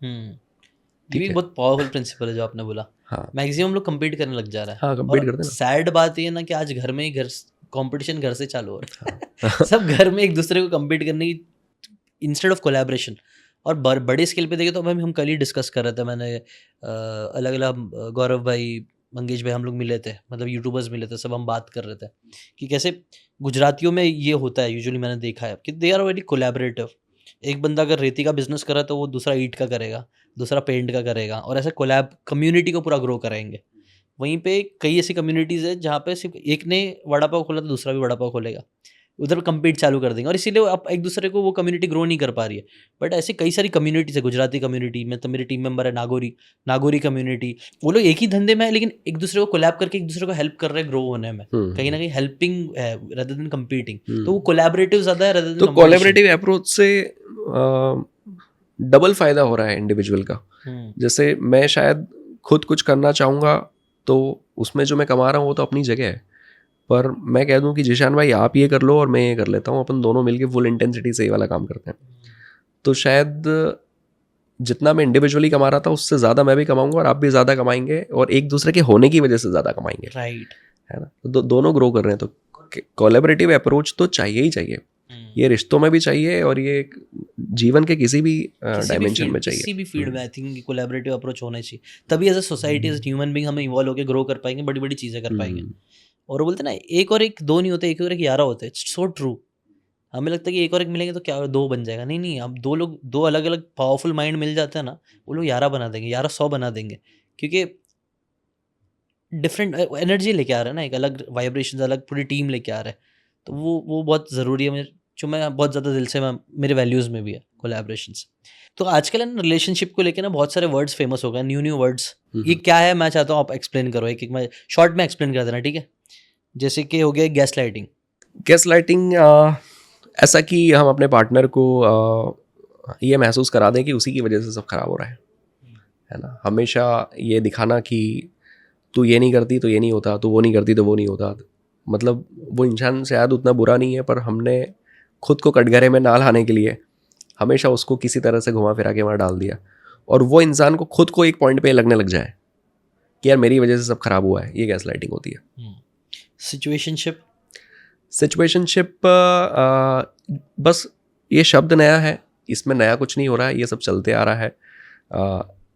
ये भी बहुत पावरफुल प्रिंसिपल है जो आपने बोला। हाँ, मैक्सिमम लोग कंपीट करने लग जा रहा है। हाँ, कंपीट करते हैं ना। सैड बात ये है ना कि आज घर में ही कंपटीशन घर से चालू हो रहा है। सब घर में एक दूसरे को कंपीट करने की इंस्टेड ऑफ कोलैबोरेशन। और बड़े स्केल पे देखें तो हम कल ही डिस्कस कर रहे थे, मैंने अलग अलग गौरव भाई, मंगेश भाई, हम लोग मिले थे, मतलब यूट्यूबर्स मिले थे, सब हम बात कर रहे थे कि कैसे गुजरातियों में ये होता है यूजुअली, मैंने देखा है कि दे आर वेरी कोलैबोरेटिव। एक बंदा अगर रेती का बिजनेस कर रहा है तो वो दूसरा ईंट का करेगा, दूसरा पेंट का करेगा, और ऐसे कोलैब कम्युनिटी को पूरा ग्रो कराएंगे। वहीं पे कई ऐसी कम्युनिटीज़ है जहाँ पे सिर्फ एक ने वड़ा पाव खोला तो दूसरा भी वड़ा पाव खोलेगा, उधर कंपीट चालू कर देंगे, और इसीलिए अब एक दूसरे को वो कम्युनिटी ग्रो नहीं कर पा रही है। बट ऐसी कई सारी कम्युनिटीज़ है, गुजराती कम्युनिटी में तो मेरे टीम मेंबर है नागौरी कम्युनिटी, वो लोग एक ही धंधे में है लेकिन एक दूसरे को कोलैब करके एक दूसरे को हेल्प कर रहे हैं ग्रो होने में। कहीं ना कहीं हेल्पिंग है rather than competing, तो वो कोलैबोरेटिव ज़्यादा है rather than तो कोलैबोरेटिव अप्रोच से डबल फायदा हो रहा है इंडिविजुअल का। जैसे मैं शायद खुद कुछ करना चाहूँगा तो उसमें जो मैं कमा रहा हूँ वो तो अपनी जगह है, पर मैं कह दूं कि जिशान भाई आप ये कर लो और मैं ये कर लेता हूँ, अपन दोनों मिलके फुल इंटेंसिटी से ये वाला काम करते हैं, तो शायद जितना मैं इंडिविजुअली कमा रहा था उससे ज़्यादा मैं भी कमाऊंगा और आप भी ज़्यादा कमाएंगे, और एक दूसरे के होने की वजह से ज़्यादा कमाएंगे, राइट, है ना? तो दोनों ग्रो कर रहे हैं। तो कोलैबोरेटिव अप्रोच तो चाहिए ही चाहिए, ये रिश्तों में भी चाहिए और ये जीवन के किसी भी किसी भी डायमेंशन field, में चाहिए। किसी भी फील्ड में आई थिंक कोलैबोरेटिव अप्रोच होना चाहिए, तभी as a society as human being हम इवॉल्व होकर ग्रो कर पाएंगे, बड़ी बड़ी चीज़ें कर पाएंगे। और वो बोलते हैं ना, एक और एक दो नहीं होते, एक और एक 11 होते हैं। It's so true. हमें लगता है कि एक और एक मिलेंगे तो क्या दो बन जाएगा, नहीं नहीं, अब दो लोग, दो अलग अलग पावरफुल माइंड मिल जाते हैं ना, वो लोग 11 बना देंगे, 11 100 बना देंगे, क्योंकि डिफरेंट एनर्जी लेके आ रहा है ना, एक अलग वाइब्रेशन, अलग पूरी टीम लेके आ रहा है। तो वो बहुत ज़रूरी है, जो मैं बहुत ज़्यादा दिल से, मैं मेरे वैल्यूज़ में भी है कोलैबोरेशंस। तो आजकल ना रिलेशनशिप को लेके ना बहुत सारे वर्ड्स फेमस हो गए, न्यू न्यू वर्ड्स। ये क्या है, मैं चाहता हूँ आप एक्सप्लेन करो, एक एक मैं शॉर्ट में एक्सप्लेन कर देना, ठीक है? जैसे कि हो गया गैस लाइटिंग। गैस लाइटिंग ऐसा कि हम अपने पार्टनर को ये महसूस करा दें कि उसी की वजह से सब खराब हो रहा है ना। हमेशा ये दिखाना कि तू ये नहीं करती तो ये नहीं होता, तू वो नहीं करती तो वो नहीं होता। मतलब वो इंसान शायद उतना बुरा नहीं है, पर हमने खुद को कटघरे में ना लाने के लिए हमेशा उसको किसी तरह से घुमा फिरा के वहाँ डाल दिया, और वो इंसान को खुद को एक पॉइंट पे लगने लग जाए कि यार मेरी वजह से सब खराब हुआ है। ये गैस लाइटिंग होती है। सिचुएशनशिप। सिचुएशनशिप बस ये शब्द नया है, इसमें नया कुछ नहीं हो रहा है, ये सब चलते आ रहा है।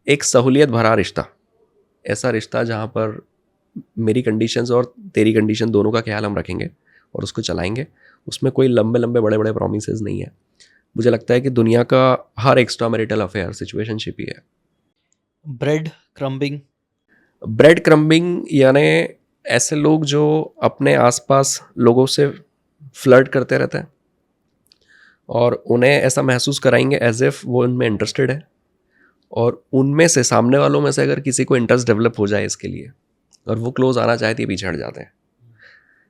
एक सहूलियत भरा रिश्ता, ऐसा रिश्ता जहाँ पर मेरी कंडीशंस और तेरी कंडीशन दोनों का ख्याल हम रखेंगे और उसको चलाएंगे। उसमें कोई लंबे लंबे बड़े बड़े प्रोमिसेस नहीं है। मुझे लगता है कि दुनिया का हर एक्स्ट्रा मैरिटल अफेयर सिचुएशनशिप ही है। Bread crumbing. ब्रेड क्रम्बिंग यानी ऐसे लोग जो अपने आसपास लोगों से फ्लर्ट करते रहते हैं और उन्हें ऐसा महसूस कराएंगे एज इफ वो उनमें इंटरेस्टेड है, और उनमें से सामने वालों में से अगर किसी को इंटरेस्ट डेवलप हो जाए इसके लिए और वो क्लोज आना चाहे तो ये पीछे हट जाते हैं,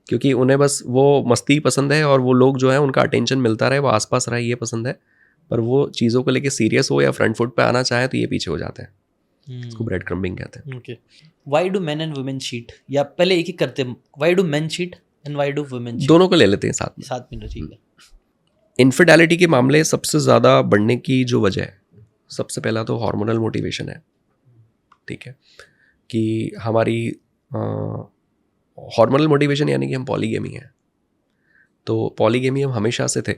क्योंकि उन्हें बस वो मस्ती पसंद है और वो लोग जो है उनका अटेंशन मिलता रहे, वो आसपास रहे, ये पसंद है। पर वो चीज़ों को लेके सीरियस हो या फ्रंट फुट पे आना चाहे तो ये पीछे हो जाते हैं। इसको ब्रेड क्रम्बिंग कहते हैं। Okay, why do main and women cheat? या पहले एक ही करते हैं, why do main cheat and why do women cheat? दोनों को ले लेते हैं साथ में। साथ में, ठीक है। इनफिडेलिटी के मामले सबसे ज़्यादा बढ़ने की जो वजह है, सबसे पहला तो हार्मोनल मोटिवेशन है। ठीक है, कि हमारी हार्मोनल मोटिवेशन यानी कि हम पॉलीगेमी हैं। तो पॉलीगेमी हम हमेशा से थे,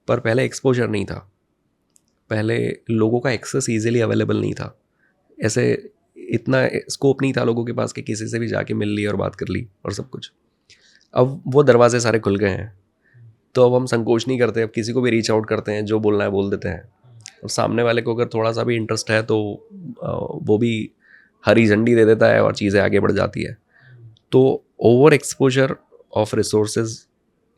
पर पहले एक्सपोजर नहीं था, पहले लोगों का एक्सेस ईजिली अवेलेबल नहीं था, ऐसे इतना स्कोप नहीं था लोगों के पास कि किसी से भी जाके मिल ली और बात कर ली और सब कुछ। अब वो दरवाजे सारे खुल गए हैं, तो अब हम संकोच नहीं करते, अब किसी को भी रीच आउट करते हैं, जो बोलना है बोल देते हैं। और सामने वाले को अगर थोड़ा सा भी इंटरेस्ट है तो वो भी हरी झंडी दे देता है और चीज़ें आगे बढ़ जाती है। तो ओवर एक्सपोजर ऑफ रिसोर्सेज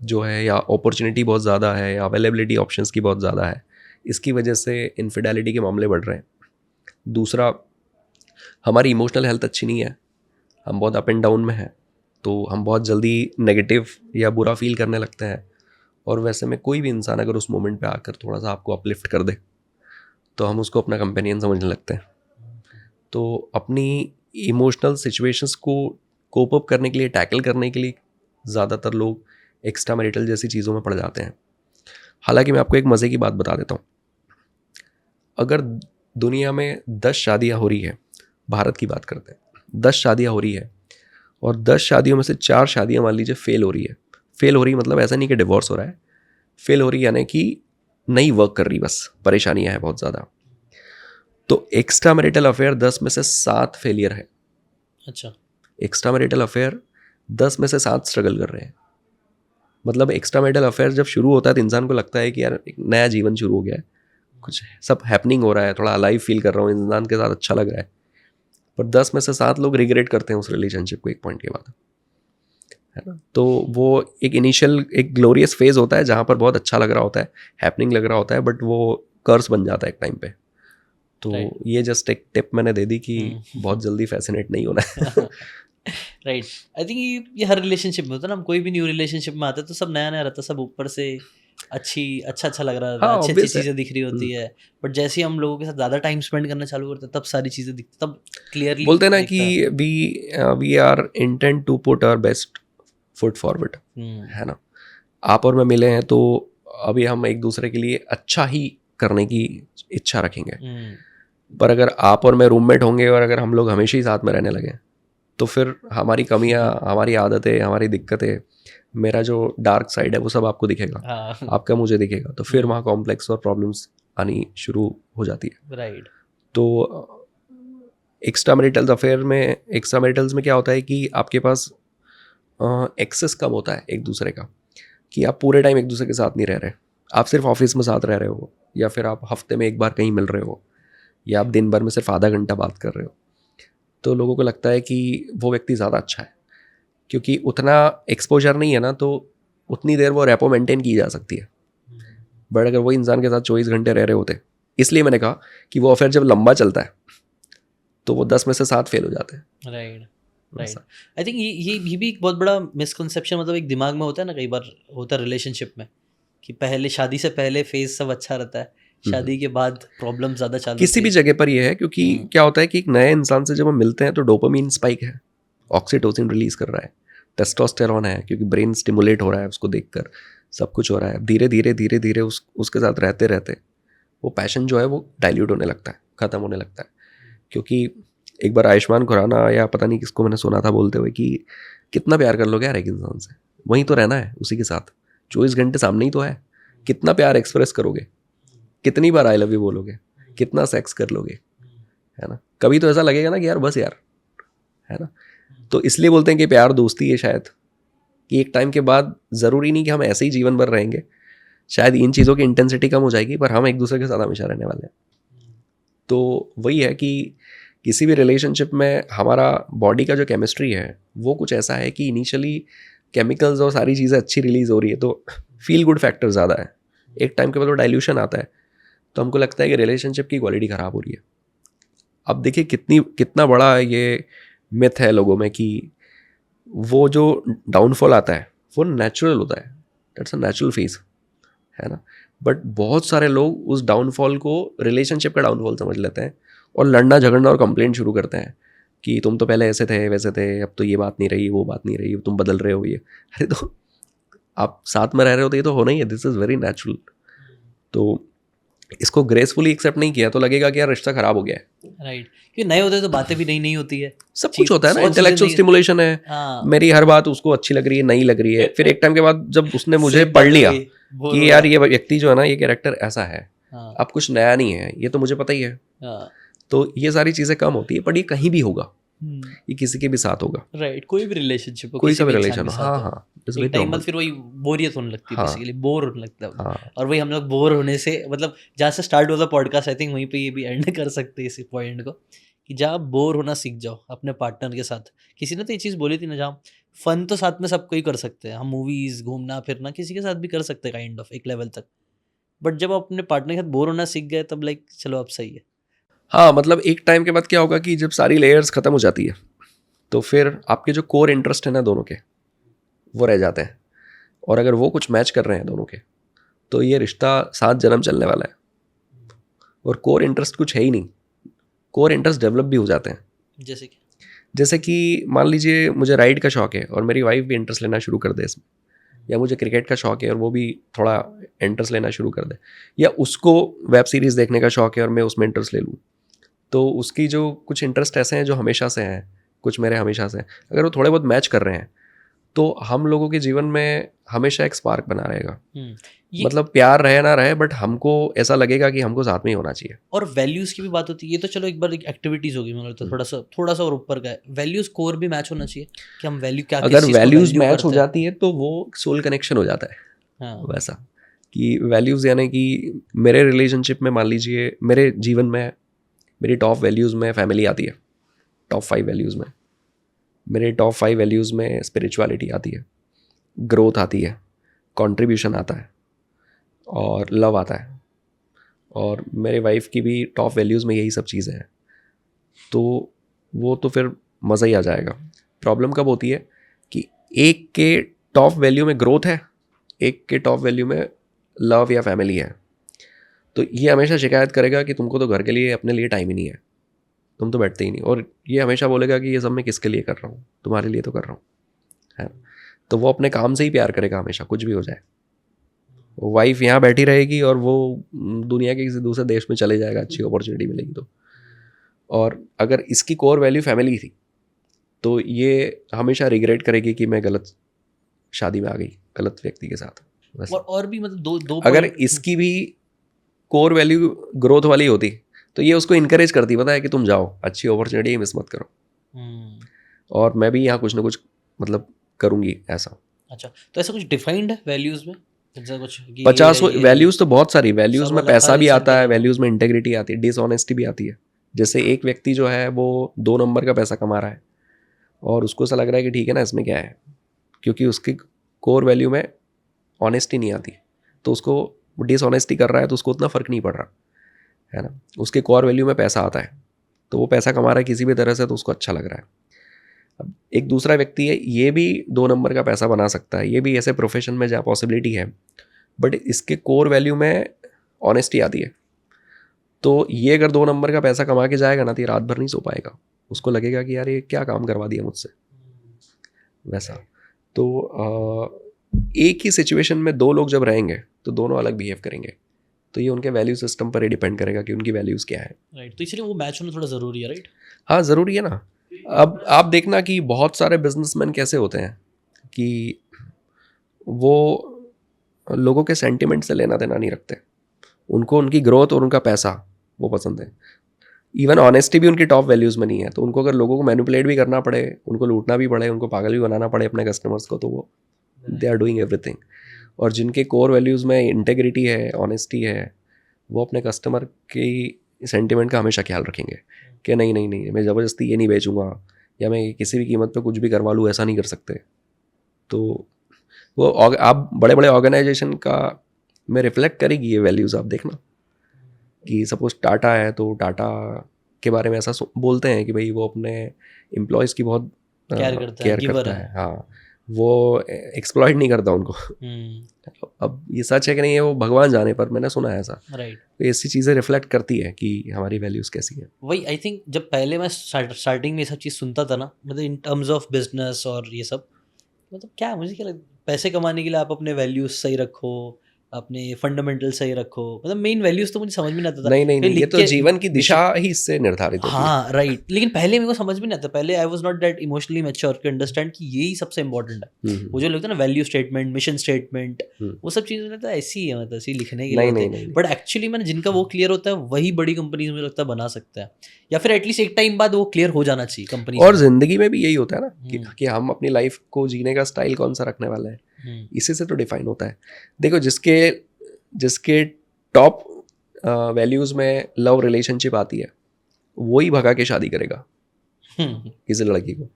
जो है, या अपॉर्चुनिटी बहुत ज़्यादा है, या अवेलेबिलिटी ऑप्शंस की बहुत ज़्यादा है, इसकी वजह से इनफिडेलिटी के मामले बढ़ रहे हैं। दूसरा, हमारी इमोशनल हेल्थ अच्छी नहीं है, हम बहुत अप एंड डाउन में हैं, तो हम बहुत जल्दी नेगेटिव या बुरा फील करने लगते हैं। और वैसे में कोई भी इंसान अगर उस मोमेंट पे आकर थोड़ा सा आपको अपलिफ्ट कर दे तो हम उसको अपना कंपेनियन समझने लगते हैं। तो अपनी इमोशनल सिचुएशंस को कोप अप करने के लिए, टैकल करने के लिए ज़्यादातर लोग एक्स्ट्रा मैरिटल जैसी चीज़ों में पड़ जाते हैं। हालांकि मैं आपको एक मज़े की बात बता देता हूँ, अगर दुनिया में 10 शादियाँ हो रही है, भारत की बात करते हैं, 10 शादियाँ हो रही है और 10 शादियों में से 4 शादियाँ मान लीजिए फेल हो रही है। फेल हो रही मतलब ऐसा नहीं कि डिवोर्स हो रहा है, फेल हो रही यानी कि नहीं वर्क कर रही, बस परेशानियां हैं बहुत ज़्यादा। तो एक्स्ट्रा मैरिटल अफेयर 10 में से 7 फेलियर है। अच्छा, एक्स्ट्रा मैरिटल अफेयर 10 में से 7 स्ट्रगल कर रहे हैं। मतलब एक्स्ट्रा मैरिटल अफेयर जब शुरू होता है तो इंसान को लगता है कि यार एक नया जीवन शुरू हो गया है, कुछ सब हैपनिंग हो रहा है, थोड़ा अलाइव फील कर रहा हूँ, इंसान के साथ अच्छा लग रहा है। पर 10 में से 7 लोग रिग्रेट करते हैं उस रिलेशनशिप को एक पॉइंट के बाद, है ना। तो वो एक इनिशियल एक ग्लोरियस फेज होता है जहाँ पर बहुत अच्छा लग रहा होता है, हैपनिंग लग रहा होता है, बट वो कर्स बन जाता है एक टाइम पे। तो ये जस्ट एक टिप मैंने दे दी कि बहुत जल्दी फैसिनेट नहीं होना है। राइट, आई थिंक ये हर रिलेशनशिप में होता है ना। हम कोई भी न्यू रिलेशनशिप में आते हैं तो सब नया नया रहता है, सब ऊपर से अच्छा लग रहा है, अच्छी चीज़ें दिख रही होती है। बट जैसे हम लोगों के साथ ज़्यादा टाइम स्पेंड करना चालू करते हैं तब सारी चीज़ें दिखती, तब क्लियरली बोलते हैं ना कि we are intent to put our best foot forward, है ना। आप और मैं मिले हैं तो अभी हम एक दूसरे के लिए अच्छा ही करने की इच्छा रखेंगे। पर अगर आप और मैं रूममेट होंगे और अगर हम लोग हमेशा ही साथ में रहने लगे तो फिर हमारी कमियां, हमारी आदतें, हमारी दिक्कतें, मेरा जो डार्क साइड है वो सब आपको दिखेगा, आपका मुझे दिखेगा। तो फिर वहाँ कॉम्प्लेक्स और प्रॉब्लम्स आनी शुरू हो जाती है। राइट। तो एक्स्ट्रा मैरिटल अफेयर में, एक्स्ट्रा मैरिटल्स में क्या होता है कि आपके पास एक्सेस कम होता है एक दूसरे का, कि आप पूरे टाइम एक दूसरे के साथ नहीं रह रहे, आप सिर्फ ऑफिस में साथ रह रहे हो, या फिर आप हफ्ते में एक बार कहीं मिल रहे हो, या आप दिन भर में सिर्फ आधा घंटा बात कर रहे हो। तो लोगों को लगता है कि वो व्यक्ति ज़्यादा अच्छा है, क्योंकि उतना एक्सपोजर नहीं है ना, तो उतनी देर वो रेपो मेंटेन की जा सकती है। बट अगर वो इंसान के साथ 24 घंटे रह रहे होते, इसलिए मैंने कहा कि वो अफेयर जब लंबा चलता है तो वो 10 में से 7 फेल हो जाते हैं। राइट। राइट। आई थिंक ये भी एक बहुत बड़ा मिसकंसेप्शन, मतलब एक दिमाग में होता है ना, कई बार होता है रिलेशनशिप में, कि पहले शादी से पहले फेज सब अच्छा रहता है, शादी के बाद प्रॉब्लम ज़्यादा चालू किसी भी जगह पर ये है, क्योंकि क्या होता है कि एक नए इंसान से जब हम मिलते हैं तो डोपामीन स्पाइक है, ऑक्सीटोसिन रिलीज कर रहा है, टेस्टोस्टेरोन है, क्योंकि ब्रेन स्टिमुलेट हो रहा है उसको देखकर, सब कुछ हो रहा है। धीरे धीरे उसके साथ रहते रहते वो पैशन जो है वो डाइल्यूट होने लगता है, ख़त्म होने लगता है। क्योंकि एक बार आयुष्मान खुराना या पता नहीं किसको मैंने सुना था बोलते हुए कि कितना प्यार कर लोगे यार एक इंसान से, वहीं तो रहना है उसी के साथ, 24 घंटे सामने ही तो है, कितना प्यार एक्सप्रेस करोगे, कितनी बार आई लव यू बोलोगे, कितना सेक्स कर लोगे, है ना। कभी तो ऐसा लगेगा ना कि यार बस यार, है ना। तो इसलिए बोलते हैं कि प्यार दोस्ती है शायद, कि एक टाइम के बाद ज़रूरी नहीं कि हम ऐसे ही जीवन भर रहेंगे, शायद इन चीज़ों की इंटेंसिटी कम हो जाएगी, पर हम एक दूसरे के साथ हमेशा रहने वाले हैं। तो वही है कि किसी भी रिलेशनशिप में हमारा बॉडी का जो केमिस्ट्री है वो कुछ ऐसा है कि इनिशियली केमिकल्स और सारी चीज़ें अच्छी रिलीज हो रही है, तो फील गुड फैक्टर ज़्यादा है। एक टाइम के बाद वो डाइल्यूशन आता है, तो हमको लगता है कि रिलेशनशिप की क्वालिटी ख़राब हो रही है। अब देखिए कितना बड़ा ये मिथ है लोगों में कि वो जो डाउनफॉल आता है वो नेचुरल होता है, दैट्स अ नेचुरल फेज, है ना। बट बहुत सारे लोग उस डाउनफॉल को रिलेशनशिप का डाउनफॉल समझ लेते हैं और लड़ना झगड़ना और कंप्लेंट शुरू करते हैं कि तुम तो पहले ऐसे थे वैसे थे, अब तो ये बात नहीं रही, वो बात नहीं रही, तुम बदल रहे हो ये। अरे तो आप साथ में रह रहे हो तो ये तो होना ही है, दिस इज़ वेरी नेचुरल। तो इसको ग्रेसफुली एक्सेप्ट नहीं किया तो लगेगा कि यार रिश्ता खराब हो गया है। राइट। क्योंकि नए होते तो बातें भी नई होती है, सब कुछ होता है ना, इंटेलेक्चुअल स्टिमुलेशन है। हाँ। मेरी हर बात उसको अच्छी लग रही है, नहीं लग रही है, फिर एक टाइम के बाद जब उसने मुझे Same पढ़ बातें लिया वही, बोर कि हो यार गया। ये व्यक्ति जो है ना, ये कैरेक्टर ऐसा है, हाँ। अब कुछ नया नहीं है, ये तो मुझे पता ही है। हाँ। तो ये सारी चीज़ें कम होती है, बट ये कहीं भी होगा, ये किसी के भी साथ होगा। राइट। कोई भी रिलेशनशिप हो, कोई किसी सा भी इंसान रिलेशन के हो, साथ हाँ हो, हाँ, इट्स एक वेरी टाइम बाद नॉर्मल। फिर वही बोरियत होने लगती है, हाँ। बेसिकली बोर होने लगता है। हाँ। और वही हम लोग बोर होने से, मतलब जहाँ से स्टार्ट हुआ था पॉडकास्ट, आई थिंक वहीं पे ये भी एंड कर सकते हैं इसी पॉइंट को, कि जहाँ बोर होना सीख जाओ अपने पार्टनर के साथ। किसी ने तो ये चीज़ बोली थी ना, जहाँ फन तो साथ में सब कोई कर सकते हैं, हम मूवीज़ घूमना फिरना किसी के साथ भी कर सकते हैं काइंड ऑफ एक लेवल तक, बट जब आप अपने पार्टनर के साथ बोर होना सीख गए तब लाइक चलो अब सही है। हाँ, मतलब एक टाइम के बाद क्या होगा कि जब सारी लेयर्स खत्म हो जाती है तो फिर आपके जो कोर इंटरेस्ट है ना दोनों के, वो रह जाते हैं। और अगर वो कुछ मैच कर रहे हैं दोनों के, तो ये रिश्ता 7 जन्म चलने वाला है। और कोर इंटरेस्ट कुछ है ही नहीं, कोर इंटरेस्ट डेवलप भी हो जाते हैं। जैसे कि मान लीजिए मुझे राइड का शौक है और मेरी वाइफ भी इंटरेस्ट लेना शुरू कर दे इसमें, या मुझे क्रिकेट का शौक है और वो भी थोड़ा इंटरेस्ट लेना शुरू कर दे, या उसको वेब सीरीज़ देखने का शौक है और मैं उसमें इंटरेस्ट ले लूँ, तो उसकी जो कुछ इंटरेस्ट ऐसे हैं जो हमेशा से हैं, कुछ मेरे हमेशा से हैं, अगर वो थोड़े बहुत मैच कर रहे हैं तो हम लोगों के जीवन में हमेशा एक स्पार्क बना रहेगा। मतलब प्यार रहे ना रहे, बट हमको ऐसा लगेगा कि हमको साथ में ही होना चाहिए। और वैल्यूज़ की भी बात होती है, ये तो चलो एक बार एक एक्टिविटीज़ होगी, मतलब तो थोड़ा सा और ऊपर का है, वैल्यूज़ कोर भी मैच होना चाहिए कि हम वैल्यू क्या, अगर वैल्यूज मैच हो जाती है तो वो सोल कनेक्शन हो जाता है। हाँ। वैसा कि वैल्यूज़ यानी कि मेरे रिलेशनशिप में मान लीजिए मेरे जीवन में मेरी टॉप वैल्यूज़ में फैमिली आती है, टॉप 5 वैल्यूज़ में मेरे टॉप 5 वैल्यूज़ में स्पिरिचुअलिटी आती है, ग्रोथ आती है, कंट्रीब्यूशन आता है और लव आता है, और मेरे वाइफ की भी टॉप वैल्यूज़ में यही सब चीज़ें हैं, तो वो तो फिर मज़ा ही आ जाएगा। प्रॉब्लम कब होती है कि एक के टॉप वैल्यू में ग्रोथ है, एक के टॉप वैल्यू में लव या फैमिली है, तो ये हमेशा शिकायत करेगा कि तुमको तो घर के लिए अपने लिए टाइम ही नहीं है, तुम तो बैठते ही नहीं, और ये हमेशा बोलेगा कि ये सब मैं किसके लिए कर रहा हूँ, तुम्हारे लिए तो कर रहा हूँ, है। तो वो अपने काम से ही प्यार करेगा हमेशा, कुछ भी हो जाए। वाइफ यहाँ बैठी रहेगी और वो दुनिया के किसी दूसरे देश में चले जाएगा, अच्छी अपॉर्चुनिटी मिलेगी तो। और अगर इसकी कोर वैल्यू फैमिली थी तो ये हमेशा रिग्रेट करेगी कि मैं गलत शादी में आ गई, गलत व्यक्ति के साथ। और भी मतलब दो अगर इसकी भी कोर वैल्यू ग्रोथ वाली होती तो ये उसको इनकरेज करती, पता है कि तुम जाओ, अच्छी अपॉर्चुनिटी मिस मत करो, और मैं भी यहाँ कुछ ना कुछ मतलब करूँगी ऐसा। अच्छा, तो ऐसा कुछ डिफाइंड है वैल्यूज में, ऐसा कुछ कि 50 वैल्यूज़ तो बहुत सारी, वैल्यूज़ सब में अलग, पैसा हर भी आता है, इंसेंटिव। वैल्यूज़ में इंटेग्रिटी आती है, डिसऑनेस्टी भी आती है। जैसे एक व्यक्ति जो है वो 2 नंबर का पैसा कमा रहा है और उसको ऐसा लग रहा है कि ठीक है ना, इसमें क्या है, क्योंकि उसकी कोर वैल्यू में ऑनेस्टी नहीं आती, तो उसको डिसऑनेस्टी कर रहा है तो उसको उतना फ़र्क नहीं पड़ रहा है ना। उसके कोर वैल्यू में पैसा आता है तो वो पैसा कमा रहा है किसी भी तरह से, तो उसको अच्छा लग रहा है। अब एक दूसरा व्यक्ति है, ये भी 2 नंबर का पैसा बना सकता है, ये भी ऐसे प्रोफेशन में जहाँ पॉसिबिलिटी है, बट इसके कोर वैल्यू में ऑनेस्टी आती है। तो ये अगर 2 नंबर का पैसा कमा के जाएगा ना तो ये रात भर नहीं सो पाएगा, उसको लगेगा कि यार ये क्या काम करवा दिया मुझसे, वैसा। तो एक ही सिचुएशन में 2 लोग जब रहेंगे तो दोनों अलग बिहेव करेंगे, तो ये उनके वैल्यू सिस्टम पर ही डिपेंड करेगा कि उनकी वैल्यूज़ क्या है। राइट, तो इसलिए वो मैच होना थोड़ा ज़रूरी है, राइट। हाँ, ज़रूरी है ना। अब आप देखना कि बहुत सारे बिजनेसमैन कैसे होते हैं कि वो लोगों के सेंटिमेंट से लेना देना नहीं रखते, उनको उनकी ग्रोथ और उनका पैसा वो पसंद है। इवन ऑनेस्टी भी उनकी टॉप वैल्यूज़ में नहीं है, तो उनको अगर लोगों को मैनिपुलेट भी करना पड़े, उनको लूटना भी पड़े, उनको पागल भी बनाना पड़े अपने कस्टमर्स को, तो वो दे आर डूइंग एवरीथिंग। और जिनके कोर वैल्यूज़ में इंटेग्रिटी है, ऑनेस्टी है, वो अपने कस्टमर की सेंटिमेंट का हमेशा ख्याल रखेंगे कि नहीं नहीं नहीं, मैं ज़बरदस्ती ये नहीं बेचूंगा, या मैं किसी भी कीमत पे कुछ भी करवा लूँ, ऐसा नहीं कर सकते। तो वो आप बड़े बड़े ऑर्गेनाइजेशन का में रिफ्लेक्ट करेगी ये वैल्यूज़। आप देखना कि सपोज टाटा है तो टाटा के बारे में ऐसा बोलते हैं कि भाई वो अपने एम्प्लॉयज़ की बहुत केयर करता है। हाँ, वो एक्सप्लॉइट नहीं करता उनको। अब ये सच है कि नहीं है वो भगवान जाने, पर मैंने सुना है ऐसा। राइट, तो ऐसी चीज़ें रिफ्लेक्ट करती है कि हमारी वैल्यूज़ कैसी हैं। वही आई थिंक जब पहले मैं स्टार्टिंग में ये सब चीज़ सुनता था ना, मतलब इन टर्म्स ऑफ बिजनेस और ये सब, मतलब क्या मुझे क्या लगता, पैसे कमाने के लिए आप अपने वैल्यूज सही रखो, अपने फंडामेंटल सही रखो, मतलब मेन वैल्यूज तो मुझे समझ में नहीं आता था। नहीं नहीं फिर नहीं, ये लिख तो के जीवन की दिशा ही इससे निर्धारित होती है। हाँ राइट, लेकिन पहले मेरे को समझ में नहीं आता, पहले I was not that emotionally mature कि अंडरस्टैंड कि यही सबसे इंपॉर्टेंट है। वो जो लगता है ना वैल्यू स्टेटमेंट, मिशन स्टेटमेंट, वो सब चीज़ें लगता है ऐसी है, मतलब ऐसी लिखने के लिए नहीं होते नहीं हैं, नहीं, बट एक्चुअली मैंने जिनका वो क्लियर होता है वही बड़ी कंपनीज मुझे लगता है बना सकता है, या फिर एटलीस्ट एक टाइम बाद वो क्लियर हो जाना चाहिए कंपनी। और जिंदगी में भी यही होता है ना कि हम अपनी लाइफ को जीने का स्टाइल कौन सा रखने वाला है, इसी से तो डिफाइन होता है। देखो जिसके टॉप वैल्यूज में लव रिलेशनशिप आती है, वही भगा के शादी करेगा किसी लड़की को।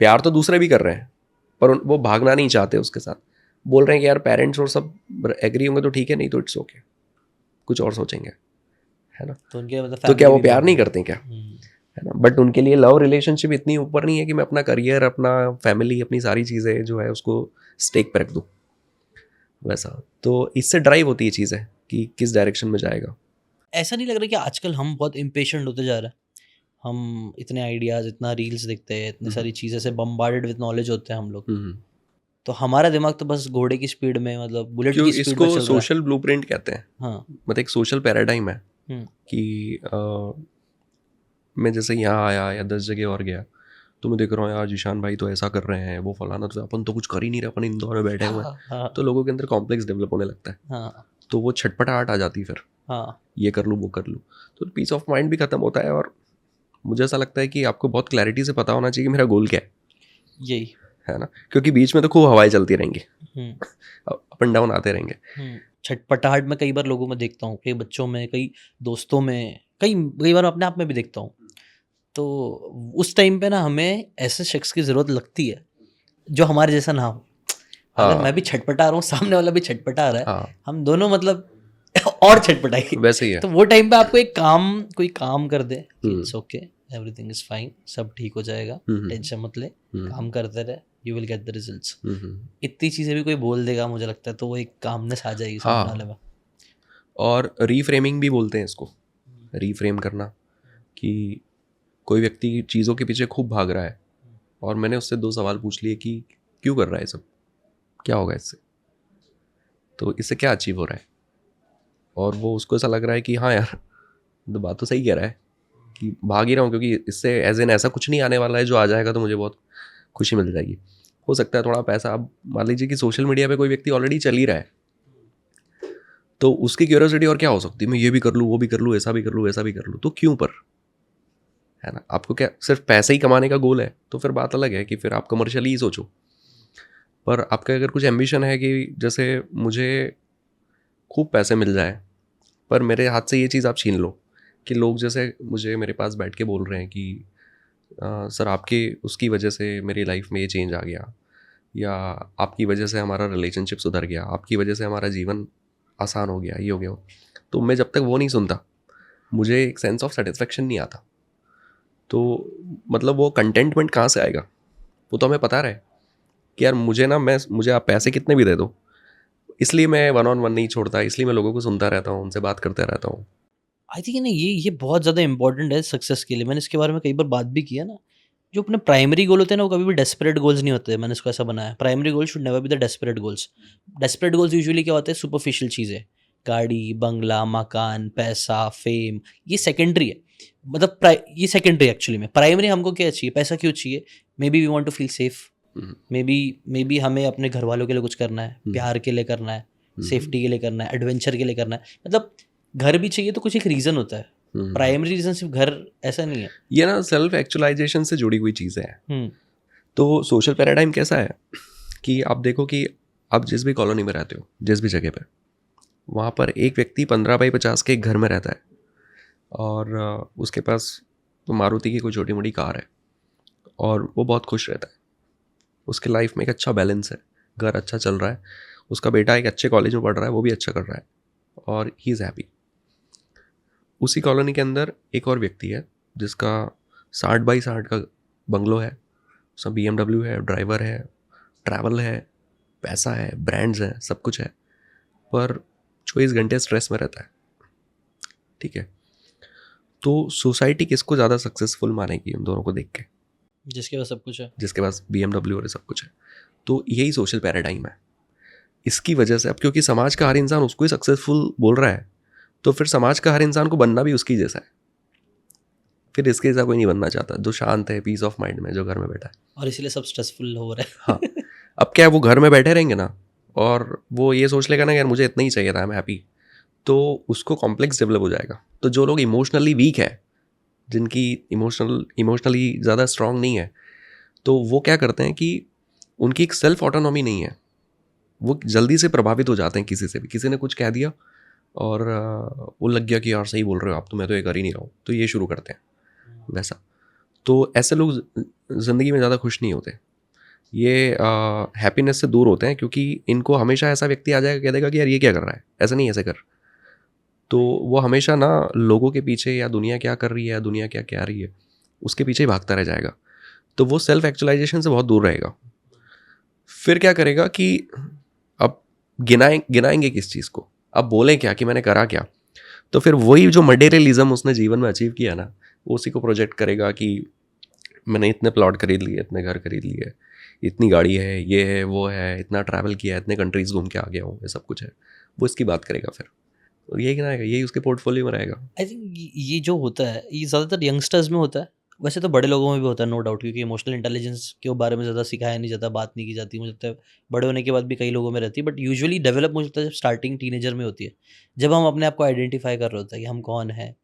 प्यार तो दूसरे भी कर रहे हैं, पर वो भागना नहीं चाहते उसके साथ, बोल रहे हैं कि यार पेरेंट्स और सब एग्री होंगे तो ठीक है, नहीं तो इट्स ओके, कुछ और सोचेंगे, है ना। तो उनके मतलब तो क्या वो family भी प्यार नहीं बहुत करते क्या, है ना। बट उनके लिए लव रिलेशनशिप इतनी ऊपर नहीं है कि मैं अपना करियर, अपना फैमिली, अपनी सारी चीज़ें जो है उसको स्टेक पे रख दूँ, वैसा। तो इससे ड्राइव होती है चीज़ें कि किस डायरेक्शन में जाएगा। ऐसा नहीं लग रहा कि आजकल हम बहुत इम्पेशेंट होते जा रहे हैं, हम इतने आइडियाज़, इतना रील्स देखते हैं, इतनी सारी चीज़ें से बम्बार्डेड विद नॉलेज होते हैं हम लोग, तो हमारा दिमाग तो बस घोड़े की स्पीड में, मतलब बुलेट क्यों की स्पीड में इसको चल रहा है। सोशल ब्लूप्रिंट कहते हैं। हाँ, मतलब एक सोशल पैराडाइम है कि मैं जैसे यहाँ आया या 10 जगह और गया तो मैं देख रहा हूँ यार जीशान भाई तो ऐसा कर रहे हैं, वो फलाना, तो अपन तो कुछ कर ही नहीं रहे, अपन इंदौर में बैठे हुए हैं। तो लोगों के अंदर कॉम्प्लेक्स डेवलप होने लगता है, तो वो छटपटाहट आ जाती है, फिर ये कर लूँ वो कर लूँ, तो पीस ऑफ माइंड भी खत्म होता है। और मुझे ऐसा लगता है कि आपको बहुत क्लैरिटी से पता होना चाहिए कि मेरा गोल क्या है, यही है ना, क्योंकि बीच में तो खूब हवाएं चलती रहेंगी, अप एंड डाउन आते रहेंगे। छटपटाहट में कई बार लोगों में देखता हूँ, कई बच्चों में, कई दोस्तों में, कई बार अपने आप में भी देखता हूँ। तो उस टाइम पे ना हमें ऐसे शख्स की ज़रूरत लगती है जो हमारे जैसा ना हो। अगर मैं भी छटपटा रहा हूँ, सामने वाला भी छटपटा रहा है, हम दोनों मतलब और छटपटाएंगे, वैसे ही है। तो वो टाइम पे आपको कोई काम कर दे, it's okay, everything is fine, सब ठीक हो जाएगा, टेंशन मत ले, काम करते रहे, you will get the results. इतनी चीज़ें भी कोई बोल देगा, मुझे लगता है तो वो एक कामनेस आ जाएगी सामने वाले में। और रीफ्रेमिंग भी बोलते हैं इसको, रीफ्रेम करना, कि कोई व्यक्ति चीज़ों के पीछे खूब भाग रहा है और मैंने उससे 2 सवाल पूछ लिए कि क्यों कर रहा है सब, क्या होगा इससे, तो इससे क्या अचीव हो रहा है, और वो उसको ऐसा लग रहा है कि हाँ यार तो बात तो सही कह रहा है कि भाग ही रहा हूँ क्योंकि इससे एज एन ऐसा कुछ नहीं आने वाला है, जो आ जाएगा तो मुझे बहुत खुशी मिल जाएगी। हो सकता है थोड़ा पैसा, अब मान लीजिए कि सोशल मीडिया पे कोई व्यक्ति ऑलरेडी चल ही रहा है, तो उसकी क्यूरियोसिटी और क्या हो सकती है, मैं ये भी कर लूँ, वो भी कर लूँ, ऐसा भी कर लूँ, ऐसा भी कर लूँ, तो क्यों पर, है ना? आपको क्या सिर्फ पैसे ही कमाने का गोल है तो फिर बात अलग है कि फिर आप कमर्शियली ही सोचो। पर आपका अगर कुछ एम्बिशन है कि जैसे मुझे खूब पैसे मिल जाए पर मेरे हाथ से ये चीज़ आप छीन लो, कि लोग जैसे मुझे मेरे पास बैठ के बोल रहे हैं कि सर आपके उसकी वजह से मेरी लाइफ में ये चेंज आ गया, या आपकी वजह से हमारा रिलेशनशिप सुधर गया, आपकी वजह से हमारा जीवन आसान हो गया, ये हो गया। तो मैं जब तक वो नहीं सुनता मुझे एक सेंस ऑफ सेटिस्फेक्शन नहीं आता। तो मतलब वो कंटेंटमेंट कहाँ से आएगा? वो तो हमें पता रहे कि यार मुझे आप पैसे कितने भी दे दो, इसलिए मैं वन ऑन वन नहीं छोड़ता, इसलिए मैं लोगों को सुनता रहता हूँ, उनसे बात करते रहता हूँ। आई थिंक ना ये बहुत ज़्यादा इंपॉर्टेंट है सक्सेस के लिए। मैंने इसके बारे में कई बार बात भी की है ना। जो अपने प्राइमरी गोल होते हैं ना, वो कभी भी डेस्परेट गोल्स नहीं होते। मैंने इसको ऐसा बनाया, primary goal should never be the desperate goals. Desperate goals usually क्या होते हैं? सुपरफिशियल चीज़ें, गाड़ी, बंगला, मकान, पैसा, फेम, ये सेकेंडरी है। मतलब ये सेकेंडरी एक्चुअली में। प्राइमरी हमको क्या चाहिए? पैसा क्यों चाहिए? Maybe we want to feel safe, maybe हमें अपने घर वालों के लिए कुछ करना है, प्यार के लिए करना है, सेफ्टी के लिए करना है, एडवेंचर के लिए करना है। मतलब घर भी चाहिए तो कुछ एक रीज़न होता है। प्राइमरी रीज़न सिर्फ घर ऐसा नहीं है। ये ना सेल्फ एक्चुअलाइजेशन से जुड़ी हुई चीज़ें हैं। तो सोशल पैराडाइम कैसा है कि आप देखो कि आप जिस भी कॉलोनी में रहते हो, जिस भी जगह पे, वहाँ पर एक व्यक्ति 15x50 के एक घर में रहता है और उसके पास तो मारुति की कोई छोटी मोटी कार है और वो बहुत खुश रहता है। उसके लाइफ में एक अच्छा बैलेंस है, घर अच्छा चल रहा है, उसका बेटा एक अच्छे कॉलेज में पढ़ रहा है, वो भी अच्छा कर रहा है और ही इज़ हैप्पी। उसी कॉलोनी के अंदर एक और व्यक्ति है जिसका 60x60 का बंगलो है, उसमें BMW है, ड्राइवर है, ट्रैवल है, पैसा है, ब्रांड्स हैं, सब कुछ है, पर 24 घंटे स्ट्रेस में रहता है। ठीक है, तो सोसाइटी किसको ज़्यादा सक्सेसफुल मानेगी उन दोनों को देख के? जिसके पास सब कुछ है, जिसके पास BMW और सब कुछ है। तो यही सोशल पैराडाइम है। इसकी वजह से अब क्योंकि समाज का हर इंसान उसको ही सक्सेसफुल बोल रहा है, तो फिर समाज का हर इंसान को बनना भी उसकी जैसा है। फिर इसके जैसा कोई नहीं बनना चाहता, जो शांत है, पीस ऑफ माइंड में, जो घर में बैठा है। और इसीलिए सब स्ट्रेसफुल हो रहे हैं। हाँ, अब क्या है, वो घर में बैठे रहेंगे ना और वो ये सोच लेगा ना यार मुझे इतना ही चाहिए था, आई एम हैप्पी, तो उसको कॉम्प्लेक्स डेवलप हो जाएगा। तो जो लोग इमोशनली वीक है, जिनकी इमोशनली ज़्यादा स्ट्रांग नहीं है, तो वो क्या करते हैं कि उनकी एक सेल्फ ऑटोनॉमी नहीं है, वो जल्दी से प्रभावित हो जाते हैं किसी से भी। किसी ने कुछ कह दिया और वो लग गया कि यार सही बोल रहे हो आप, तो मैं तो ये कर ही नहीं रहा हूँ, तो ये शुरू करते हैं वैसा। तो ऐसे लोग ज़िंदगी में ज़्यादा खुश नहीं होते, ये हैप्पीनेस से दूर होते हैं, क्योंकि इनको हमेशा ऐसा व्यक्ति आ जाएगा, कह देगा कि यार ये क्या कर रहा है, ऐसा नहीं, ऐसे कर। तो वो हमेशा ना लोगों के पीछे, या दुनिया क्या कर रही है, या दुनिया क्या कह रही है, उसके पीछे ही भागता रह जाएगा। तो वो सेल्फ एक्चुअलाइजेशन से बहुत दूर रहेगा। फिर क्या करेगा कि अब गिनाएंगे किस चीज़ को, अब बोलें क्या कि मैंने करा क्या। तो फिर वही जो मटेरियलिज्म उसने जीवन में अचीव किया ना, वो उसी को प्रोजेक्ट करेगा कि मैंने इतने प्लॉट खरीद लिए, इतने घर खरीद लिए, इतनी गाड़ी है, ये है, वो है, इतना ट्रैवल किया है, इतने कंट्रीज घूम के आ गया हूँ, ये सब कुछ है। वो इसकी बात करेगा फिर, और यही गिनाएगा, यही उसके पोर्टफोलियो में रहेगा। आई थिंक ये जो होता है ये ज़्यादातर यंगस्टर्स में होता है। वैसे तो बड़े लोगों में भी होता है, नो डाउट, क्योंकि इमोशनल इंटेलिजेंस के बारे में ज़्यादा सिखाया नहीं जाता, बात नहीं की जाती। मुझे लगता है बड़े होने के बाद भी कई लोगों में रहती है, बट यूजुअली डेवलप मुझे लगता है जब स्टार्टिंग टीनेजर में होती है, जब हम अपने आप को आइडेंटिफाई कर रहे होते हैं कि हम कौन हैं।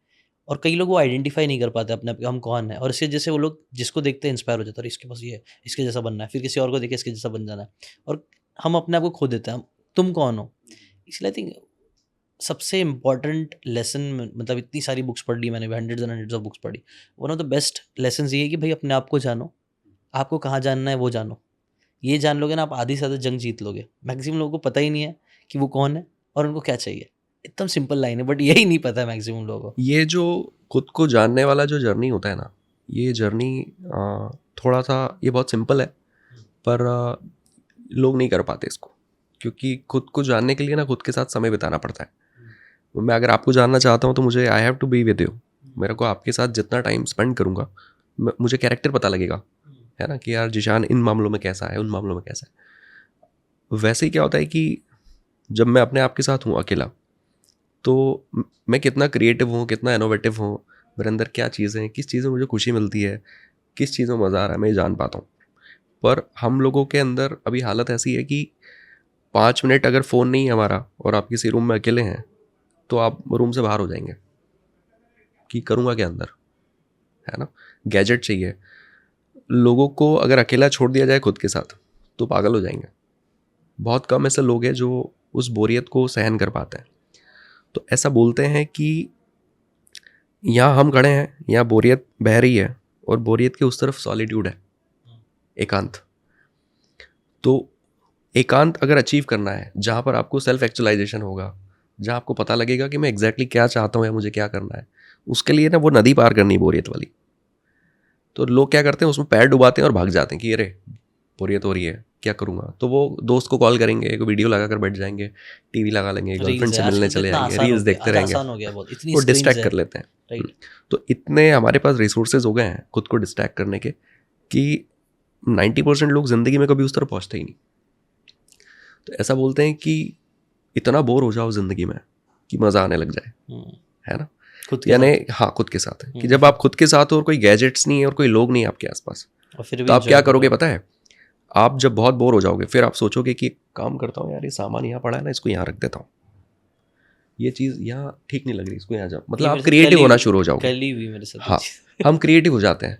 और कई लोग वो आइडेंटिफाई नहीं कर पाते अपने आप कि हम कौन है, और इसके जैसे वो लोग जिसको देखते हैं इंस्पायर हो जाते हैं, इसके पास ये है, इसके जैसा बनना है, फिर किसी और को देखे इसके जैसा बन जाना है, और हम अपने आप को खो देते हैं, तुम कौन हो। इसलिए आई थिंक सबसे इम्पॉर्टेंट लेसन, मतलब इतनी सारी बुक्स पढ़ ली मैंने, hundreds and hundreds of books पढ़ी, one of the best lesson ये है कि भाई अपने आप को जानो, आपको कहाँ जानना है वो जानो। ये जान लोगे ना, आप आधी से ज़्यादा जंग जीत लोगे। मैक्सिमम लोगों को पता ही नहीं है कि वो कौन है और उनको क्या चाहिए। एकदम सिंपल लाइन है, बट यही नहीं पता है मैक्सिमम लोगों को। ये जो खुद को जानने वाला जो जर्नी होता है ना, ये जर्नी थोड़ा सा, ये बहुत सिंपल है, पर लोग नहीं कर पाते इसको, क्योंकि खुद को जानने के लिए ना खुद के साथ समय बिताना पड़ता है। मैं अगर आपको जानना चाहता हूँ तो मुझे I have to be with you. मेरे को आपके साथ जितना टाइम स्पेंड करूँगा, मुझे कैरेक्टर पता लगेगा, है ना, कि यार जिशान इन मामलों में कैसा है, उन मामलों में कैसा है। वैसे ही क्या होता है कि जब मैं अपने आप के साथ हूँ अकेला, तो मैं कितना क्रिएटिव हूँ, कितना इनोवेटिव हूँ, मेरे अंदर क्या चीज़ें हैं, किस चीज़ में मुझे खुशी मिलती है, किस चीज़ में मज़ा आ रहा है, मैं ये जान पाता हूँ। पर हम लोगों के अंदर अभी हालत ऐसी है कि 5 मिनट अगर फ़ोन नहीं है हमारा और आप किसी रूम में अकेले हैं तो आप रूम से बाहर हो जाएंगे कि करूँगा क्या अंदर, है ना। गैजेट चाहिए। लोगों को अगर अकेला छोड़ दिया जाए खुद के साथ तो पागल हो जाएंगे। बहुत कम ऐसे लोग हैं जो उस बोरियत को सहन कर पाते हैं। तो ऐसा बोलते हैं कि यहाँ हम खड़े हैं, यहाँ बोरियत बह रही है और बोरियत के उस तरफ सॉलिट्यूड है, एकांत। तो एकांत अगर अचीव करना है, जहाँ पर आपको सेल्फ एक्चुअलाइजेशन होगा, जहाँ आपको पता लगेगा कि मैं एग्जैक्टली क्या चाहता हूँ या मुझे क्या करना है, उसके लिए ना वो नदी पार करनी है बोरियत वाली। तो लोग क्या करते हैं, उसमें पैर डुबाते हैं और भाग जाते हैं कि अरे बोरियत हो रही है, क्या करूँगा। तो वो दोस्त को कॉल करेंगे, एक वीडियो लगा कर बैठ जाएंगे, टीवी लगा लेंगे, गर्लफ्रेंड से मिलने चले जाएंगे, रील्स देखते रहेंगे, वो डिस्ट्रैक्ट कर लेते हैं। तो इतने हमारे पास रिसोर्सेज हो गए हैं खुद को डिस्ट्रैक्ट करने के कि 90% लोग ज़िंदगी में कभी उस तरह पहुँचते ही नहीं। तो ऐसा बोलते हैं कि इतना बोर हो जाओ ज़िंदगी में कि मज़ा आने लग जाए, है ना। यानी हाँ, खुद के साथ है कि जब आप खुद के साथ हो और कोई गैजेट्स नहीं है और कोई लोग नहीं है आपके आसपास, तो आप क्या करोगे पता है। आप जब बहुत बोर हो जाओगे फिर आप सोचोगे कि काम करता हूँ यार, ये सामान यहाँ पड़ा है ना, इसको यहाँ रख देता हूँ, ये चीज़ यहाँ ठीक नहीं लग रही, इसको यहाँ जाओ। मतलब आप क्रिएटिव होना शुरू हो जाओगे। हाँ, हम क्रिएटिव हो जाते हैं।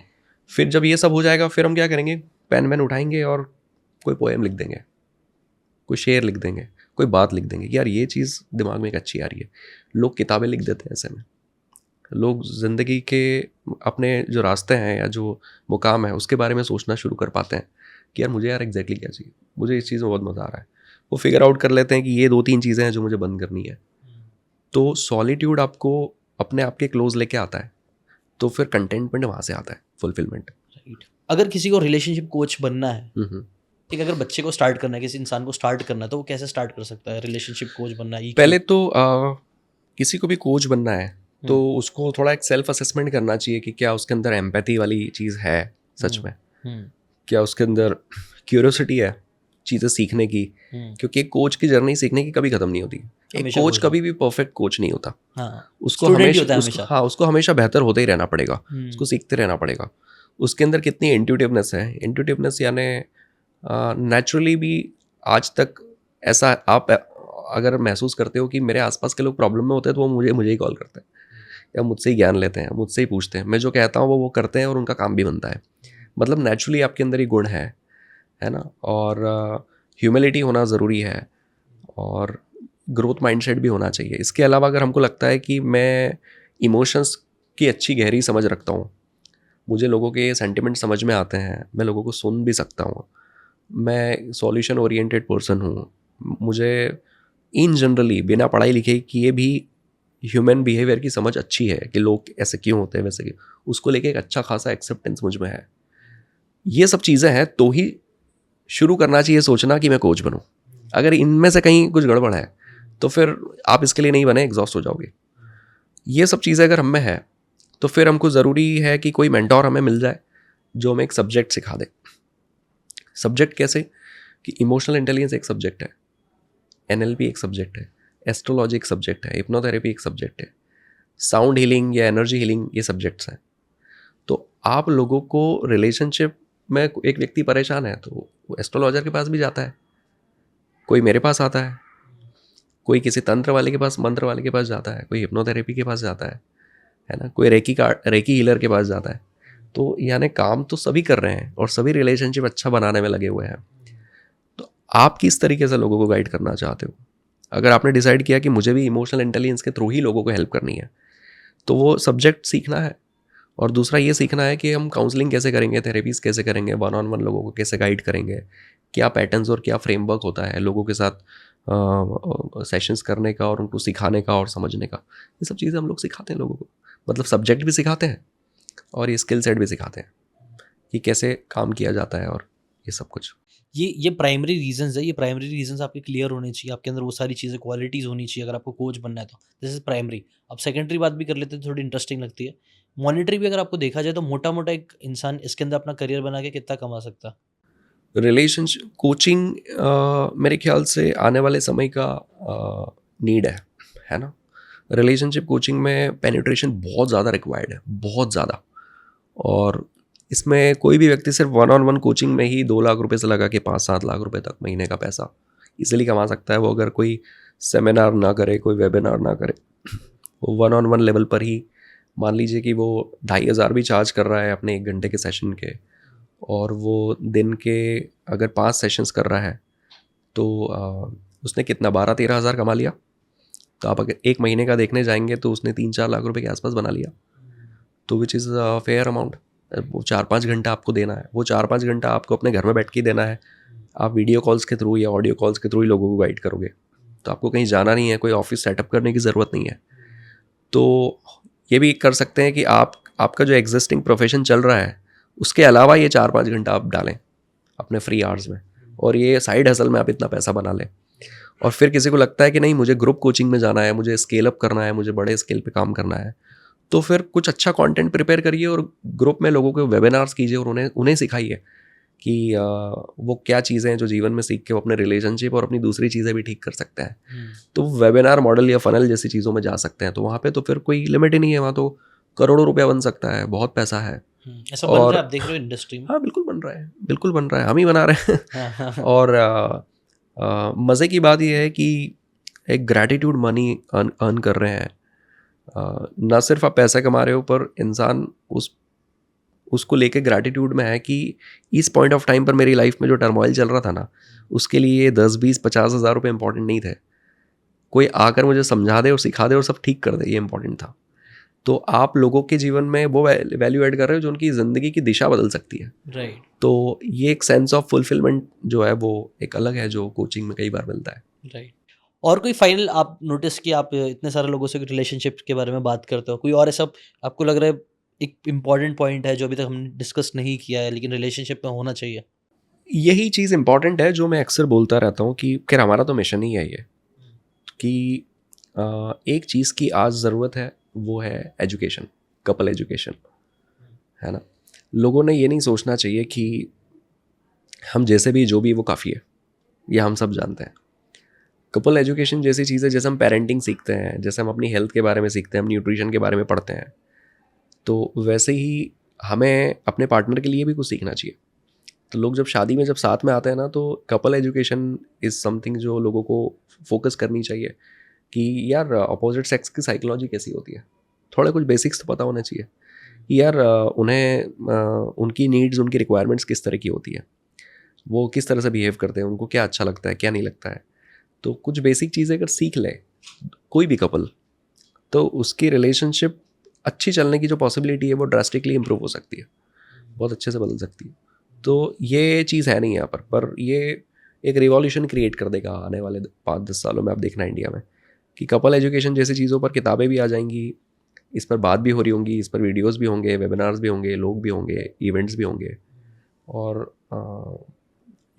फिर जब ये सब हो जाएगा फिर हम क्या करेंगे, पेन वैन उठाएंगे और कोई पोएम लिख देंगे, कोई शेर लिख देंगे, कोई बात लिख देंगे। यार ये चीज़ दिमाग में एक अच्छी आ रही है। लोग किताबें लिख देते हैं ऐसे में। लोग ज़िंदगी के अपने जो रास्ते हैं या जो मुकाम है उसके बारे में सोचना शुरू कर पाते हैं कि यार मुझे यार एग्जैक्टली क्या चाहिए, मुझे इस चीज़ में बहुत मज़ा आ रहा है। वो फिगर आउट कर लेते हैं कि ये 2-3 चीज़ें हैं जो मुझे बंद करनी है। तो सॉलिट्यूड आपको अपने आप के क्लोज लेके आता है, तो फिर कंटेंटमेंट वहाँ से आता है, फुलफिलमेंट। अगर किसी को रिलेशनशिप कोच बनना है, ठीक, अगर बच्चे को स्टार्ट करना है, किसी इंसान को स्टार्ट करना है, तो वो कैसे स्टार्ट कर सकता है रिलेशनशिप कोच बनना है? पहले तो किसी को भी कोच बनना है तो उसको थोड़ा एक सेल्फ असेसमेंट करना चाहिए कि क्या उसके अंदर एम्पैथी वाली चीज़ है सच में, क्या उसके अंदर क्यूरियोसिटी है चीज़ें सीखने की, क्योंकि एक कोच की जर्नी सीखने की कभी ख़त्म नहीं होती। एक कोच कभी भी परफेक्ट कोच नहीं होता। उसको हमेशा बेहतर होते ही रहना पड़ेगा, उसको सीखते रहना पड़ेगा। उसके अंदर कितनी इंट्यूटिवनेस है, इंट्यूटिवनेस यानी नेचुरली भी आज तक ऐसा आप अगर महसूस करते हो कि मेरे आसपास के लोग प्रॉब्लम में होते हैं तो वो मुझे ही कॉल करते हैं या मुझसे ही ज्ञान लेते हैं, मुझसे ही पूछते हैं। मैं जो कहता हूँ वो करते हैं और उनका काम भी बनता है। मतलब नेचुरली आपके अंदर ये गुण है ना। और ह्यूमिलिटी होना ज़रूरी है और ग्रोथ माइंडसेट भी होना चाहिए। इसके अलावा अगर हमको लगता है कि मैं इमोशंस की अच्छी गहरी समझ रखता हूँ, मुझे लोगों के सेंटिमेंट समझ में आते हैं, मैं लोगों को सुन भी सकता हूँ, मैं सॉल्यूशन ओरिएंटेड पर्सन हूँ, मुझे इन जनरली बिना पढ़ाई लिखे किए भी ह्यूमन बिहेवियर की समझ अच्छी है कि लोग ऐसे क्यों होते हैं वैसे क्यों, उसको लेके एक अच्छा खासा एक्सेप्टेंस मुझ में है। ये सब चीज़ें हैं तो ही शुरू करना चाहिए सोचना कि मैं कोच बनूं। अगर इनमें से कहीं कुछ गड़बड़ है तो फिर आप इसके लिए नहीं बने, एग्जॉस्ट हो जाओगे। ये सब चीज़ें अगर हम में है तो फिर हमको ज़रूरी है कि कोई मेंटोर हमें मिल जाए जो हमें एक सब्जेक्ट सिखा दे। सब्जेक्ट कैसे कि इमोशनल इंटेलिजेंस एक सब्जेक्ट है, NLP एक सब्जेक्ट है, एस्ट्रोलॉजी एक सब्जेक्ट है, हिप्नोथेरेपी एक सब्जेक्ट है, साउंड हीलिंग या एनर्जी हीलिंग ये सब्जेक्ट्स हैं। तो आप लोगों को रिलेशनशिप में एक व्यक्ति परेशान है तो वो एस्ट्रोलॉजर के पास भी जाता है, कोई मेरे पास आता है, कोई किसी तंत्र वाले के पास, मंत्र वाले के पास जाता है, कोई हिप्नोथेरेपी के पास जाता है ना, कोई रेकी हीलर के पास जाता है। तो यानी काम तो सभी कर रहे हैं और सभी रिलेशनशिप अच्छा बनाने में लगे हुए हैं। तो आप किस तरीके से लोगों को गाइड करना चाहते हो? अगर आपने डिसाइड किया कि मुझे भी इमोशनल इंटेलिजेंस के थ्रू ही लोगों को हेल्प करनी है तो वो सब्जेक्ट सीखना है। और दूसरा ये सीखना है कि हम काउंसलिंग कैसे करेंगे, थेरेपीज़ कैसे करेंगे, 1-on-1 लोगों को कैसे गाइड करेंगे, क्या पैटर्न्स और क्या फ्रेमवर्क होता है लोगों के साथ सेशंस करने का और उनको सिखाने का और समझने का। ये सब चीज़ें हम लोग सिखाते हैं लोगों को। मतलब सब्जेक्ट भी सिखाते हैं और ये स्किल सेट भी सिखाते हैं कि कैसे काम किया जाता है और ये सब कुछ। ये प्राइमरी रीजंस है, ये प्राइमरी रीजंस आपके क्लियर होने चाहिए, आपके अंदर वो सारी चीज़ें क्वालिटीज़ होनी चाहिए अगर आपको कोच बनना है तो। This is primary. अब सेकेंडरी बात भी कर लेते हैं, थोड़ी इंटरेस्टिंग लगती है। मॉनिटरी भी अगर आपको देखा जाए तो मोटा मोटा एक इंसान इसके अंदर अपना करियर बना के कितना कमा सकता है? रिलेशनशिप कोचिंग मेरे ख्याल से आने वाले समय का नीड है ना। रिलेशनशिप कोचिंग में पेनिट्रेशन बहुत ज़्यादा रिक्वायर्ड है, बहुत ज़्यादा। और इसमें कोई भी व्यक्ति सिर्फ 1-on-1 कोचिंग में ही 2 लाख रुपए से लगा के 5-7 लाख रुपए तक महीने का पैसा इजीली कमा सकता है वो, अगर कोई सेमिनार ना करे, कोई वेबिनार ना करे, वो 1-on-1 लेवल पर ही, मान लीजिए कि वो 2,500 भी चार्ज कर रहा है अपने 1 घंटे के सेशन के, और वो दिन के अगर 5 सेशंस कर रहा है तो उसने कितना 12-13 हज़ार कमा लिया। तो आप अगर 1 महीने का देखने जाएंगे तो उसने 3-4 लाख रुपए के आसपास बना लिया, तो विच इज़ फेयर अमाउंट। वो 4-5 घंटा आपको देना है, वो 4-5 घंटा आपको अपने घर में बैठ के देना है। आप वीडियो कॉल्स के थ्रू या ऑडियो कॉल्स के थ्रू ही लोगों को गाइड करोगे, तो आपको कहीं जाना नहीं है, कोई ऑफिस सेटअप करने की ज़रूरत नहीं है। तो ये भी कर सकते हैं कि आपका जो एग्जिस्टिंग प्रोफेशन चल रहा है उसके अलावा ये 4-5 घंटा आप डालें अपने फ्री आवर्स में, और ये साइड हसल में आप इतना पैसा बना लें। और फिर किसी को लगता है कि नहीं मुझे ग्रुप कोचिंग में जाना है, मुझे स्केल अप करना है, मुझे बड़े स्केल पे काम करना है, तो फिर कुछ अच्छा कंटेंट प्रिपेयर करिए और ग्रुप में लोगों को वेबिनार्स कीजिए और उन्हें सिखाइए कि वो क्या चीज़ें हैं जो जीवन में सीख के वो अपने रिलेशनशिप और अपनी दूसरी चीज़ें भी ठीक कर सकते हैं। तो वेबिनार मॉडल या फनल जैसी चीज़ों में जा सकते हैं, तो वहाँ पे तो फिर कोई लिमिट ही नहीं है, वहाँ तो करोड़ों रुपया बन सकता है, बहुत पैसा है। ऐसा बन रहा है, आप देख रहे हो इंडस्ट्री में? हाँ बिल्कुल बन रहा है, बिल्कुल बन रहा है, हम ही बना रहे हैं। और मज़े की बात यह है कि एक ग्रैटिट्यूड मनी अर्न कर रहे हैं। ना सिर्फ आप पैसा कमा रहे हो, पर इंसान उसको लेके ग्रैटिट्यूड में है कि इस पॉइंट ऑफ टाइम पर मेरी लाइफ में जो टर्मोइल चल रहा था ना, उसके लिए 10-20-50 हज़ार रुपये इंपॉर्टेंट नहीं थे। कोई आकर मुझे समझा दे और सिखा दे और सब ठीक कर दे, ये इंपॉर्टेंट था। तो आप लोगों के जीवन में वो वैल्यू ऐड कर रहे हो जो उनकी ज़िंदगी की दिशा बदल सकती है। राइट। तो ये एक सेंस ऑफ फुलफिलमेंट जो है वो एक अलग है, जो कोचिंग में कई बार मिलता है। राइट। और कोई फाइनल आप नोटिस कि आप इतने सारे लोगों से रिलेशनशिप के बारे में बात करते हो, कोई और ऐसा आपको लग रहा है एक इम्पॉर्टेंट पॉइंट है जो अभी तक हमने डिस्कस नहीं किया है लेकिन रिलेशनशिप में होना चाहिए? यही चीज़ इंपॉर्टेंट है जो मैं अक्सर बोलता रहता हूँ कि खैर हमारा तो मिशन ही है ये, कि एक चीज़ की आज ज़रूरत है, वो है एजुकेशन, कपल एजुकेशन, है ना। लोगों ने ये नहीं सोचना चाहिए कि हम जैसे भी जो भी वो काफ़ी है, ये हम सब जानते हैं। कपल एजुकेशन जैसी चीज़ है, जैसे हम पेरेंटिंग सीखते हैं, जैसे हम अपनी हेल्थ के बारे में सीखते हैं, हम न्यूट्रिशन के बारे में पढ़ते हैं, तो वैसे ही हमें अपने पार्टनर के लिए भी कुछ सीखना चाहिए। तो लोग जब शादी में जब साथ में आते हैं ना, तो कपल एजुकेशन इज़ समथिंग जो लोगों को फोकस करनी चाहिए कि यार अपोजिट सेक्स की साइकोलॉजी कैसी होती है, थोड़े कुछ बेसिक्स तो पता होना चाहिए कि यार उन्हें उनकी नीड्स, उनकी रिक्वायरमेंट्स किस तरह की होती है, वो किस तरह से बिहेव करते हैं, उनको क्या अच्छा लगता है, क्या नहीं लगता है। तो कुछ बेसिक चीज़ें अगर सीख ले कोई भी कपल, तो उसकी रिलेशनशिप अच्छी चलने की जो पॉसिबिलिटी है वो ड्रास्टिकली इम्प्रूव हो सकती है, बहुत अच्छे से बदल सकती है। तो ये चीज़ है नहीं यहाँ पर ये एक रिवॉल्यूशन क्रिएट कर देगा आने वाले 5-10 सालों में। आप देखना इंडिया में कि कपल एजुकेशन जैसी चीज़ों पर किताबें भी आ जाएंगी, इस पर बात भी हो रही होंगी, इस पर वीडियोस भी होंगे, वेबिनार्स भी होंगे, लोग भी होंगे, इवेंट्स भी होंगे, और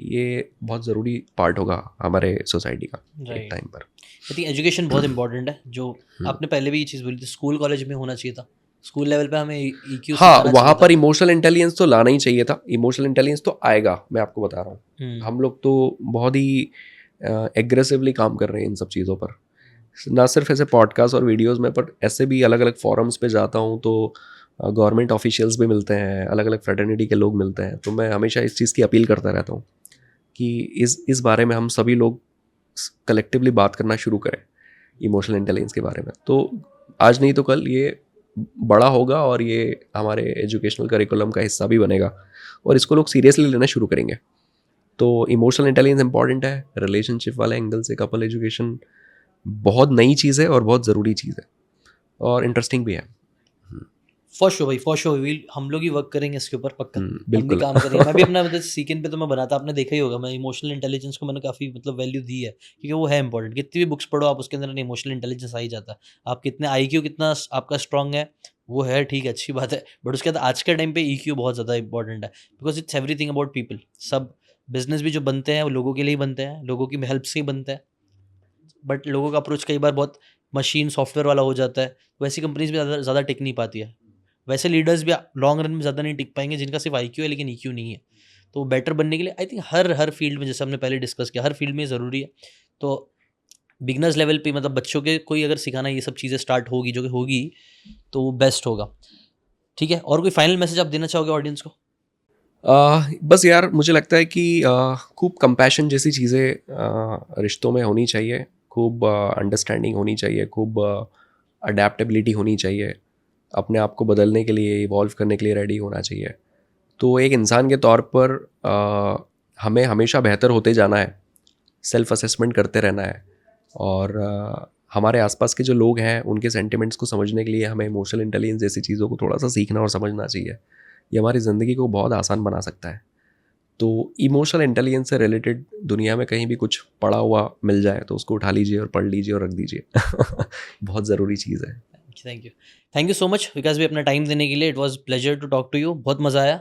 ये बहुत ज़रूरी पार्ट होगा हमारे सोसाइटी का एक टाइम पर। आई थिंक एजुकेशन बहुत इंपॉर्टेंट है, जो आपने पहले भी ये चीज़ बोली थी, स्कूल कॉलेज में होना चाहिए था, स्कूल लेवल पे हमें EQ हाँ, वहाँ पर इमोशनल इंटेलिजेंस तो लाना ही चाहिए था। इमोशनल इंटेलिजेंस तो आएगा, मैं आपको बता रहा हूँ। हम लोग तो बहुत ही एग्रेसिवली काम कर रहे हैं इन सब चीज़ों पर, ना सिर्फ ऐसे पॉडकास्ट और वीडियोस में, पर ऐसे भी अलग अलग फोरम्स पे जाता हूँ तो गवर्नमेंट ऑफिशियल्स भी मिलते हैं, अलग अलग फ्रेटर्निटी के लोग मिलते हैं, तो मैं हमेशा इस चीज़ की अपील करता रहता हूँ कि इस बारे में हम सभी लोग कलेक्टिवली बात करना शुरू करें, इमोशनल इंटेलिजेंस के बारे में। तो आज नहीं तो कल ये बड़ा होगा और ये हमारे एजुकेशनल करिकुलम का हिस्सा भी बनेगा और इसको लोग सीरियसली लेना शुरू करेंगे। तो इमोशनल इंटेलिजेंस इंपॉर्टेंट है, रिलेशनशिप वाले एंगल से कपल एजुकेशन बहुत नई चीज़ है और बहुत ज़रूरी चीज़ है और इंटरेस्टिंग भी है। फॉर श्योर भाई, फॉर श्योर हम लोग ही वर्क करेंगे इसके ऊपर, पक्का हम भी बिल्कुल काम करेंगे। मैं भी अपना मतलब सीकेंड पे तो मैं बनाता, आपने देखा ही होगा, मैं इमोशनल इंटेलिजेंस को मैंने काफ़ी मतलब वैल्यू दी है, क्योंकि वो है इंपॉर्टेंट। कितनी भी बुक्स पढ़ो आप, उसके अंदर इमोशनल इंटेलिजेंस आ ही जाता है। आप कितने IQ कितना आपका स्ट्रॉन्ग है वो है, ठीक है, अच्छी बात है, बट उसके बाद आज के टाइम पे EQ बहुत ज़्यादा इंपॉर्टेंट है, because it's everything about people. सब बिजनेस भी जो बनते हैं वो लोगों के लिए ही बनते हैं, लोगों की हेल्प से ही बनते हैं, बट लोगों का अप्रोच कई बार बहुत मशीन सॉफ्टवेयर वाला हो जाता है, वैसी कंपनीज भी ज़्यादा टिक नहीं पाती है। वैसे लीडर्स भी लॉन्ग रन में ज़्यादा नहीं टिक पाएंगे जिनका सिर्फ IQ है लेकिन EQ नहीं है। तो बेटर बनने के लिए आई थिंक हर फील्ड में, जैसे हमने पहले डिस्कस किया, हर फील्ड में ज़रूरी है। तो बिगनर्स लेवल पे मतलब बच्चों के कोई अगर सिखाना ये सब चीज़ें स्टार्ट होगी, जो कि होगी, तो वो बेस्ट होगा। ठीक है, और कोई फाइनल मैसेज आप देना चाहोगे ऑडियंस को? बस यार मुझे लगता है कि खूब कंपैशन जैसी चीज़ें रिश्तों में होनी चाहिए, खूब अंडरस्टैंडिंग होनी चाहिए, खूब अडेप्टेबिलिटी होनी चाहिए, अपने आप को बदलने के लिए, इवॉल्व करने के लिए रेडी होना चाहिए। तो एक इंसान के तौर पर हमें हमेशा बेहतर होते जाना है, सेल्फ असेसमेंट करते रहना है, और हमारे आसपास के जो लोग हैं उनके सेंटिमेंट्स को समझने के लिए हमें इमोशनल इंटेलिजेंस जैसी चीज़ों को थोड़ा सा सीखना और समझना चाहिए। ये हमारी ज़िंदगी को बहुत आसान बना सकता है। तो इमोशनल इंटेलिजेंस से रिलेटेड दुनिया में कहीं भी कुछ पड़ा हुआ मिल जाए तो उसको उठा लीजिए और पढ़ लीजिए और रख दीजिए। बहुत ज़रूरी चीज़ है। Thank you so much Vikas भी अपना टाइम देने के लिए। It was pleasure to talk to you. बहुत मज़ा आया।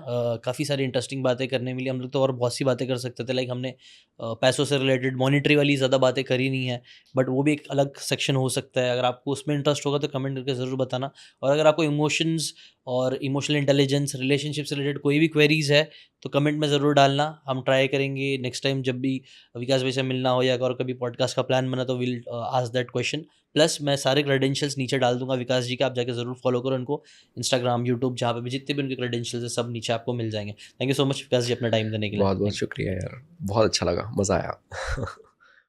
काफ़ी सारी इंटरेस्टिंग बातें करने मिली। हम लोग तो और बहुत सी बातें कर सकते थे, लाइक हमने पैसों से रिलेटेड मॉनिटरी वाली ज़्यादा बातें करी नहीं है, बट वो भी एक अलग सेक्शन हो सकता है। अगर आपको उसमें इंटरेस्ट होगा तो कमेंट करके ज़रूर बताना। और अगर आपको इमोशंस और इमोशनल इंटेलिजेंस, रिलेशनशिप से रिलेटेड कोई भी क्वेरीज है तो कमेंट में ज़रूर डालना। हम ट्राई करेंगे नेक्स्ट टाइम जब भी विकास भाई से मिलना हो या अगर कभी पॉडकास्ट का प्लान बना तो will ask that question. Plus मैं सारे क्रेडेंशियल्स नीचे डाल दूंगा विकास जी का, आप जाके ज़रूर फॉलो करो उनको, इंस्टाग्राम, यूट्यूब, जहाँ पे भी जितने भी उनके क्रेडेंशियल्स है सब नीचे आपको मिल जाएंगे। थैंक यू सो मच विकास जी अपना टाइम देने के लिए। बहुत बहुत शुक्रिया यार, बहुत अच्छा लगा, मज़ा आया।